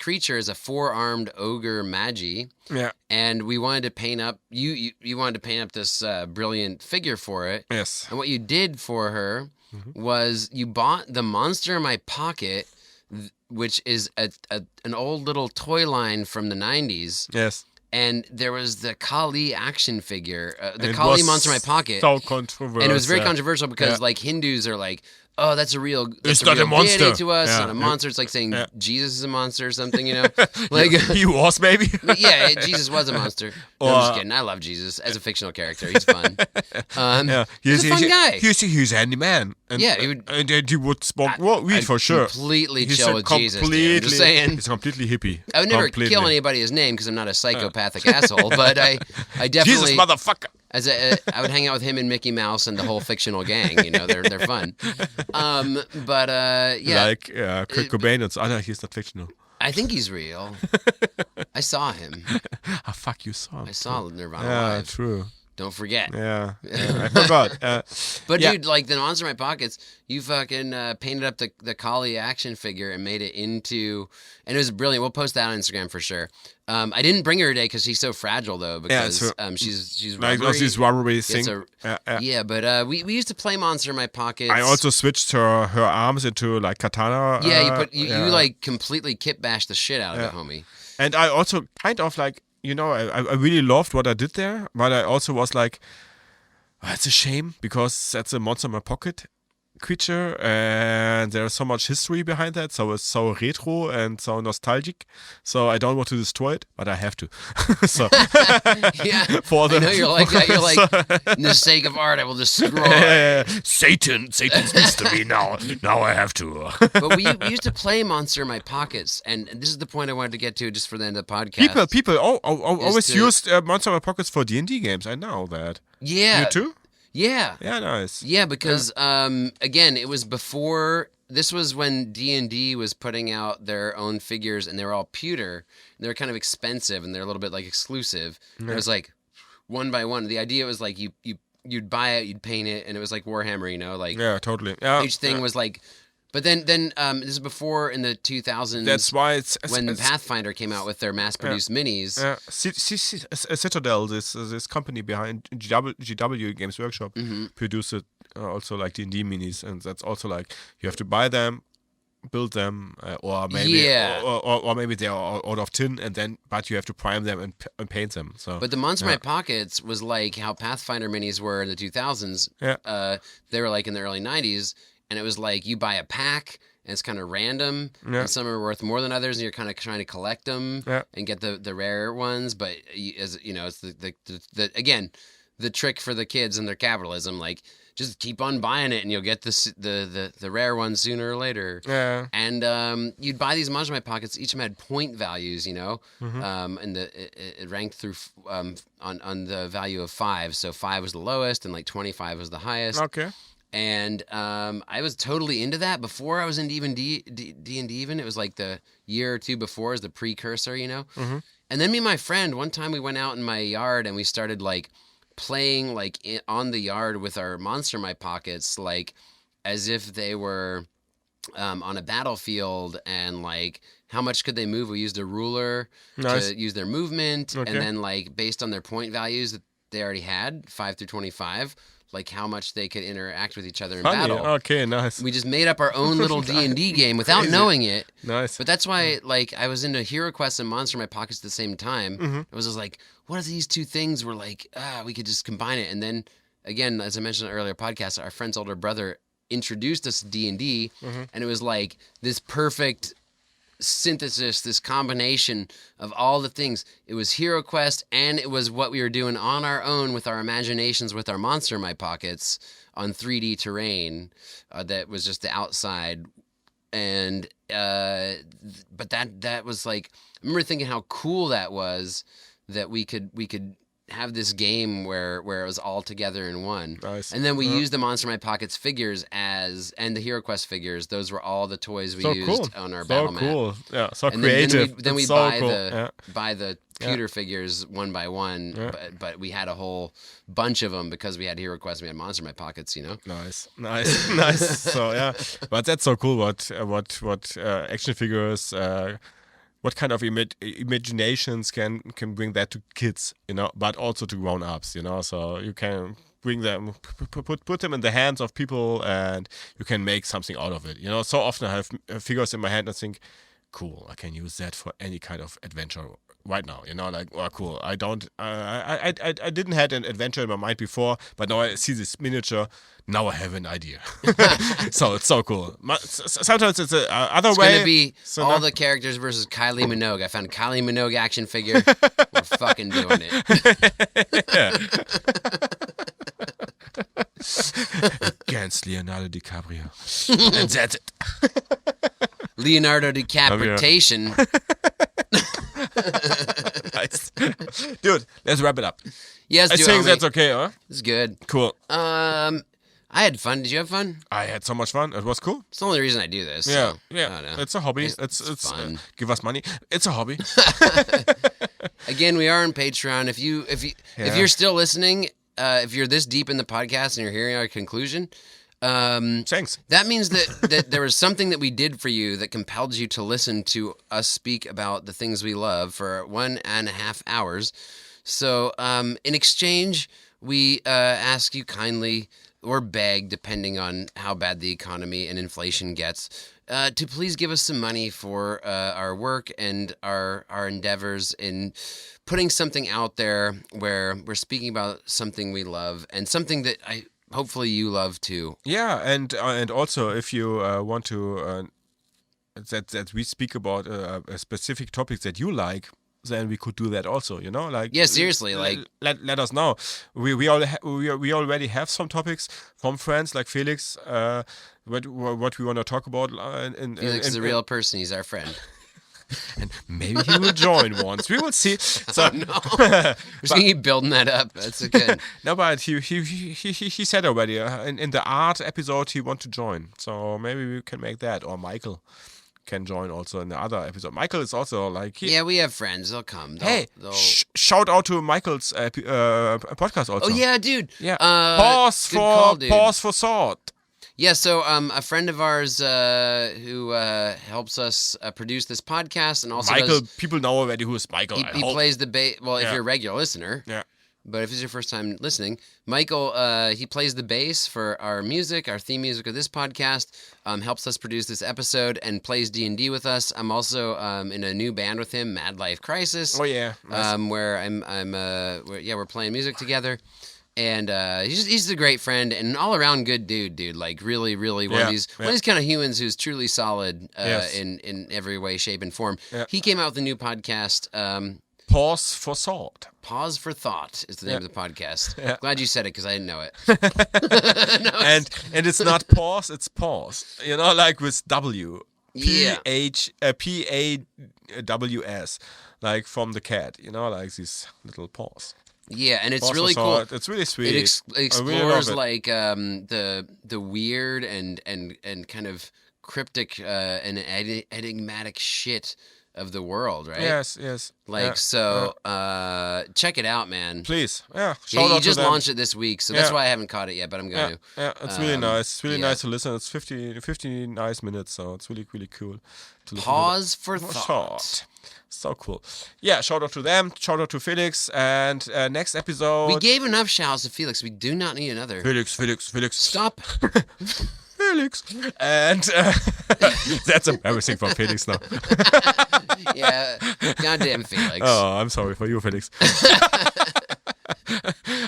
Speaker 1: creature is a four-armed ogre magi.
Speaker 3: Yeah.
Speaker 1: And we wanted to paint up. You wanted to paint up this brilliant figure for it.
Speaker 3: Yes.
Speaker 1: And what you did for her was you bought the Monster in My Pocket, which is an old little toy line from the 90s.
Speaker 3: Yes.
Speaker 1: And there was the Kali action figure, the Kali Monster in My Pocket.
Speaker 3: So controversial.
Speaker 1: And it was very controversial because like Hindus are like, oh, that's a real
Speaker 3: monster
Speaker 1: deity to us.
Speaker 3: Yeah.
Speaker 1: It's not a monster. It's like saying Jesus is a monster or something, you know? Like
Speaker 3: he was, maybe.
Speaker 1: Yeah, Jesus was a monster. No, I'm just kidding. I love Jesus as a fictional character. He's fun. He's a fun guy.
Speaker 3: He's a handy man. And, he would smoke weed for sure.
Speaker 1: Completely chill with Jesus. I'm just saying.
Speaker 3: He's completely hippie.
Speaker 1: I would never kill anybody his name because I'm not a psychopathic asshole, but I definitely...
Speaker 3: Jesus, motherfucker.
Speaker 1: I would hang out with him and Mickey Mouse and the whole fictional gang. You know, they're fun. Yeah.
Speaker 3: Like Kurt Cobain. He's not fictional.
Speaker 1: I think he's real. I saw him.
Speaker 3: Fuck, you saw him.
Speaker 1: I saw Nirvana
Speaker 3: Yeah,
Speaker 1: live.
Speaker 3: true.
Speaker 1: Don't forget.
Speaker 3: Yeah, I forgot.
Speaker 1: But
Speaker 3: yeah.
Speaker 1: dude, like the Monster in My Pockets, you fucking painted up the Collie action figure and made it into, and it was brilliant. We'll post that on Instagram for sure. I didn't bring her today because she's so fragile though, because she's
Speaker 3: like
Speaker 1: rubbery.
Speaker 3: this rubbery thing.
Speaker 1: Yeah, but we used to play Monster in My Pockets.
Speaker 3: I also switched her arms into like katana.
Speaker 1: Yeah, you like completely kit bashed the shit out of it, homie.
Speaker 3: And I also kind of like, I really loved what I did there, but I also was like, it's a shame because that's a Monster in My Pocket creature and there's so much history behind that, so it's so retro and so nostalgic, so I don't want to destroy it, but I have to. So
Speaker 1: yeah, I know you're like that. You're like, in the sake of art, I will destroy.
Speaker 3: Satan's to me now I have to.
Speaker 1: But we used to play Monster in My Pockets, and this is the point I wanted to get to just for the end of the podcast.
Speaker 3: People always used Monster in My Pockets for D&D games. I know that.
Speaker 1: Yeah.
Speaker 3: You too?
Speaker 1: Yeah.
Speaker 3: Yeah, nice.
Speaker 1: Yeah, because again, it was before. This was when D&D was putting out their own figures, and they were all pewter. And they were kind of expensive, and they're a little bit like exclusive. And it was like one by one. The idea was like you'd buy it, you'd paint it, and it was like Warhammer, like
Speaker 3: totally. Yeah,
Speaker 1: each thing was like. But then this is before in the 2000s.
Speaker 3: That's why it's
Speaker 1: when Pathfinder came out with their mass-produced minis.
Speaker 3: Citadel, this company behind GW Games Workshop, produced also like D&D minis, and that's also like you have to buy them, build them, or maybe or maybe they are out of tin, but you have to prime them and paint them. So,
Speaker 1: but the Monster in My Pockets was like how Pathfinder minis were in the 2000s.
Speaker 3: Yeah.
Speaker 1: They were like in the early 90s. And it was like you buy a pack, and it's kind of random, and some are worth more than others, and you're kind of trying to collect them and get the rare ones. But as you know, it's the again the trick for the kids and their capitalism. Like just keep on buying it, and you'll get the rare ones sooner or later.
Speaker 3: Yeah.
Speaker 1: And you'd buy these Monster in My Pockets. Each of them had point values, and it ranked through on the value of 5. So 5 was the lowest, and like 25 was the highest.
Speaker 3: Okay.
Speaker 1: And I was totally into that before I was into even D&D even. It was like the year or two before as the precursor,
Speaker 3: Mm-hmm.
Speaker 1: And then me and my friend, one time we went out in my yard and we started like playing like on the yard with our Monster in My Pockets, like as if they were on a battlefield, and like how much could they move? We used a ruler to use their movement, and then like based on their point values that they already had, 5 through 25, like how much they could interact with each other in battle.
Speaker 3: Okay, nice.
Speaker 1: We just made up our own little D&D game without knowing it.
Speaker 3: Nice.
Speaker 1: But that's why, like, I was into Hero Quest and Monster in My Pockets at the same time. I was just like, what if these two things were like, we could just combine it? And then, again, as I mentioned in an earlier podcast, our friend's older brother introduced us to D&D, and it was like this perfect synthesis, this combination of all the things. It was Hero Quest, and it was what we were doing on our own with our imaginations with our Monster in My Pockets on 3D terrain that was just the outside. And but that was like, I remember thinking how cool that was, that we could have this game where it was all together in one.
Speaker 3: Nice.
Speaker 1: And then we used the Monster in My Pockets figures and the Hero Quest figures. Those were all the toys we used on our battle map.
Speaker 3: So cool. Yeah, so
Speaker 1: and
Speaker 3: creative.
Speaker 1: Then we
Speaker 3: so
Speaker 1: buy
Speaker 3: cool.
Speaker 1: buy the pewter figures one by one, but we had a whole bunch of them because we had Hero Quest and we had Monster in My Pockets,
Speaker 3: Nice. Nice. So yeah, but that's so cool. What action figures. What kind of imaginations can bring that to kids, but also to grown-ups, so you can bring them, put them in the hands of people, and you can make something out of it. So often I have figures in my hand and think, cool, I can use that for any kind of adventure right now, like, oh, cool. I didn't have an adventure in my mind before, but now I see this miniature. Now I have an idea. So it's so cool. Sometimes it's other
Speaker 1: it's
Speaker 3: way.
Speaker 1: It's going to be all the characters versus Kylie Minogue. I found a Kylie Minogue action figure. We're fucking doing
Speaker 3: it. Against Leonardo DiCaprio. And that's it.
Speaker 1: Leonardo decapitation.
Speaker 3: Nice. Dude, let's wrap it up.
Speaker 1: Yes,
Speaker 3: I think that's okay, huh?
Speaker 1: It's good.
Speaker 3: Cool.
Speaker 1: I had fun. Did you have fun?
Speaker 3: I had so much fun. It was cool.
Speaker 1: It's the only reason I do this.
Speaker 3: Yeah,
Speaker 1: so,
Speaker 3: yeah. It's a hobby. It's
Speaker 1: fun.
Speaker 3: Give us money. It's a hobby.
Speaker 1: Again, we are on Patreon. If you're still listening if you're this deep in the podcast and you're hearing our conclusion,
Speaker 3: Thanks.
Speaker 1: that means that there was something that we did for you that compelled you to listen to us speak about the things we love for 1.5 hours. So in exchange, we ask you kindly, or beg, depending on how bad the economy and inflation gets, to please give us some money for our work and our endeavors in putting something out there where we're speaking about something we love and something that hopefully you love too.
Speaker 3: Yeah, and also if you want to that we speak about a specific topics that you like, then we could do that also. Like
Speaker 1: Yeah, seriously, like
Speaker 3: let us know. We already have some topics from friends like Felix. What we want to talk about.
Speaker 1: Felix is a real person. He's our friend.
Speaker 3: And maybe he will join once. We will see. So
Speaker 1: No, we're just gonna keep building that up. That's good.
Speaker 3: no, but he said already in the art episode he want to join. So maybe we can make that, or Michael can join also in the other episode. Michael is also like
Speaker 1: Yeah, we have friends. They'll come. They'll...
Speaker 3: Shout out to Michael's podcast also.
Speaker 1: Oh yeah, dude.
Speaker 3: Yeah.
Speaker 1: Pause
Speaker 3: For thought.
Speaker 1: Yeah, so a friend of ours who helps us produce this podcast and also
Speaker 3: Michael, people know already who is Michael.
Speaker 1: He plays the bass. Well, if you're a regular listener.
Speaker 3: Yeah.
Speaker 1: But if it's your first time listening, Michael, he plays the bass for our music, our theme music of this podcast, helps us produce this episode, and plays D&D with us. I'm also in a new band with him, Mad Life Crisis.
Speaker 3: Oh yeah. Nice.
Speaker 1: Where we're playing music together. And he's a great friend and an all-around good dude. Like really, really one of these kind of humans who's truly solid in every way, shape, and form. Yeah. He came out with a new podcast.
Speaker 3: Pause for thought.
Speaker 1: Pause for Thought is the name of the podcast. Yeah. Glad you said it because I didn't know it.
Speaker 3: And it's not pause, it's pause. Like with W. P-A-W-S. Like from the cat. Like this little pause.
Speaker 1: Yeah, and it's really cool.
Speaker 3: It's really sweet.
Speaker 1: It explores like the weird and kind of cryptic and enigmatic shit of the world, right?
Speaker 3: Yes.
Speaker 1: Like check it out, man.
Speaker 3: Please, yeah.
Speaker 1: He just launched it this week, so that's why I haven't caught it yet, but I'm going to.
Speaker 3: Yeah, it's really nice. It's really nice to listen. It's 50 nice minutes, so it's really, really cool to listen.
Speaker 1: Pause for thought.
Speaker 3: So cool. Yeah, shout out to them. Shout out to Felix. And next episode...
Speaker 1: We gave enough shouts to Felix. We do not need another.
Speaker 3: Felix.
Speaker 1: Stop.
Speaker 3: Felix. And that's embarrassing for Felix now.
Speaker 1: Yeah. Goddamn Felix.
Speaker 3: Oh, I'm sorry for you, Felix.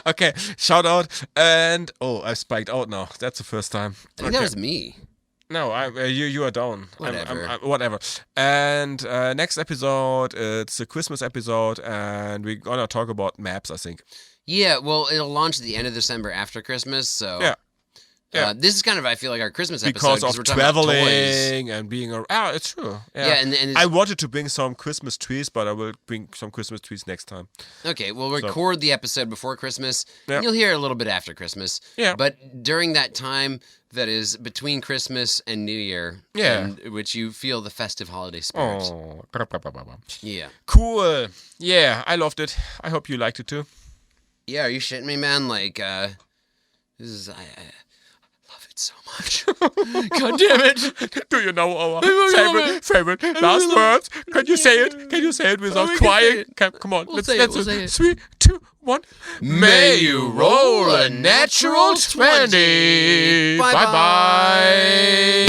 Speaker 3: Okay, shout out. And... Oh, I spiked out now. That's the first time.
Speaker 1: I think that was me.
Speaker 3: No, you are down.
Speaker 1: Whatever.
Speaker 3: Whatever. And next episode, it's a Christmas episode, and we're gonna talk about maps, I think.
Speaker 1: Yeah, well, it'll launch at the end of December after Christmas, so...
Speaker 3: Yeah.
Speaker 1: This is kind of, I feel like, our Christmas
Speaker 3: because
Speaker 1: episode.
Speaker 3: Of traveling and being around. Oh, it's true. Yeah, and I wanted to bring some Christmas trees, but I will bring some Christmas trees next time.
Speaker 1: Okay, we'll record the episode before Christmas. Yeah. You'll hear it a little bit after Christmas. Yeah. But during that time that is between Christmas and New Year, in which you feel the festive holiday spirit.
Speaker 3: Oh.
Speaker 1: Yeah.
Speaker 3: Cool. Yeah, I loved it. I hope you liked it too.
Speaker 1: Yeah, are you shitting me, man? Like, this is... I love it so much. God damn it.
Speaker 3: Do you know our favorite last words? Can you say it? Can you say it without crying? Come on, let's say it. 3, 2, 1.
Speaker 1: May you roll a natural 20. Bye-bye.